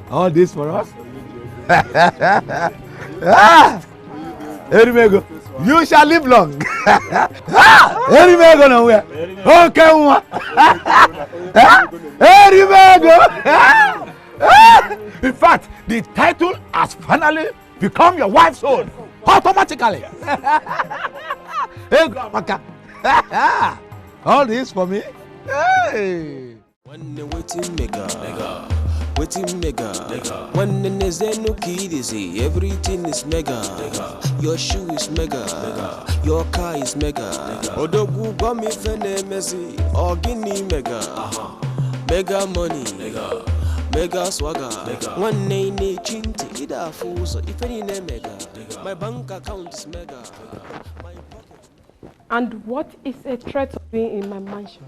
All this for us? Erimego, you shall live long. Erimego nowhere. Okay, one. Erimego. In fact, the title has finally become your wife's own automatically. Ego Amaka. All this for me. Hey. Waiting mega. When there's no kid is everything is mega. Your shoe is mega. Your car is mega. Odogu gummy fene messy or guinea mega. Mega money. Mega swagger. One name chinty ida fools if any name mega. My bank account is mega. And what is a threat of being in my mansion?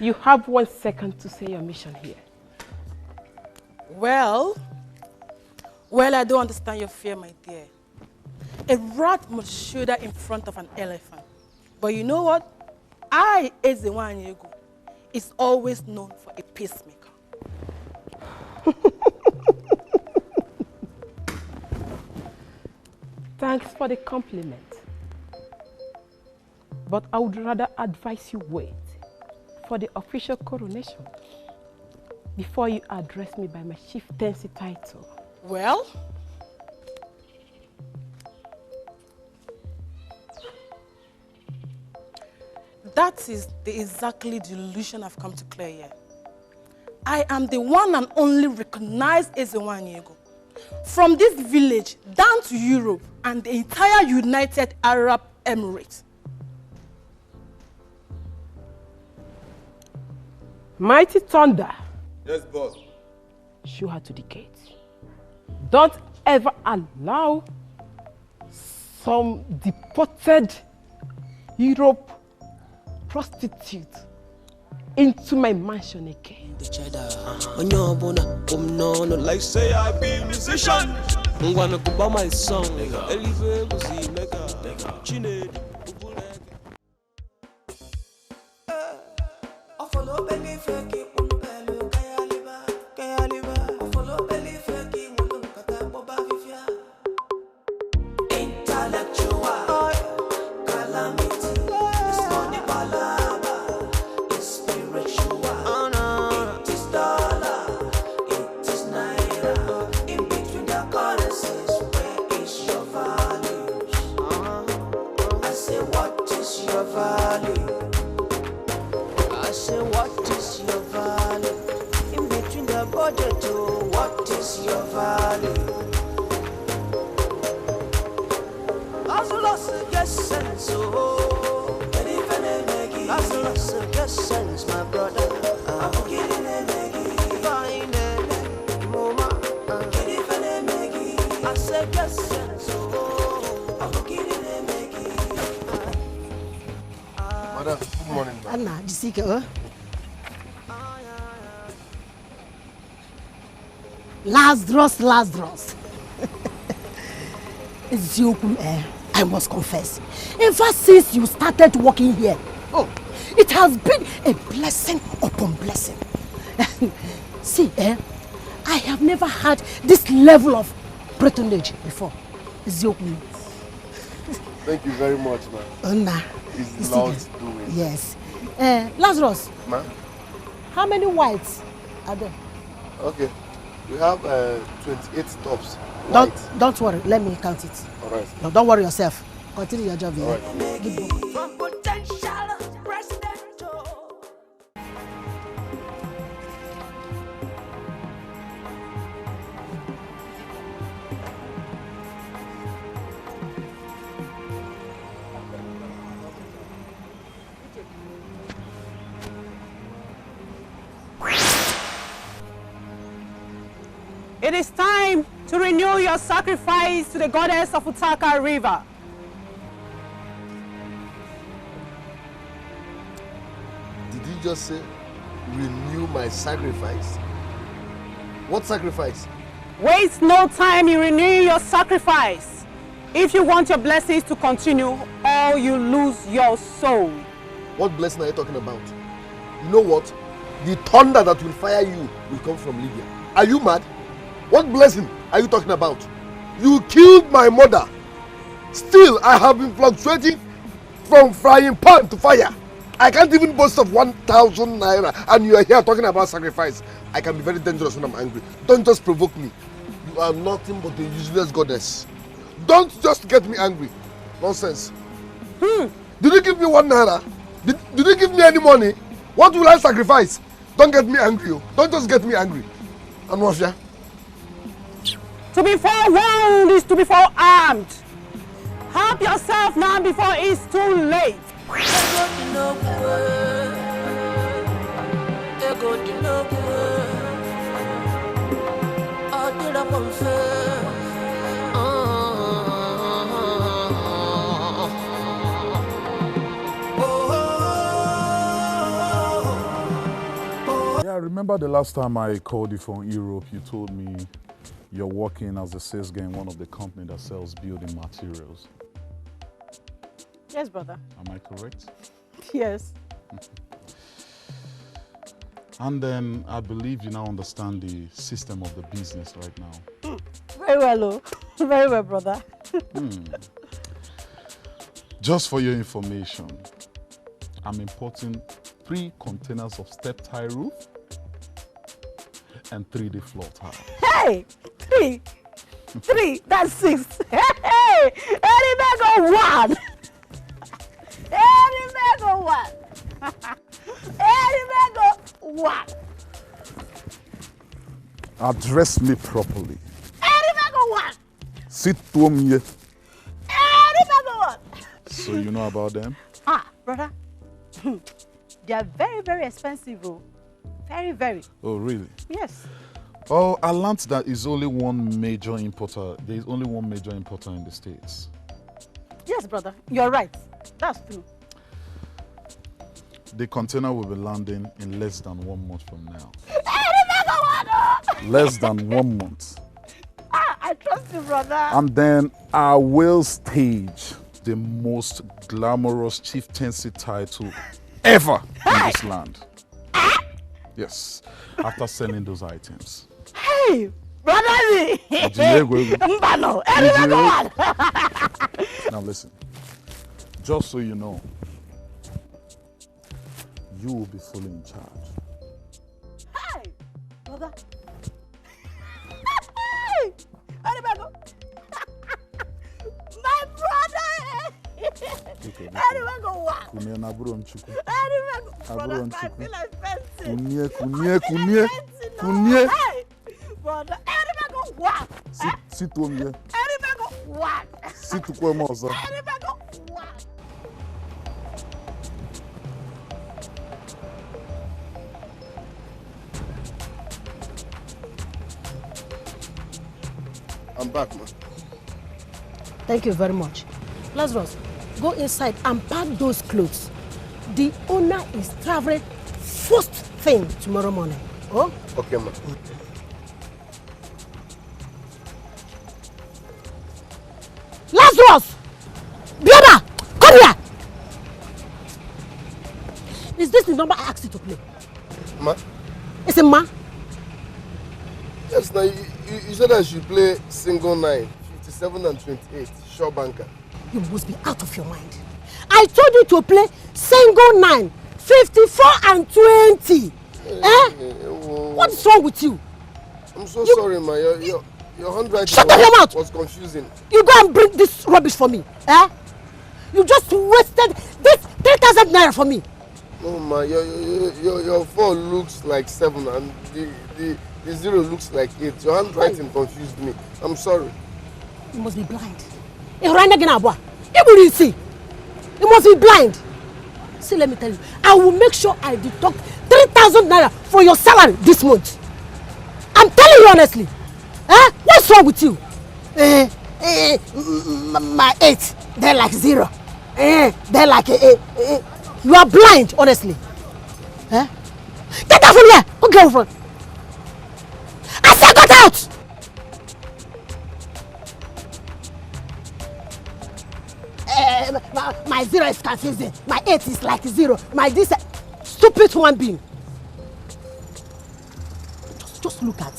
You have 1 second to say your mission here. Well, I don't understand your fear, my dear. A rat must shoulder in front of an elephant. But you know what? I, as the one you go, is always known for a peacemaker. Thanks for the compliment. But I would rather advise you wait for the official coronation before you address me by my chieftaincy title. Well, that is exactly the illusion I've come to clear here. I am the one and only recognized as the one Yego. From this village down to Europe and the entire United Arab Emirates. Mighty Thunder. Yes, boss. Show her to the gate. Don't ever allow some deported Europe prostitute into my mansion again. Like say I be a musician. I'm gonna go by my song. Madam, good morning. Anna, Jessica. Lazarus. I must confess. Ever since you started working here, it has been a blessing upon blessing. See, I have never had this level of patronage before. Thank you very much, man. Anna. It's Lord's doing. Yes. Lazarus. Ma? How many whites are there? Okay. We have 28 tops. Don't worry. Let me count it. All right. No, don't worry yourself. Continue your job here. All right. Good boy. It is time to renew your sacrifice to the goddess of Utaka River. Did you just say renew my sacrifice? What sacrifice? Waste no time in renewing your sacrifice. If you want your blessings to continue, or you lose your soul. What blessing are you talking about? You know what? The thunder that will fire you will come from Lydia. Are you mad? What blessing are you talking about? You killed my mother. Still, I have been fluctuating from frying pan to fire. I can't even boast of 1,000 naira, and you are here talking about sacrifice. I can be very dangerous when I'm angry. Don't just provoke me. You are nothing but a useless goddess. Don't just get me angry. Nonsense. Did you give me 1 naira? Did you give me any money? What will I sacrifice? Don't get me angry. Don't just get me angry. And Mafia? To be forewarned is to be forearmed. Help yourself now before it's too late. Yeah, I remember the last time I called you from Europe, you told me you're working as a sales guy in one of the companies that sells building materials. Yes, brother. Am I correct? Yes. And then I believe you now understand the system of the business right now. Very well, oh. Very well, brother. Just for your information, I'm importing 3 containers of step tie roof and 3D floor tile. Hey! 3! 3! That's 6! Hey! Any bag of 1! Any bag of 1! Any bag of 1! Address me properly. Any bag of 1! Sit to me. Any bag of 1! So you know about them? Ah, brother. They are very, very expensive, oh. Very, very. Oh, really? Yes. Oh, I learned that is only one major importer. There is only one major importer in the States. Yes, brother. You're right. That's true. The container will be landing in less than 1 month from now. Any bag of 1! Less than 1 month. Ah, I trust you, brother. And then I will stage the most glamorous chieftaincy title ever in this land. Yes, after selling those items. Hey, brother! Mbano, any bag of 1! Now listen, just so you know, you will be fully in charge. Hey, brother. Hey, any bag of... My brother! Any bag of 1! Any bag of... Brother, I feel like fencing. Kunye. Hey, brother, any bag of 1! Sit to me. Any bag of 1! Sit to Kwemo, sir. Any bag of 1! I'm back, man. Thank you very much. Lazarus, go inside and pack those clothes. The owner is traveling first thing tomorrow morning. Oh? Okay, man. Lazarus! Brother! Come here! Is this the number I asked you to play? Ma? It's a ma? Yes, now you said I should play single 9, 57 and 28, sure banker. You must be out of your mind. I told you to play single 9, 54 and 20. What's wrong with you? I'm so sorry, ma. Your handwriting Shut up your mouth! Was confusing. You go and bring this rubbish for me. You just wasted this 3,000 naira for me. No, ma. Your 4 looks like 7 and the 0 looks like 8. Your handwriting confused me. I'm sorry. You must be blind. You must be blind. See, let me tell you, I will make sure I deduct 3,000 naira for your salary this month. I'm telling you honestly. What's wrong with you? My 8, they're like 0. They're like you are blind, honestly. Get out from here. Go get over. I said get out. my 0 is confusing. My 8 is like 0. My this stupid human being. Just look at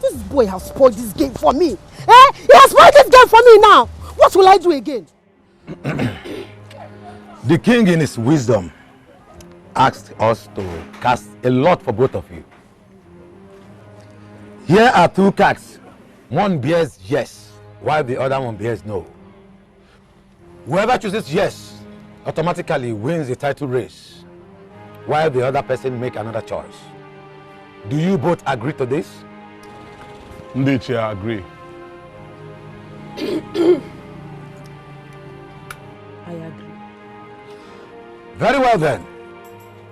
this boy has spoiled this game for me. He has spoiled this game for me now. What will I do again? The king in his wisdom asked us to cast a lot for both of you. Here are 2 cards. One bears yes, while the other one bears no. Whoever chooses yes automatically wins the title race, while the other person make another choice. Do you both agree to this? Ndichi, I agree. I agree. Very well then.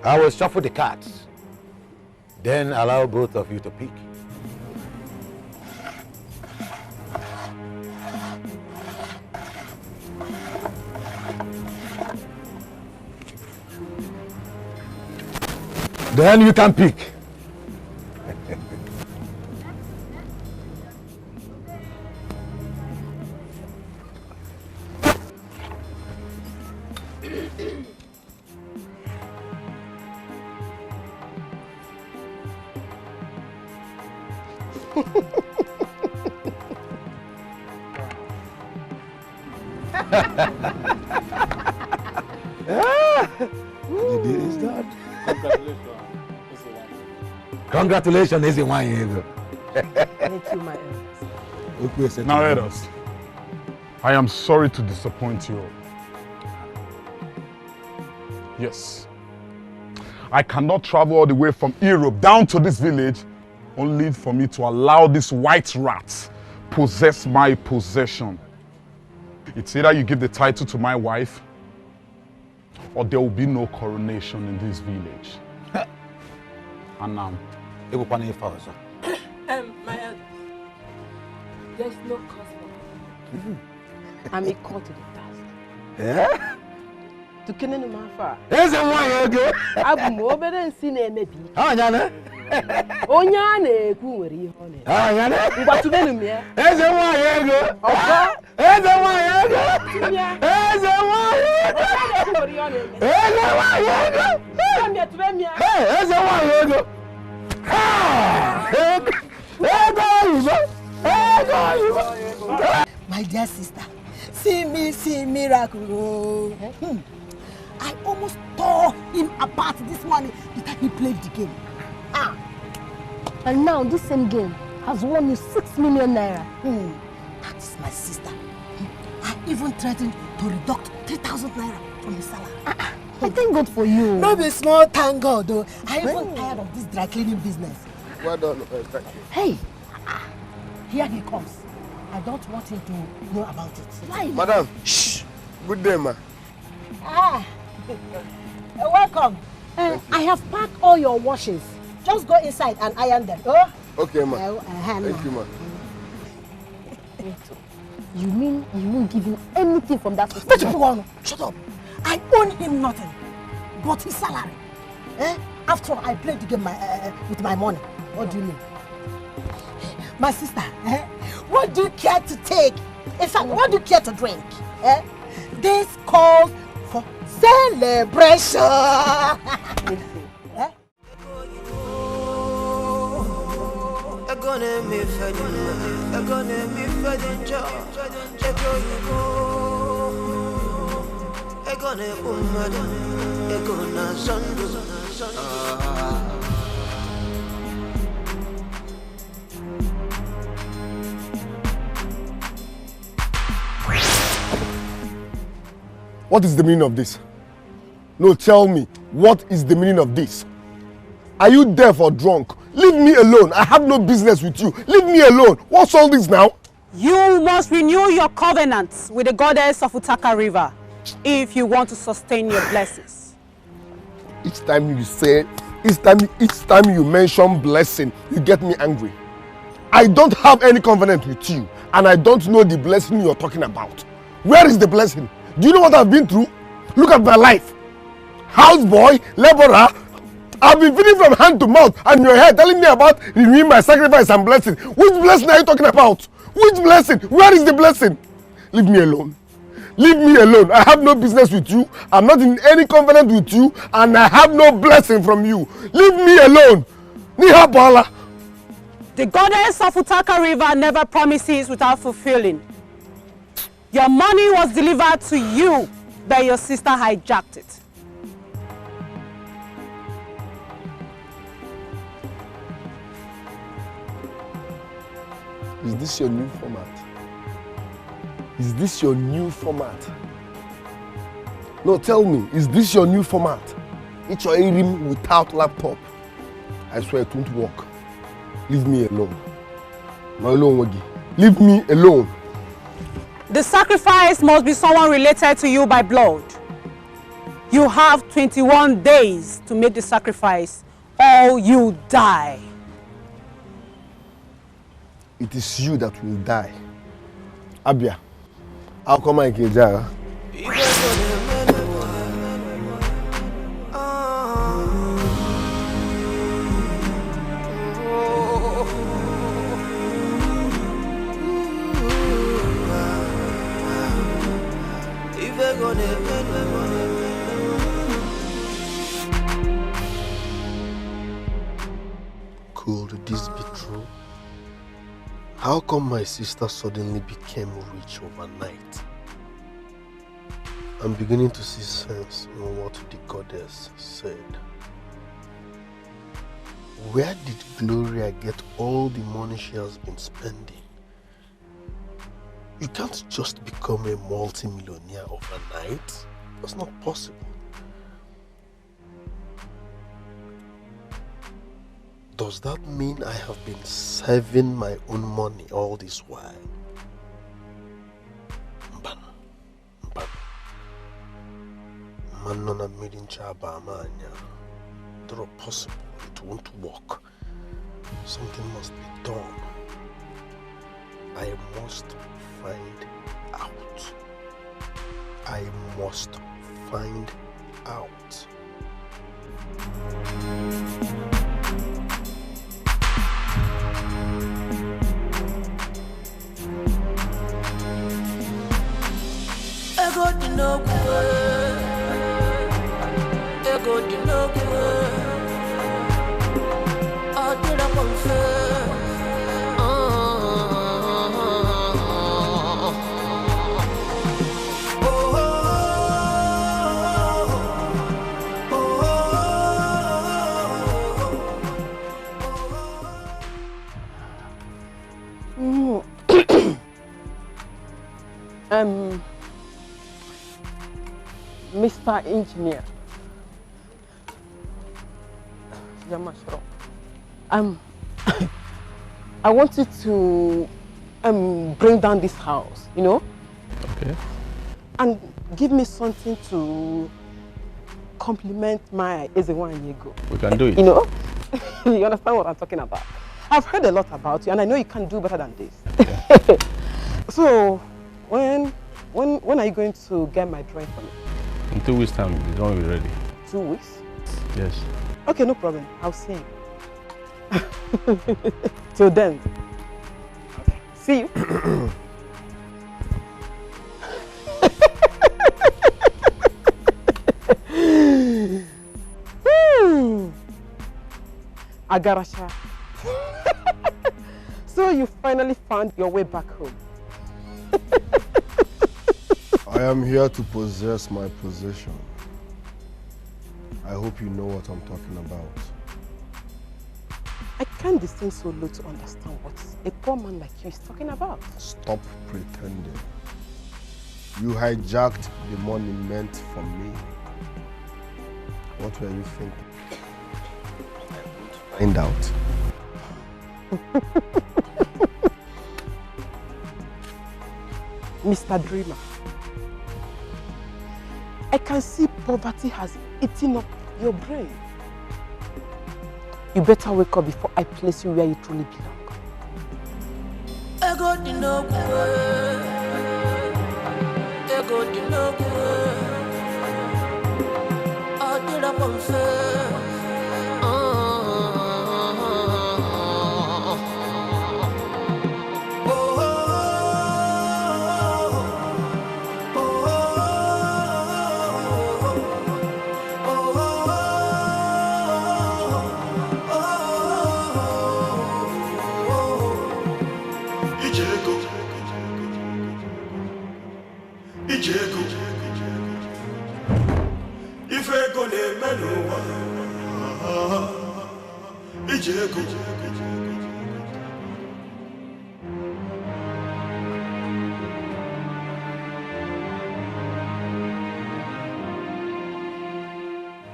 I will shuffle the cards. Then allow both of you to pick. Then you can pick. The deal is done. Congratulations, is in one year. Thank you, my elders. Now, elders, I am sorry to disappoint you all. Yes, I cannot travel all the way from Europe down to this village only for me to allow these white rats possess my possession. It's either you give the title to my wife or there will be no coronation in this village. And my elders, there's no cause for I'm equal to the task. Yeah? To Kenenu Mafa. There's a one here. I'm over and seen a maybe. Oh, Yana. Onyane, Kuwari, honey. Oh, Yana. What to them here? There's a one here. There's a one here. There's a one here. There's a one here. There's a one here. My dear sister, see miracle. I almost tore him apart this morning the time he played the game. And now this same game has won you 6 million naira. That is my sister. I even threatened to deduct 3,000 naira from his salary. I thank God for you. No be small, thank God though. I even tired of this dry cleaning business. Well done, thank you. Hey, here he comes. I don't want him to know about it. Why? Madam, shh. Good day, ma. Welcome. I have packed all your washes. Just go inside and iron them. Oh? Okay, ma. Thank you, ma. You mean you won't give him anything from that system? Shut up. I owe him nothing but his salary. After all, I played the game with my money. What do you mean? My sister, what do you care to take? In fact, what do you care to drink? This calls for celebration. What is the meaning of this? No, tell me, what is the meaning of this? Are you deaf or drunk? Leave me alone. I have no business with you. Leave me alone. What's all this now? You must renew your covenants with the goddess of Utaka River if you want to sustain your blessings. Each time you mention blessing, you get me angry. I don't have any covenant with you, and I don't know the blessing you're talking about. Where is the blessing? Do you know what I've been through? Look at my life. Houseboy, laborer. I've been feeding from hand to mouth, and you're here telling me about renewing my sacrifice and blessing. Which blessing are you talking about? Which blessing? Where is the blessing? Leave me alone. Leave me alone. I have no business with you. I'm not in any covenant with you, and I have no blessing from you. Leave me alone. Niha Bala. The goddess of Utaka River never promises without fulfilling. Your money was delivered to you, but your sister hijacked it. Is this your new format? Is this your new format? No, tell me, is this your new format? It's your aim without laptop. I swear it won't work. Leave me alone. Leave me alone. The sacrifice must be someone related to you by blood. You have 21 days to make the sacrifice, or you die. It is you that will die. Abia, how come I can die? Could this be true? How come my sister suddenly became rich overnight? I'm beginning to see sense in what the goddess said. Where did Gloria get all the money she has been spending? You can't just become a multi-millionaire overnight. That's not possible. Does that mean I have been saving my own money all this while? Manona meeting chaba manya. Though possible, it won't work. Something must be done. I must find out. I must find out. Ego di no good. Ego di no good. I did up on fair. Mr. Engineer. I want you to bring down this house, you know? Okay. And give me something to compliment my Ezewanyego. We can do it. You know? You understand what I'm talking about? I've heard a lot about you, and I know you can do better than this. Okay. So, when are you going to get my drawing for me? In 2 weeks' time, it's going to be ready. 2 weeks? Yes. Okay, no problem. I'll see you. Till then. Okay. See you. Agarasha. So you finally found your way back home. I am here to possess my possession. I hope you know what I'm talking about. I can't descend so low to understand what a poor man like you is talking about. Stop pretending. You hijacked the money meant for me. What were you thinking? Find out. Mr. Dreamer, I can see poverty has eaten up your brain. You better wake up before I place you where you truly belong. Ego di no good. Ego di no good. I did up on fair. Oh, oh, oh, oh. Ijeko. Ife kone menuwa. Ijeko.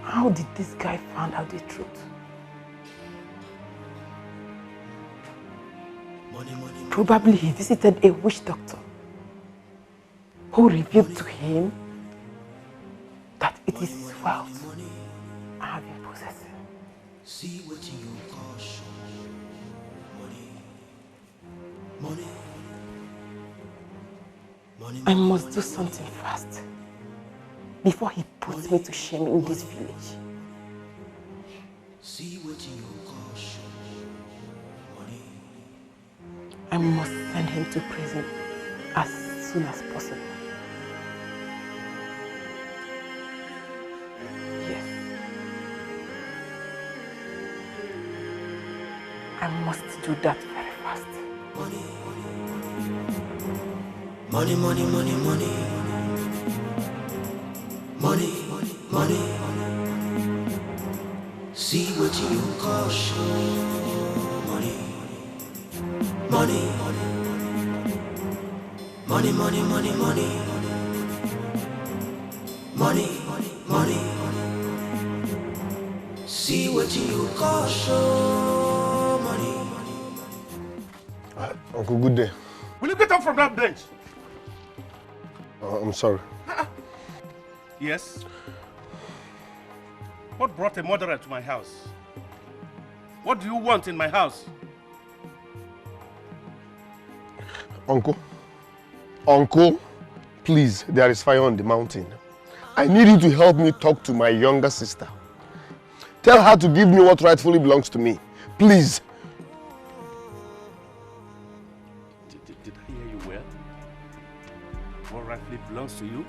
How did this guy find out the truth? Probably he visited a witch doctor who revealed to him that it is his fault I have been possessing. See what you call show. Money. I must do something fast before he puts me to shame in this village. See what you call show. I must send him to prison as soon as possible. Yes. I must do that very fast. Money, money, money, money. Money, money. See what you call show. Money. Money. Money, money, money, money. Money, money. See what you call show. Money. Uncle, good day. Will you get up from that bench? I'm sorry. Yes. What brought a murderer to my house? What do you want in my house? Uncle, please, there is fire on the mountain. I need you to help me talk to my younger sister. Tell her to give me what rightfully belongs to me. Please. Did I hear you well? What rightfully belongs to you?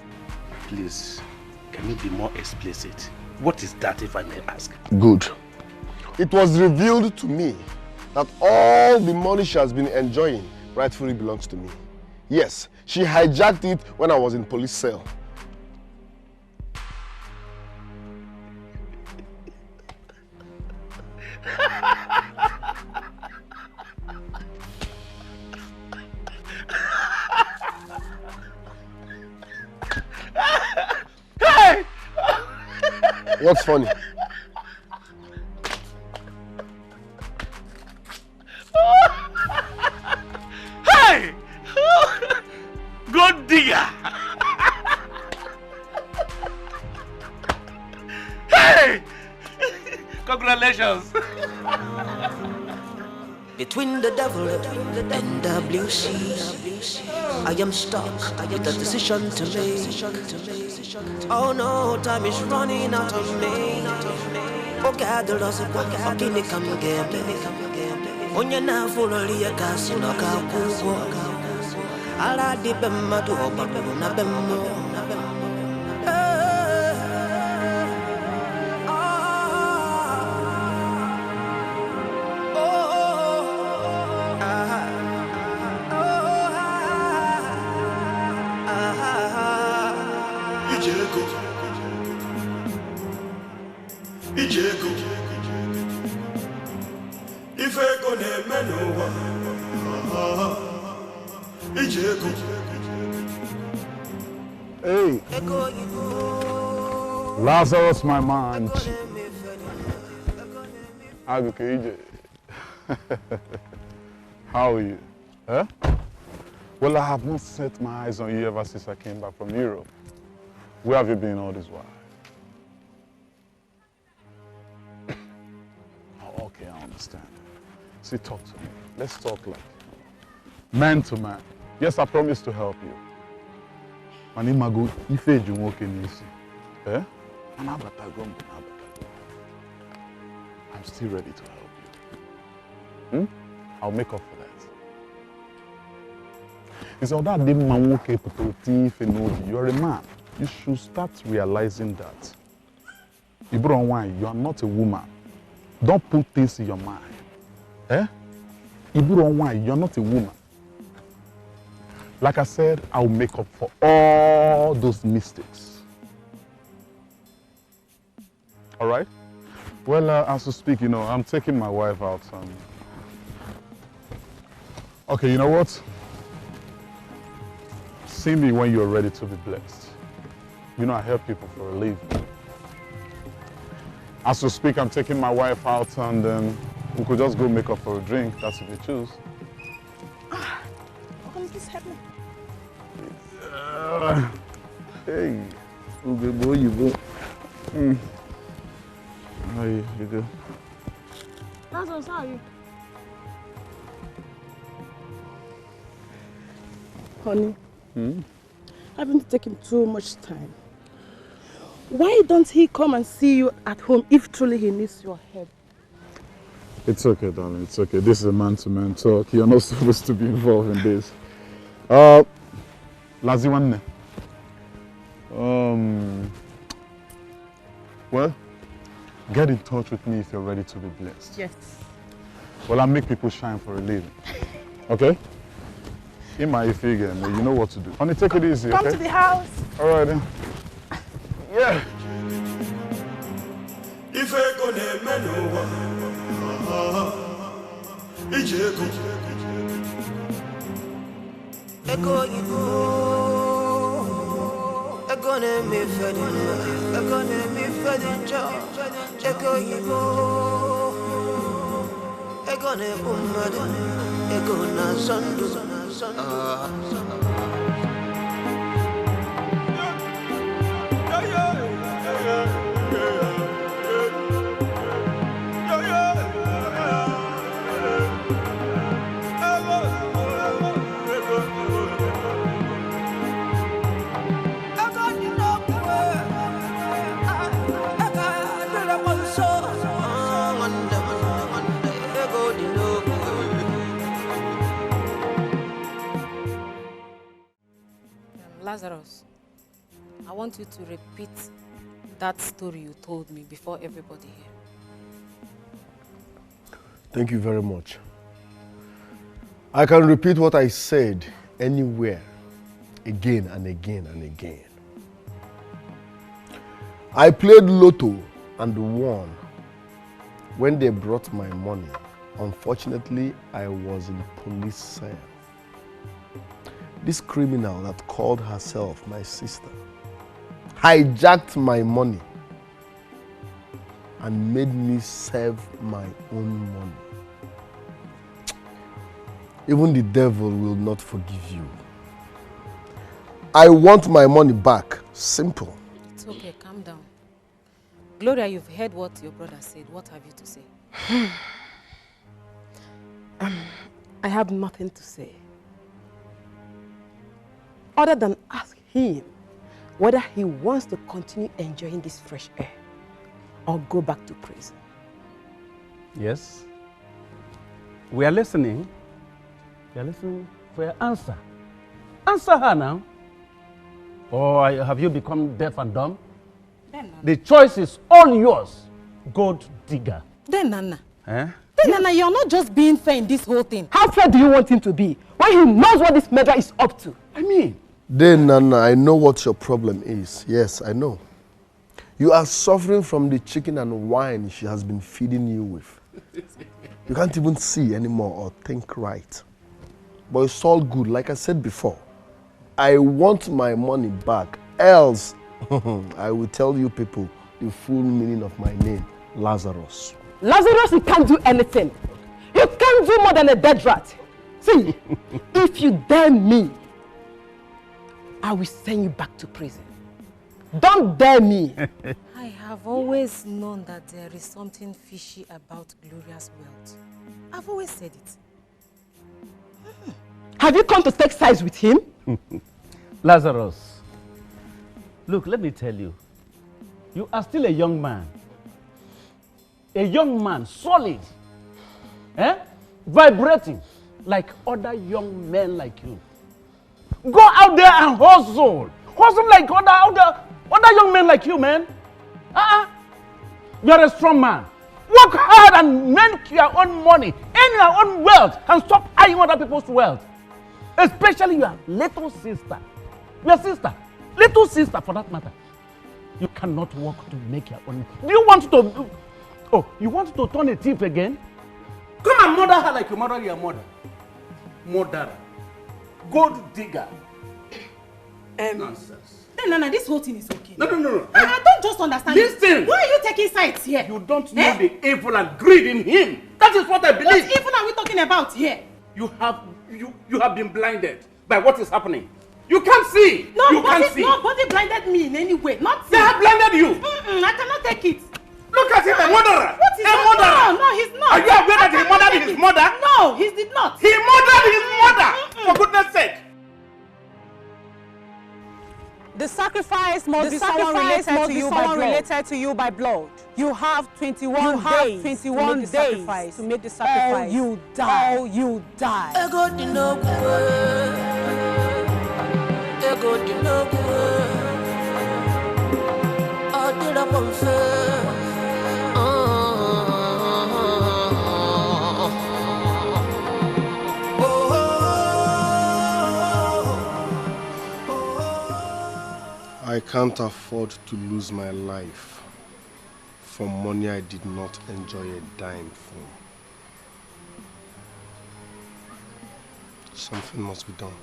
Please, can you be more explicit? What is that, if I may ask? Good. It was revealed to me that all the money she has been enjoying rightfully belongs to me. Yes, she hijacked it when I was in police cell. Hey! What's funny? Hey! Good digger! Hey! Congratulations! Between the devil and the blue sea, I am stuck with a decision to make. Oh no, time is running out of me. Oh God, the loss of fucking come get me. On your now full of the casino, I like the bema to open up the moon. Ijeko. Ife kone menuwa. Ijeko. Hey, Lazarus, my man. How are you? Huh? Well, I have not set my eyes on you ever since I came back from Europe. Where have you been all this while? Oh, okay, I understand. See, talk to me. Let's talk like man to man. Yes, I promise to help you. My name is Ife Jumoke Nisi. Eh? I'm still ready to help you. I'll make up for that. It's all that you're a man. You should start realizing that. You are not a woman. Don't put things in your mind. Eh? You're not a woman. Like I said, I'll make up for all those mistakes. All right? Well, as to speak, I'm taking my wife out. Okay, you know what? See me when you're ready to be blessed. I help people for a living. As to speak, I'm taking my wife out and then we could just go make up for a drink. That's if you choose. Please help me. Hey, boy, you go. How you go? Lazarus, how are you? Honey, I've been taking too much time. Why don't he come and see you at home if truly he needs your help? It's okay, darling. It's okay. This is a man-to-man talk. You're not supposed to be involved in this. Laziwanne. Well, get in touch with me if you're ready to be blessed. Yes. Well, I make people shine for a living. Okay? In my figure, you know what to do. Honey, take it easy, Come okay? to the house. All right, then. Yeah. If I go ne menowa, ijeko. Ego ne mi fedin, ego ne mi fedin jo. Ego ne umade, ego na sandu. Lazarus, I want you to repeat that story you told me before everybody here. Thank you very much. I can repeat what I said anywhere, again and again and again. I played Lotto and won. When they brought my money, unfortunately, I was in police cell. This criminal that called herself my sister hijacked my money and made me serve my own money. Even the devil will not forgive you. I want my money back. Simple. It's okay, calm down. Gloria, you've heard what your brother said. What have you to say? I have nothing to say. Other than ask him whether he wants to continue enjoying this fresh air or go back to prison. Yes. We are listening. We are listening for your answer. Answer her now. Or have you become deaf and dumb? The choice is all yours, gold digger. Then, Nana. Eh? Then, Nana, you're not just being fair in this whole thing. How fair do you want him to be when he knows what this murderer is up to? I mean, Then, Nana, I know what your problem is. Yes, I know. You are suffering from the chicken and wine she has been feeding you with. You can't even see anymore or think right. But it's all good. Like I said before, I want my money back. Else, I will tell you people the full meaning of my name, Lazarus. Lazarus, you can't do anything. You can't do more than a dead rat. See, if you dare me, I will send you back to prison. Don't dare me. I have always known that there is something fishy about Gloria's wealth. I've always said it. Have you come to take sides with him? Lazarus, look, let me tell you. You are still a young man. A young man, solid. Vibrating like other young men like you. Go out there and hustle. Hustle like other young men like you, man. You're a strong man. Work hard and make your own money, earn your own wealth, and stop eyeing other people's wealth. Especially your little sister. Your sister. Little sister, for that matter. You cannot work to make your own. Do you want to... Oh, you want to turn a thief again? Come and murder her like you murder your mother. Murderer. Gold digger. Nonsense. No, this whole thing is okay. No. I don't just understand. Listen. Why are you taking sides here? You don't know the evil and greed in him. That is what I believe. What evil are we talking about here? You have been blinded by what is happening. You can't see. Nobody blinded me in any way. Not They have blinded you. I cannot take it. Look at him, a murderer. What is a murderer? No, he's not. Are you aware that he murdered his mother? No, he did not. He murdered his mother. For goodness sake. The sacrifice must be someone related to you by blood. You have 21 days to make the sacrifice. You die. I can't afford to lose my life for money I did not enjoy a dime from. Something must be done.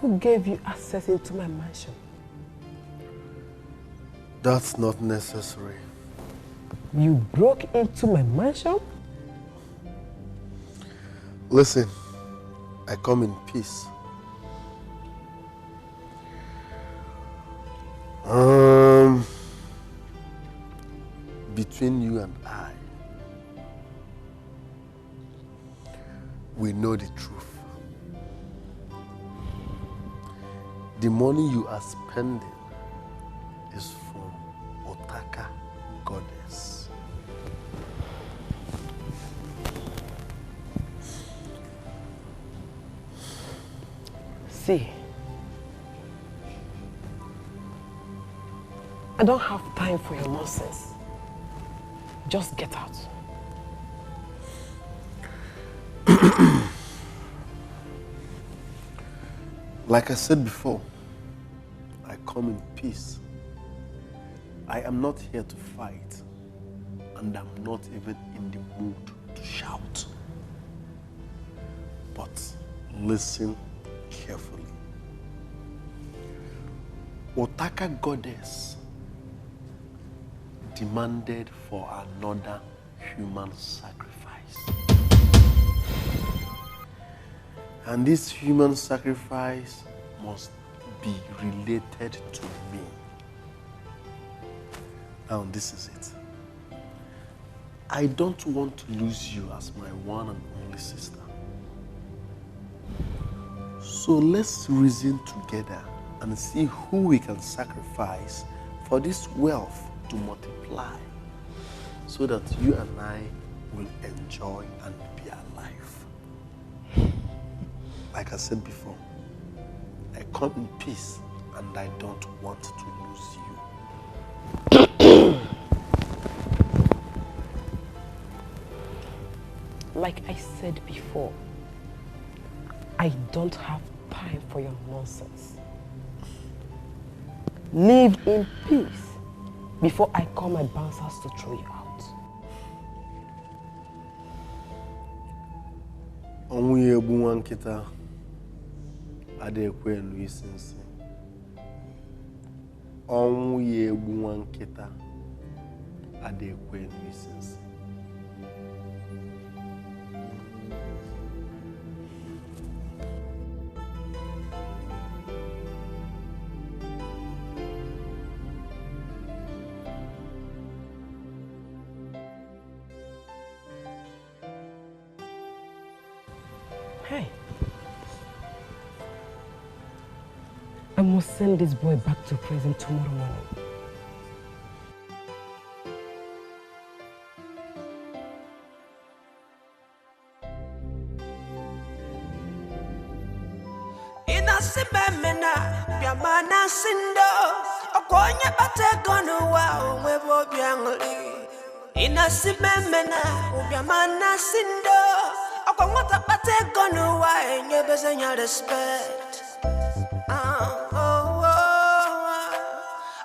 Who gave you access into my mansion? That's not necessary. You broke into my mansion? Listen, I come in peace. Between you and I, we know the truth. The money you are spending is from Otaka Goddess. See, I don't have time for your nonsense. Just get out. Like I said before, I come in peace. I am not here to fight, and I'm not even in the mood to shout. But listen carefully. Otaka Goddess demanded for another human sacrifice. And this human sacrifice must be related to me. Now this is it. I don't want to lose you as my one and only sister. So let's reason together and see who we can sacrifice for this wealth to multiply, so that you and I will enjoy and be alive. Like I said before, I come in peace and I don't want to lose you. Like I said before, I don't have time for your nonsense. Live in peace before I call my bouncers to throw you out. Onwu ya egbu nwa nkịta adịghị ekwe enu isi nsị. Onwu ya egbu nwa nkịta adịghị ekwe enu isi nsị. Hey. I must send this boy back to prison tomorrow morning. Simemena, Yamana Sindo, Okonya Patagono, wow, Webo Biangli. Ina Simemena, Yamana Sindo, Okomata Patagono, why, Nebezanya respect.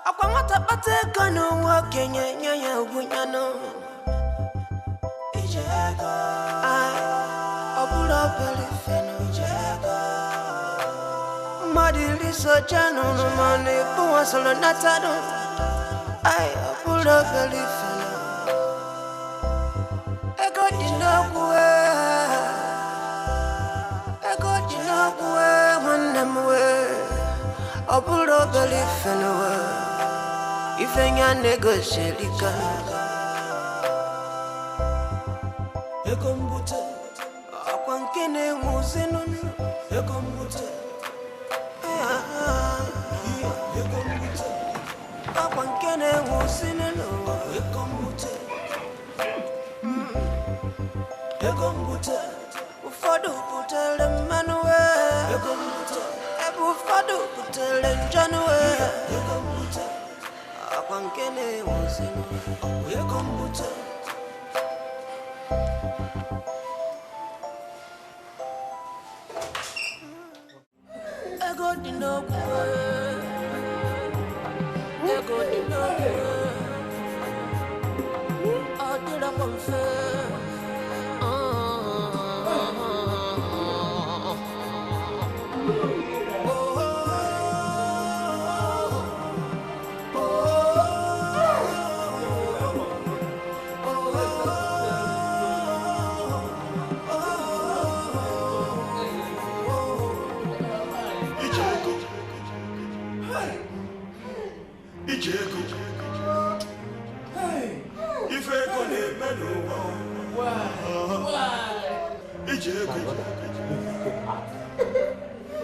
Okomata Patagono, walking, Yanya, Winyano. Ijega, Obula Belifeno, Ijega. Madili so jano no mane buwa solo natado ay apura galifana ego dinakwe wanamwe apura galifana ifenya negoshelika ego mbute akwankene nguzino ego mbute Akwankene wosine no ekombute ekombute ufadu kutele manwe ekombute ebu ufadu kutele janwe ekombute akwankene wosine ekombute ego dinokwe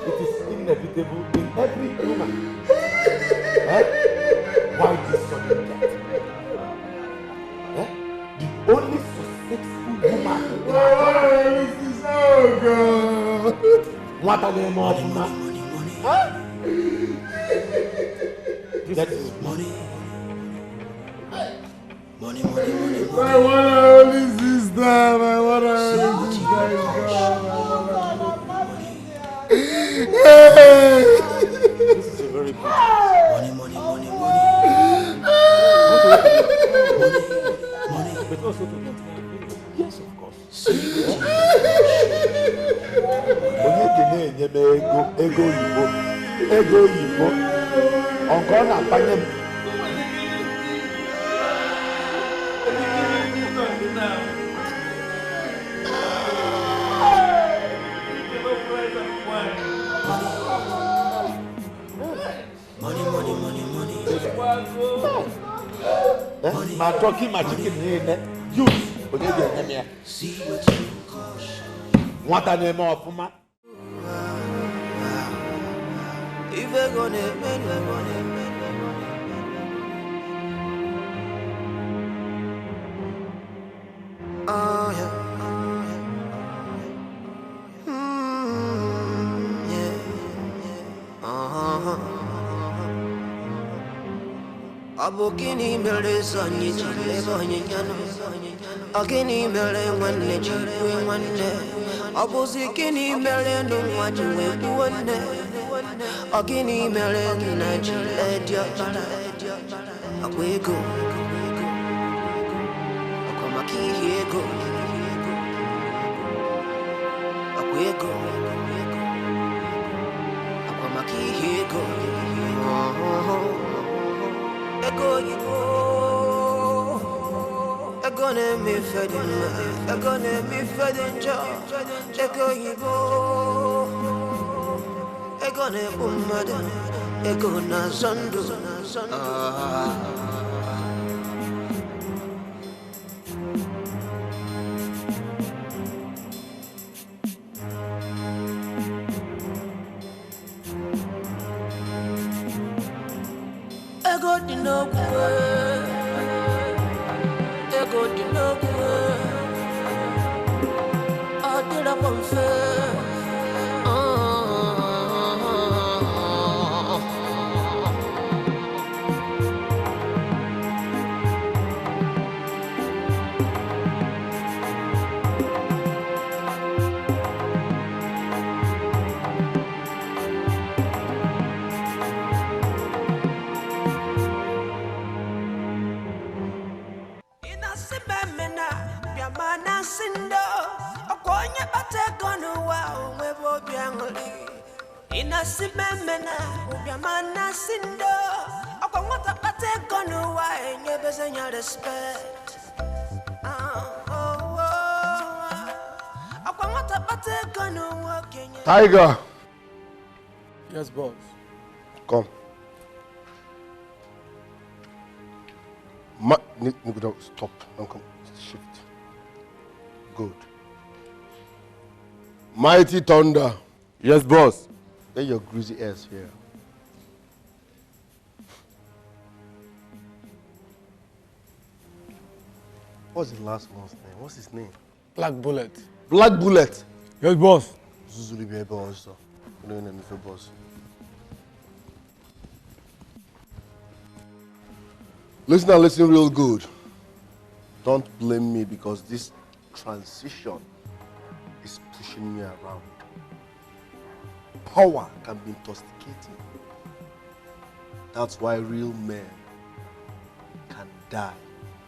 It is inevitable in every human. Why this sudden death? The only successful woman in the world. This is so good. What are they more for? That is money. Money. I want to only sister. I want to only sister. This is a very good money. But also to not yes, of course. Ego yibo. Encore na panyem. My turkey, my chicken, you. See what you cost. What are they more for my? If we're gonna make Abokini mele zanyi chile banyi nyano Agini mele mwane chile mwane Abozikini mele nungwa chile buwane Agini mele na chile diapala Akwego Akwamaki hiego Akwego Akwamaki hiego Ego ne mi fedin ego ne mi fedin jo ego yibo ego ne bumada ego na zandu di no good. Ego di no good. Oh, did I confess? Inasimemena ubiamana sindo akwangota pate kono wa enye bezenya respect akwangota pate kono wa Kenya. Tiger. Yes, boss. Come. Don't stop. Don't come. Shift. Good. Mighty Thunder. Yes, boss. Get your greasy ass here. What's the last one's name? What's his name? Black Bullet. Black Bullet. Yes, boss. Zuzuli be boss. You know him for boss. Listen and listen real good. Don't blame me because this transition is pushing me around. Power can be intoxicating. That's why real men can die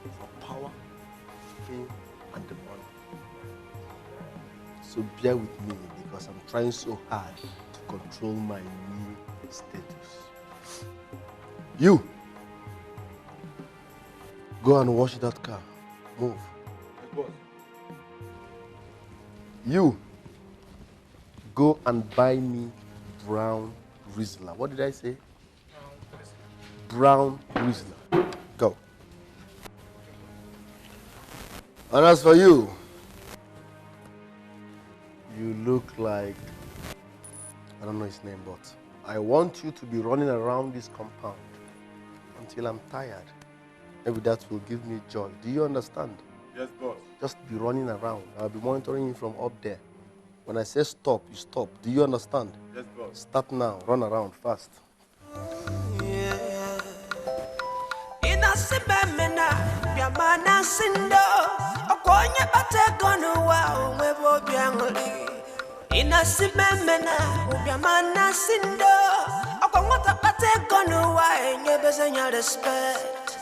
for power, fame, and the money. So bear with me because I'm trying so hard to control my new status. You, go and wash that car. Move. You, go and buy me brown Rizzler. What did I say? Brown Rizzler. Go. And as for you, you look like, I don't know his name, but I want you to be running around this compound until I'm tired. Maybe that will give me joy. Do you understand? Yes, boss. Just be running around. I'll be monitoring you from up there. When I say stop, you stop. Do you understand? Yes, boss. Start now. Run around fast. Inasimemena biamana sindo akwonye bate kono wa umebo biangoli. Inasimemena biamana sindo akwangota bate kono wa enye bezenya respect.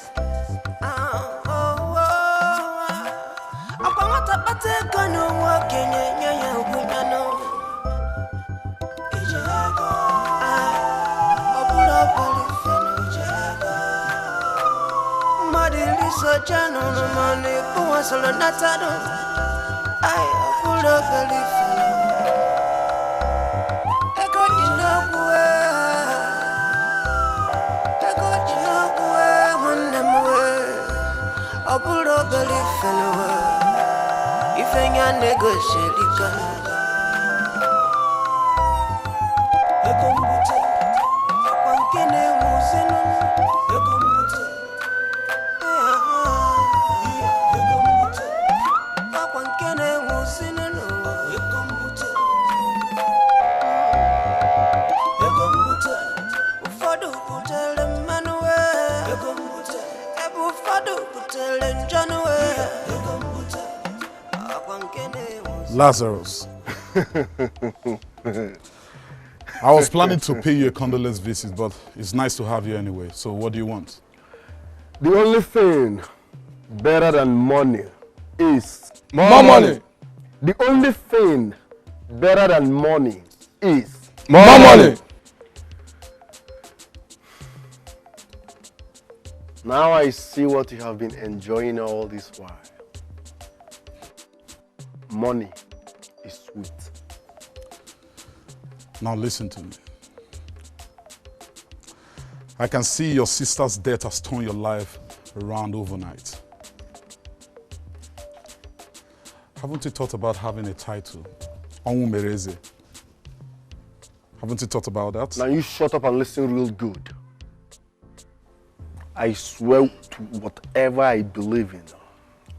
Akwangota bate kono wa Kenya nyanya ubunyano. Ijego obula balifeno ijego. Madiliso jano no mane kuwa solo natado. Ay obula balifeno. Ego jinokwe. Ego jinokwe munemwe. Obula balifeno. Ifenya negotiate Ekombuta Akwankene musino Ekombuta Ekombuta Akwankene musino Ekombuta Ekombuta Ufadu kutele manwe Ekombuta Ebu fadu kutele njanwe Ekombuta Lazarus. I was planning to pay you a condolence visit, but it's nice to have you anyway. So what do you want? The only thing better than money is more money. The only thing better than money is more money. Now I see what you have been enjoying all this while. Money is sweet. Now listen to me. I can see your sister's death has turned your life around overnight. Haven't you thought about having a title? Onwumereze. Haven't you thought about that? Now you shut up and listen real good. I swear to whatever I believe in,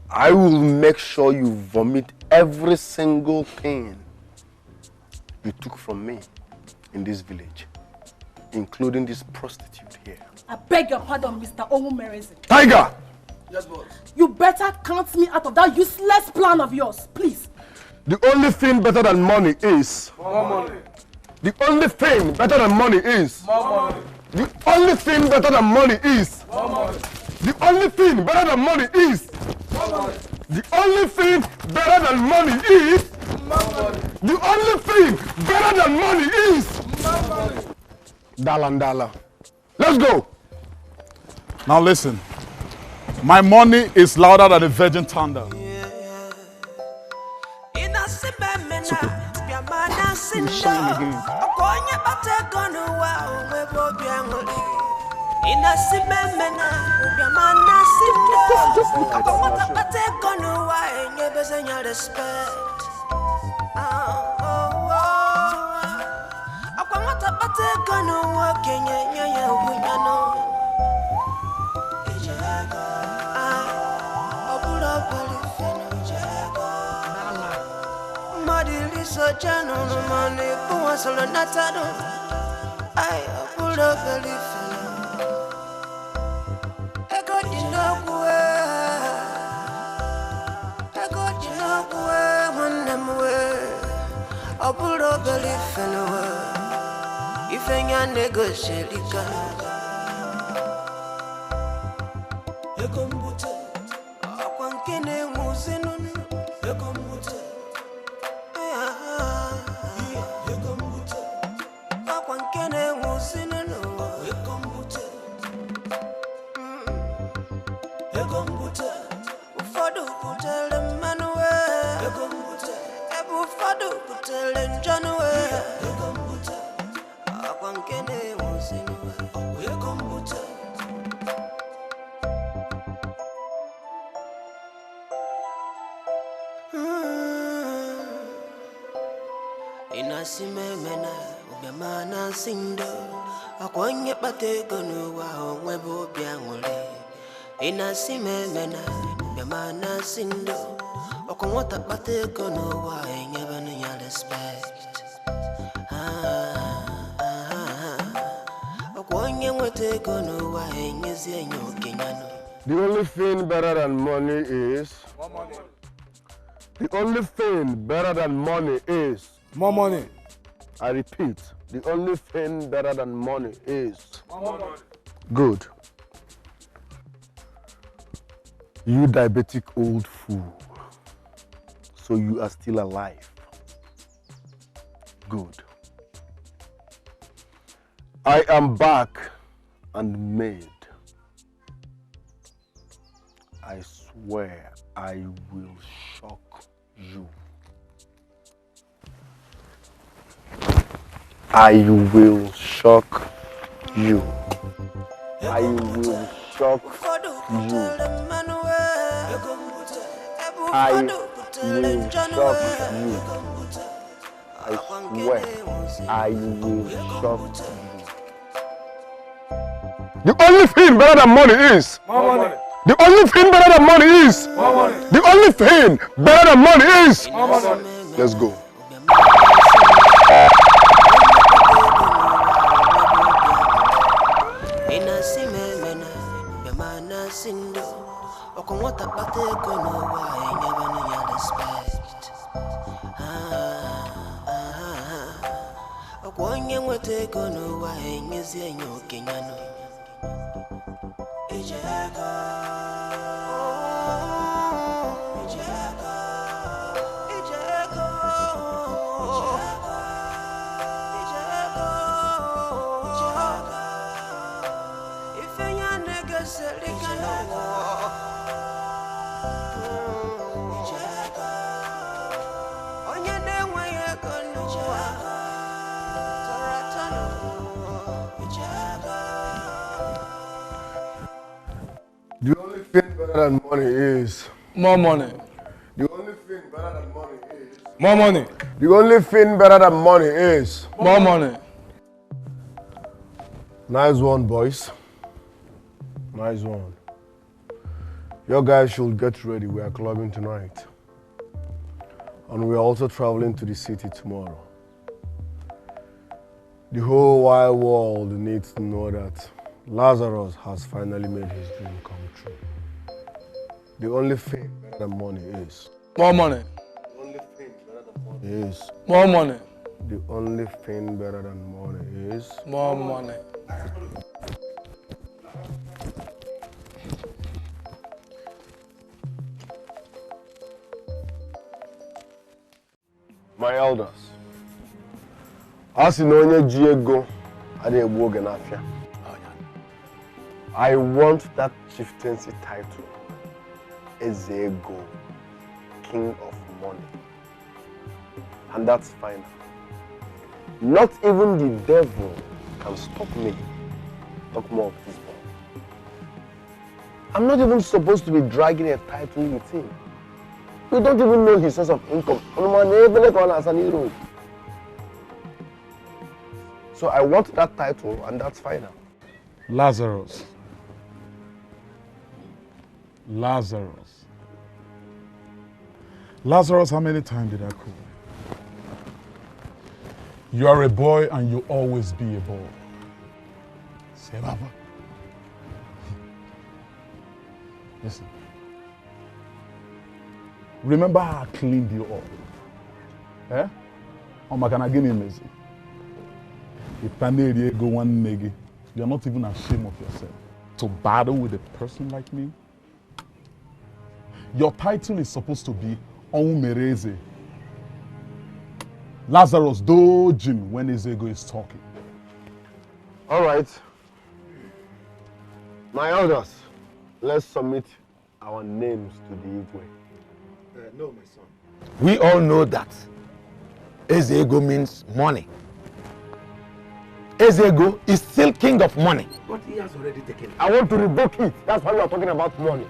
I will make sure you vomit every single thing you took from me in this village, including this prostitute here. I beg your pardon, Mr. Omumerezi. Tiger! Yes, boss. You better count me out of that useless plan of yours, please. The only thing better than money is... More money. The only thing better than money is... More money. The only thing better than money is... More money. The only thing better than money is... More money. The only thing better than money is... More money. The only thing better than money is... More money. Dala. Let's go. Now listen. My money is louder than the virgin thunder. So chano no money for solo natado. I pull up a leaf. I got you no way, one them way. I pull up a leaf and away. If any negotiate, you can. I come put it. I can't move in on you. I come put it. Inasimemena ubemana sindo akwanye batego no wa onwebo bianwole inasimemena ubemana sindo akwata batego no wa enyeba no ya respect akwanye nwetego no wa enyezi enyo kenyano. The only thing better than money is... More money. The only thing better than money is... More money. I repeat, the only thing better than money is... More money. Good. You diabetic old fool. So you are still alive. Good. I am back and made. I swear I will shock you. I will shock you. I will shock you. I will shock you. I swear I will shock you. The only thing better than money is... More money. The only thing better than money is... More money. The only thing better than money is... More money. Let's go. The only thing better than money is... More money. The only thing better than money is... More money. The only thing better than money is... More money. Nice one, boys. Nice one. Your guys should get ready. We are clubbing tonight. And we are also traveling to the city tomorrow. The whole wide world needs to know that Lazarus has finally made his dream come true. The only thing better than money is... More money. The only thing better than money is... More money. The only thing better than money is... More money. My elders, as in onye ji ego adịghị egbu oge n'afịa. I want that chieftaincy title, Ezego, King of Money. And that's final. Not even the devil can stop me. Talk more of this boy. I'm not even supposed to be dragging a title with him. You don't even know his source of income. So I want that title, and that's final. Lazarus. Lazarus. Lazarus, how many times did I call you? You are a boy and you'll always be a boy. Say, Baba. Listen. Remember how I cleaned you up? Eh? Oh my God, messy. You're not even ashamed of yourself to battle with a person like me. Your title is supposed to be Onmereze. Lazarus dojin when Ezego is talking. All right. My elders, let's submit our names to the Igwe. No, my son. We all know that Ezego means money. Ezego is still king of money. But he has already taken it. I want to revoke it. That's why we are talking about money.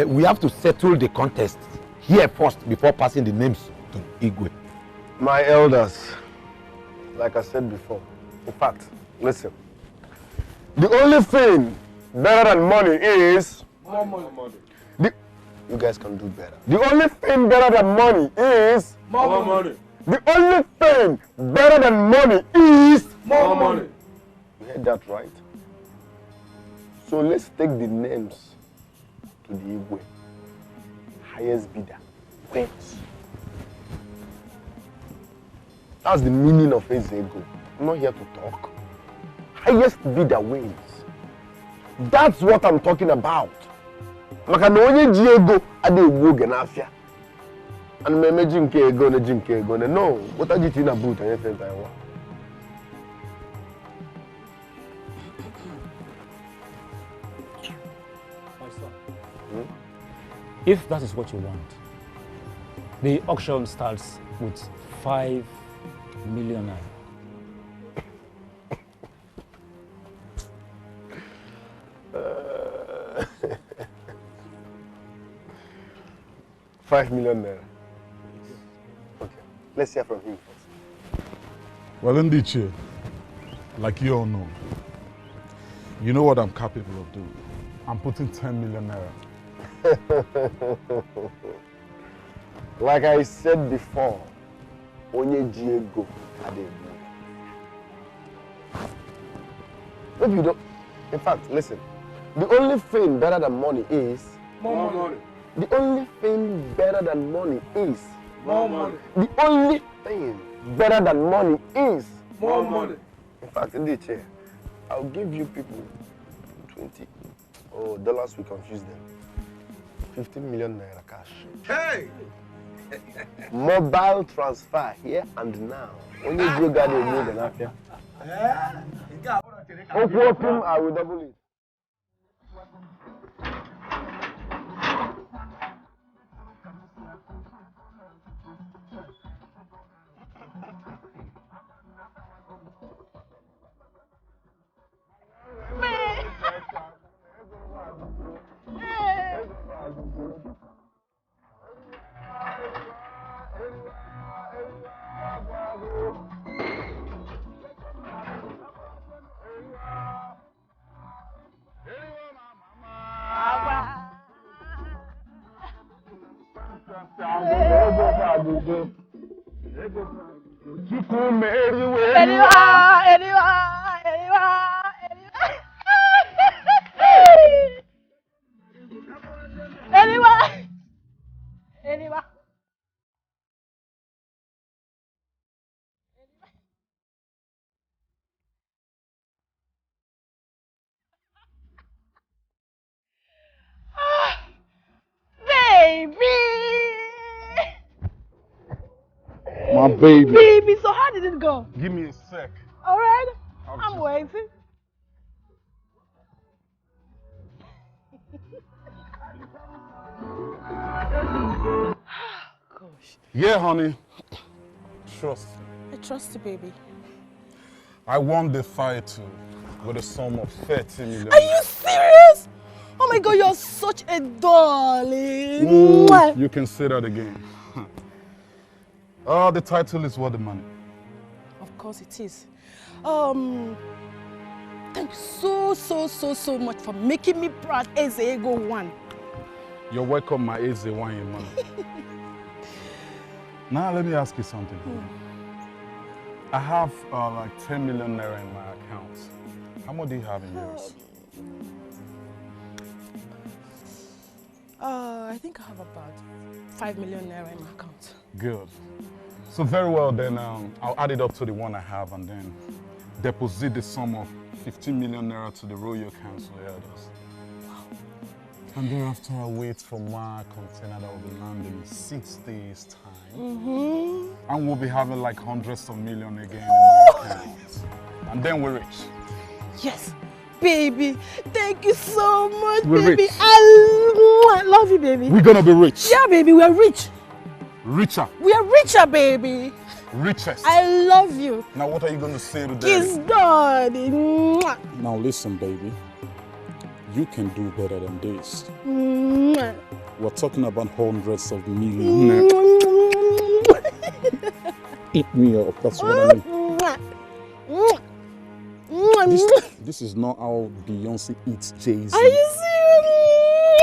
We have to settle the contest here first before passing the names to Igwe. My elders, like I said before, in fact, listen. The only thing better than money is... More money. You guys can do better. The only thing better than money is... More money. The only thing better than money is... More money. You heard that right? So let's take the names to the Igwe. Highest bidder wins. That's the meaning of Ezego. I'm not here to talk. Highest bidder wins. That's what I'm talking about. Maka na onye ji ego ade egbu oge n'afia. Ana m emeji nke ego na ji nke ego na no, what are you doing about anye fenta yanwa? My son, if that is what you want, the auction starts with 5 million naira. 5 million naira. Okay, let's hear from him first. Well, Ndiche, like you all know, you know what I'm capable of doing. I'm putting 10 million naira. Like I said before, onye ji ego ade egbu. Maybe you don't. In fact, listen. The only thing better than money is... More money. The only thing better than money is... More money. The only thing better than money is... More money. In fact, in the chair, I'll give you people 20 dollars, we confuse them. 15 million naira cash. Hey! Mobile transfer here and now. When you go get a move and after. Him, I will double it. My baby. Baby, so how did it go? Give me a sec. All right, I'm waiting. Gosh. Yeah, honey. Trust me. I trust you, baby. I won the fight with a sum of 30 million. Are you serious? Oh my God, you're such a darling. Mwah. You can say that again. The title is worth the money. Of course it is. Thank you so much for making me proud as Ego One. You're welcome, my Eze One money. Now let me ask you something. I have like 10 million naira in my account. How much do you have in yours? I think I have about 5 million naira in my account. Good. So very well then, I'll add it up to the one I have and then deposit the sum of 15 million naira to the Royal Council elders. And thereafter I'll wait for my container that will be landing in 6 days' time. And we'll be having like hundreds of millions again in my account. And then we're rich. Yes, baby. Thank you so much, We're baby. rich. I love you, baby. We're gonna be rich. Yeah, baby, we're rich. Richer. We are richer, baby. Richest. I love you. Now what are you gonna say to Kiss them? daddy. Now listen, baby. You can do better than this. We're talking about hundreds of millions. Eat me up, that's what I mean. This is not how Beyonce eats Jay-Z. Are you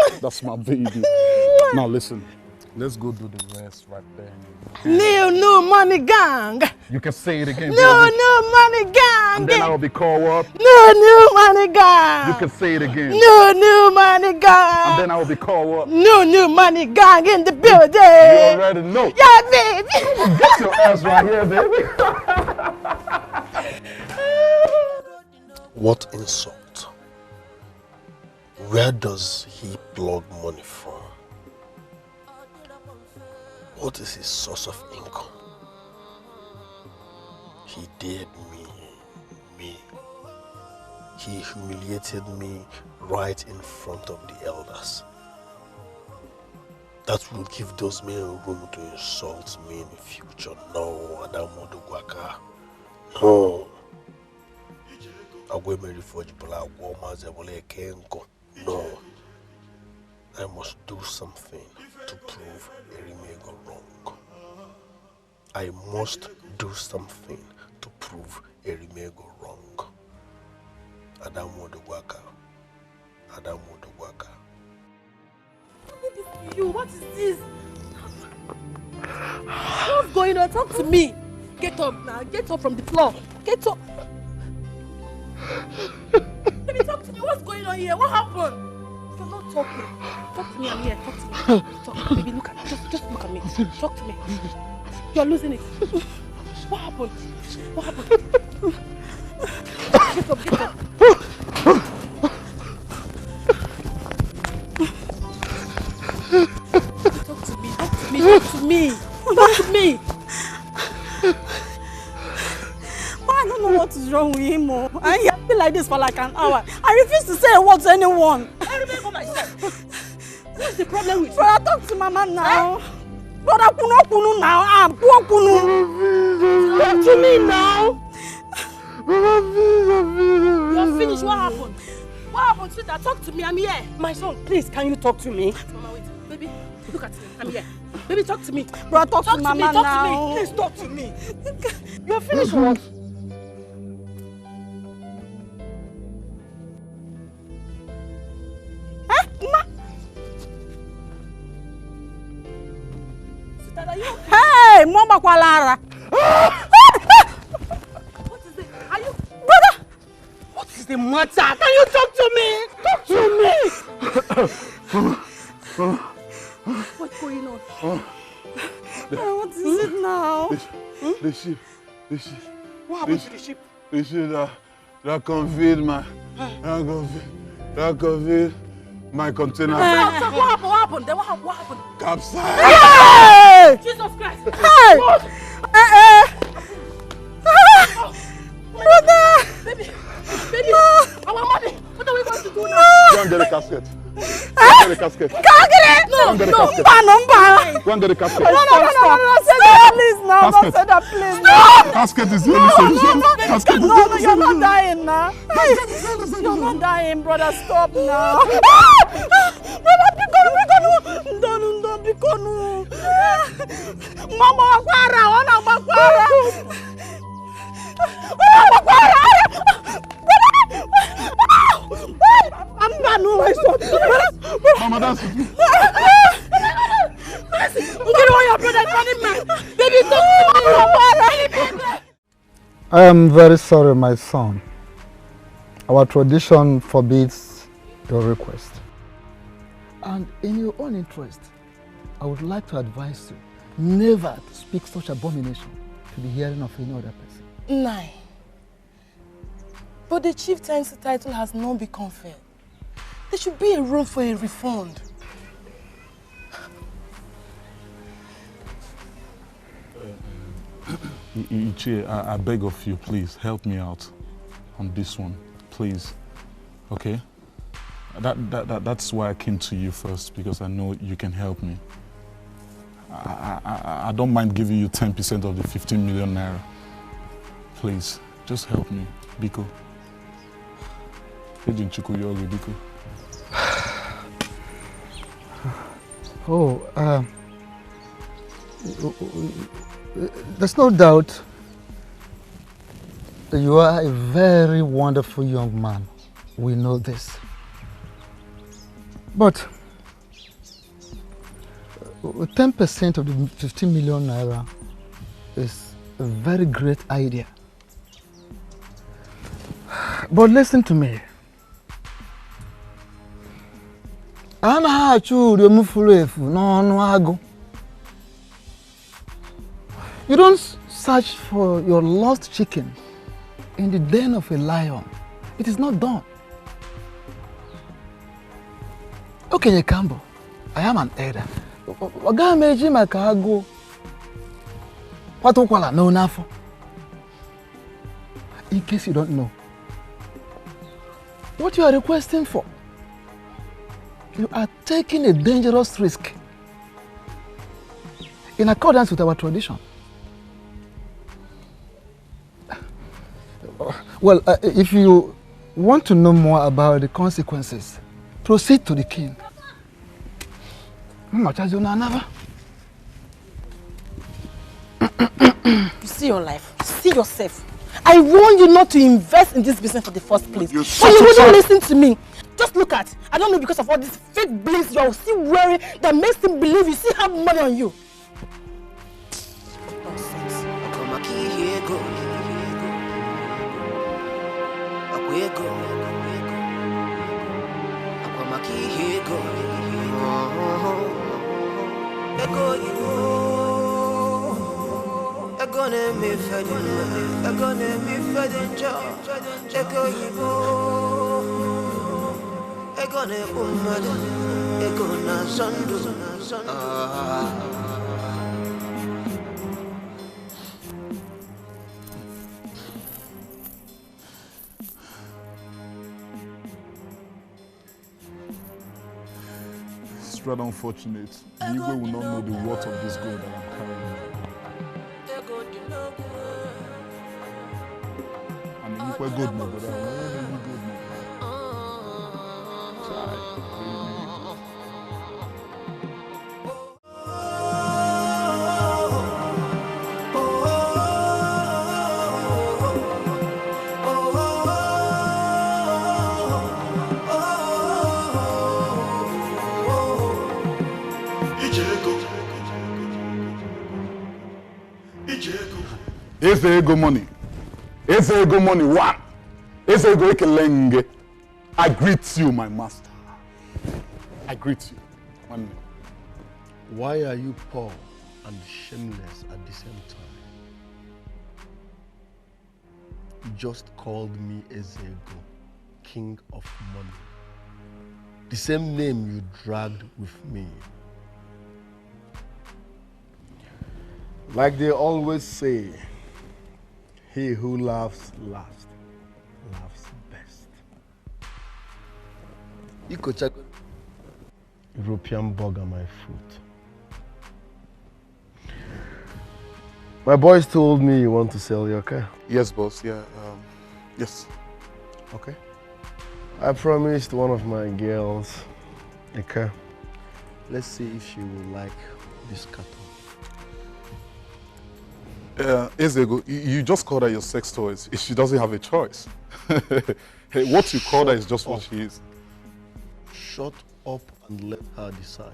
serious? That's my baby. Now listen, let's go do the rest right there. No money gang. You can say it again. No money gang. And then I'll be called what? No money gang. You can say it again. No money gang. And then I will be called what? No money gang in the building. You already know. Yeah, baby. Get your ass right here, baby. What insult? Where does he plug money from? What is his source of income? He dared me. He humiliated me right in front of the elders. That will give those men room to insult me in the future. No, Adamu Dugwaka. No. No. I must do something to prove Erimego wrong. I must do something to prove Erimego wrong. Adamu Dugwaka. What is this? What's going on? Talk to me. Get up now. Get up from the floor. Get up. Baby, talk to me. What's going on here? What happened? You're not talking. Talk to me. I'm here. Talk to me. Talk. Baby, look at me. Just look at me. Talk to me. You're losing it. What happened? What happened? Get up. Get up. Talk to me. Talk to me. Talk to me. I don't know what is wrong with him. I have been like this for like an hour. I refuse to say a word to anyone. I remember myself. What's the problem with you? Brother, talk to Mama now. Brother, Kunu now. I'm poor Kunu. Talk to me now. You're finished. What happened? What happened, sweetheart? Talk to me. I'm here. My son, please, can you talk to me? Mama, wait. Baby, look at me. I'm here. Baby, talk to me. Brother, talk to Mama now. Talk to me. Please talk to me. You're finished what? Sweetheart, are you okay? Hey! What is it? Are you... Brother! What is the matter? Can you talk to me? Talk to me! What's going on? What is it now? The ship. What happened to the ship? The ship that conveyed my container. What happened? Then what happened? Capsized. Hey! Jesus Christ! Hey! Brother! Baby! Our money! What are we going to do now? Go and get the casket. Go and get the casket. Go and get it! No! Go and get the casket. No! Say that please now! Don't say that please! No! Casket is the only solution. No, you're not dying now. You're not dying, brother. Stop now. Brother, don't Bikonu. Mama Wakwara, Ona Wakwara. Mama, that's it. Get away, your brother, running man. Baby, don't. I am very sorry, my son. Our tradition forbids your request. And in your own interest, I would like to advise you never to speak such abomination to the hearing of any other person. Nine. But the chieftaincy title has not been conferred. There should be a room for a refund. Micheal, I beg of you, please help me out on this one, please. Okay? That's why I came to you first, because I know you can help me. I don't mind giving you 10% of the 15 million naira. Please, just help me, Biko. Biko. Oh, there's no doubt that you are a very wonderful young man. We know this. But 10% of the 15 million naira is a very great idea. But listen to me. You don't search for your lost chicken in the den of a lion. It is not done. Okay, Kambo, I am an elder. In case you don't know, what you are requesting for, you are taking a dangerous risk in accordance with our tradition. Well, if you want to know more about the consequences, proceed to the king. You see your life, see yourself. I warned you not to invest in this business for the first place. But you wouldn't listen to me. Just look at, I don't know, because of all these fake blinks you're still wearing that makes him believe you still have money on you. It's rather unfortunate. The Igwe will not know the worth of this gold that I'm carrying. And the Igwe gold no, but I will never give you gold no. ego money. Ego money one. Ego ekelenge. I greet you, my master. I greet you. One. Why are you poor and shameless at the same time? You just called me Ezego, king of money. The same name you dragged with me. Like they always say, he who laughs last, laughs best. You could check European bug on my foot. My boys told me you want to sell your car. Yes, boss. Yeah. Yes. Okay. I promised one of my girls a car. Let's see if she will like this carton. Ezego, you just called her your sex toys. She doesn't have a choice. Hey, what you called her is just what she is. Shut up and let her decide.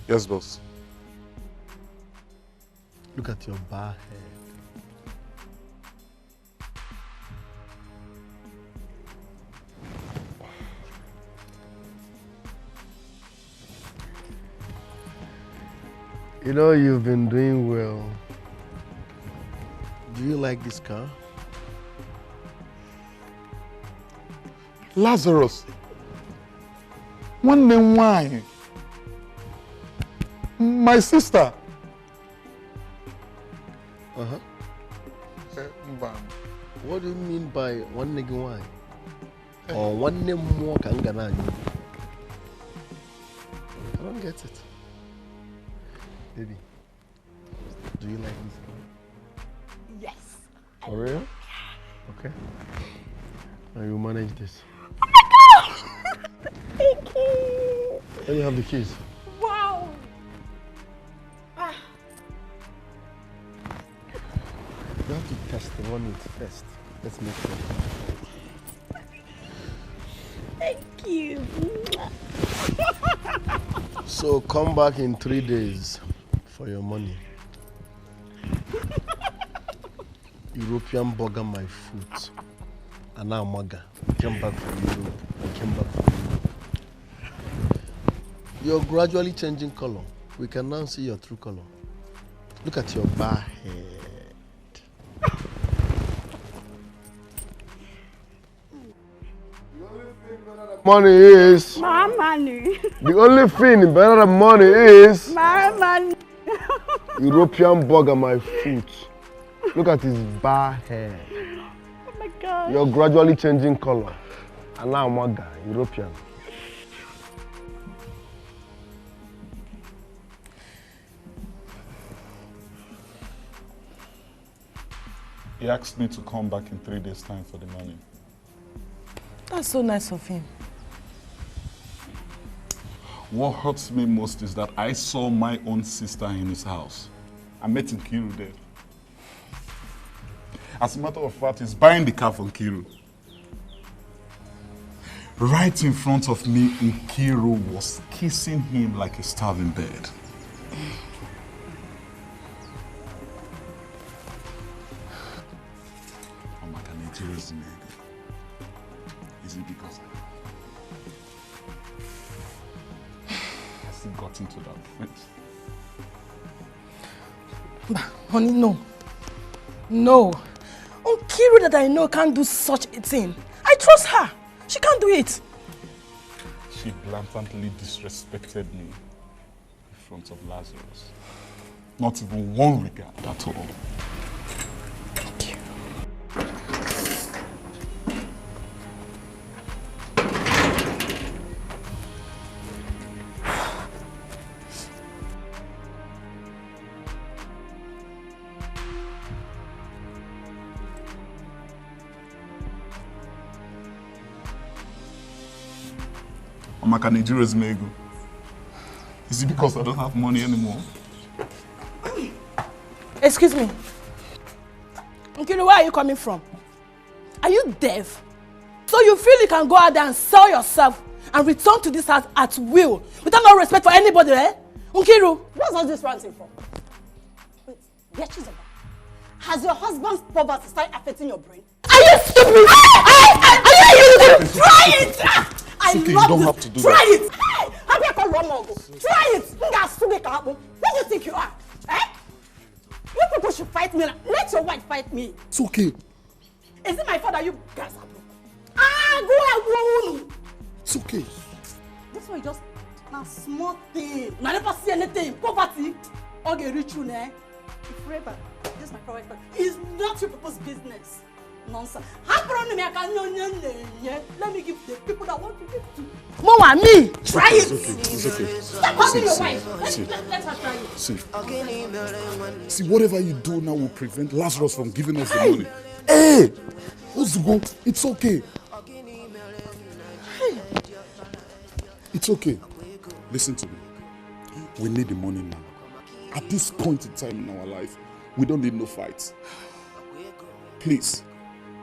Yes, boss. Look at your bare head. You know, you've been doing well. Do you like this car? Lazarus. One name why? My sister. Uh-huh. What do you mean by one nigga wine? Or one name more kangana? I don't get it. Baby, do you like this car? Yes. For real? Okay. Now you manage this. Oh my God! Thank you. Then you have the keys. Wow. You have to test the run it first. Let's make sure. Thank you. So come back in 3 days for your money. European burger my foot. And now Maga. Came back from Europe. I came back from Europe. You're gradually changing color. We can now see your true color. Look at your bare head. Money is My money. the only thing better than money is My money. European bug on my foot. Look at his bare hair. Oh my God. You're gradually changing color. And now Maga, European. He asked me to come back in 3 days' time for the money. That's so nice of him. What hurts me most is that I saw my own sister in his house. I met Nkiru there. As a matter of fact, he's buying the car from Nkiru. Right in front of me, Nkiru was kissing him like a starving bird. I'm like an Nkiru's nigga. Is it because I still got into that point? But, honey, no. No. Nkiru that I know can't do such a thing. I trust her. She can't do it. She blatantly disrespected me in front of Lazarus. Not even one regard at all. Thank you. Amaka Nigeria's Mego. Is it because I don't have money anymore? Excuse me. Nkiru, where are you coming from? Are you deaf? So you feel you can go out there and sell yourself and return to this house at will without no respect for anybody, eh? Nkiru. What's all this ranting for? Wait, Zubby, has your husband's poverty started affecting your brain? Are you stupid? Are you try it? I okay, love you don't this. have to do try that. it. Hey, how you call Romogo? Try it. What do you think you are? Eh? You people should fight me. Let your wife fight me. It's okay. Is it my fault that you guys are go and It's okay. this one just a small thing. I never see anything. Poverty. Okay, rich you now. Forever. This is my private part. It's not your people's business. Nonsense. Let me give the people that want to give to. Mama, me. Try it. It's okay. Stop having your See, wife. Let her try it. See, whatever you do now will prevent Lazarus from giving us the money. Hey! Ozugbo, it's okay. It's okay. Listen to me. We need the money now. At this point in time in our life, we don't need no fights. Please,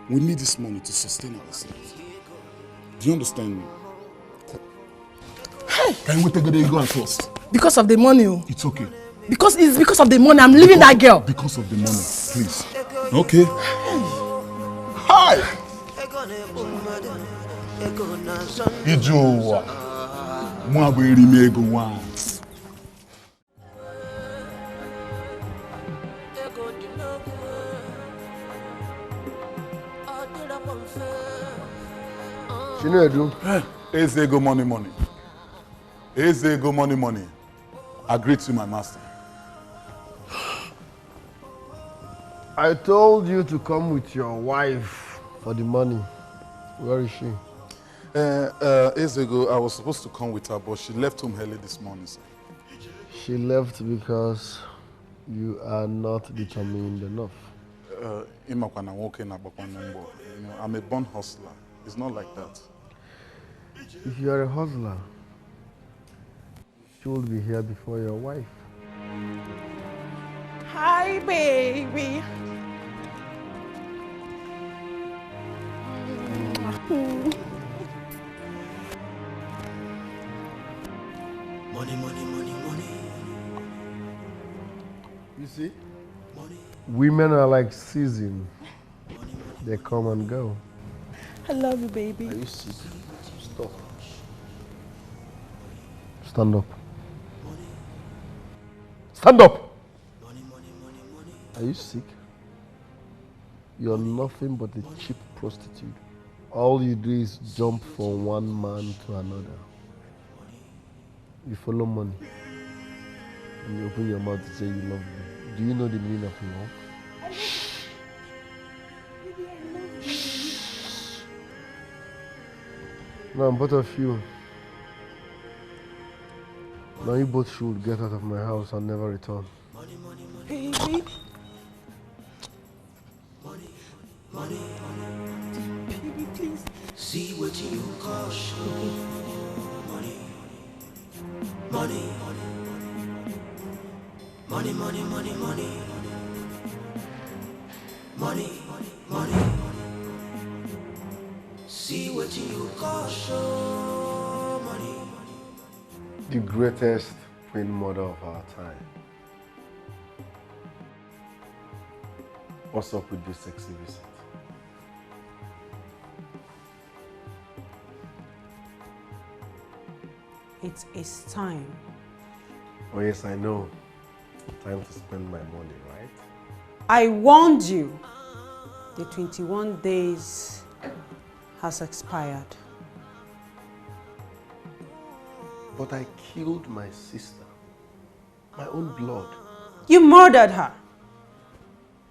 we need this money to sustain ourselves. Do you understand me? Hey! Can we take a go and trust? Because of the money. It's okay. Because it's because of the money. I'm leaving that girl. Because of the money, please. Okay. Hi. Ijowa. Mwa beri mego wa. Chinedu. Ezego money. Ezego money. Agree to my master. I told you to come with your wife for the money. Where is she? Days ago, I was supposed to come with her, but she left home early this morning, sir. She left because you are not determined enough. I'm a born hustler. It's not like that. If you are a hustler, she will be here before your wife. Hi, baby. Money. You see? Women are like season. They come and go. I love you, baby. Are you sick? Stop. Stand up. Stand up! Are you sick? You're nothing but a cheap prostitute. All you do is jump from one man to another. You follow money. And you open your mouth to say you love me. Do you know the meaning of love? Now, both of you. Now you both should get out of my house and never return. Baby. Baby, please. See what you call show. Money. Money. See what you call show. Money. The greatest queen mother of our time. What's up with this sexy visit? It is time. Oh yes, I know. Time to spend my money, right? I warned you. The 21 days has expired. But I killed my sister. My own blood. You murdered her.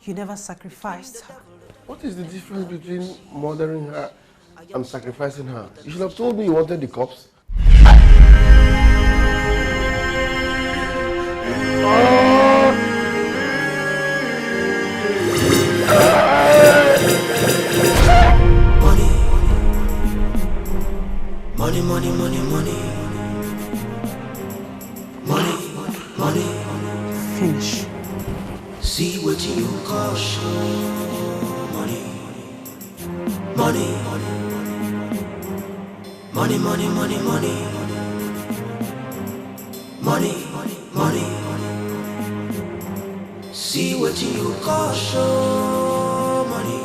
You never sacrificed her. What is the difference between murdering her and sacrificing her? You should have told me you wanted the cops. Money. Finish. See what you call show. Money. Money. See what you call show money.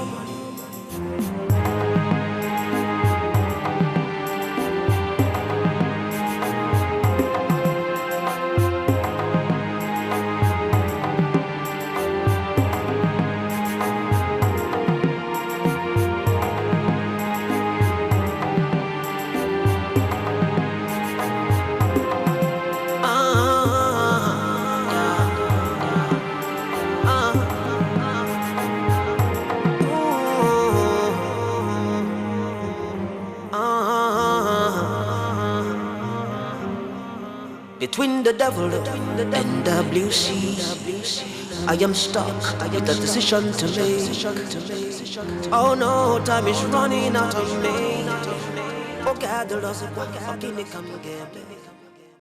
Between the devil and the blue sea, I am stuck with a decision to make. Oh no, time is running out of me. Oh God, the loss of what fucking come again.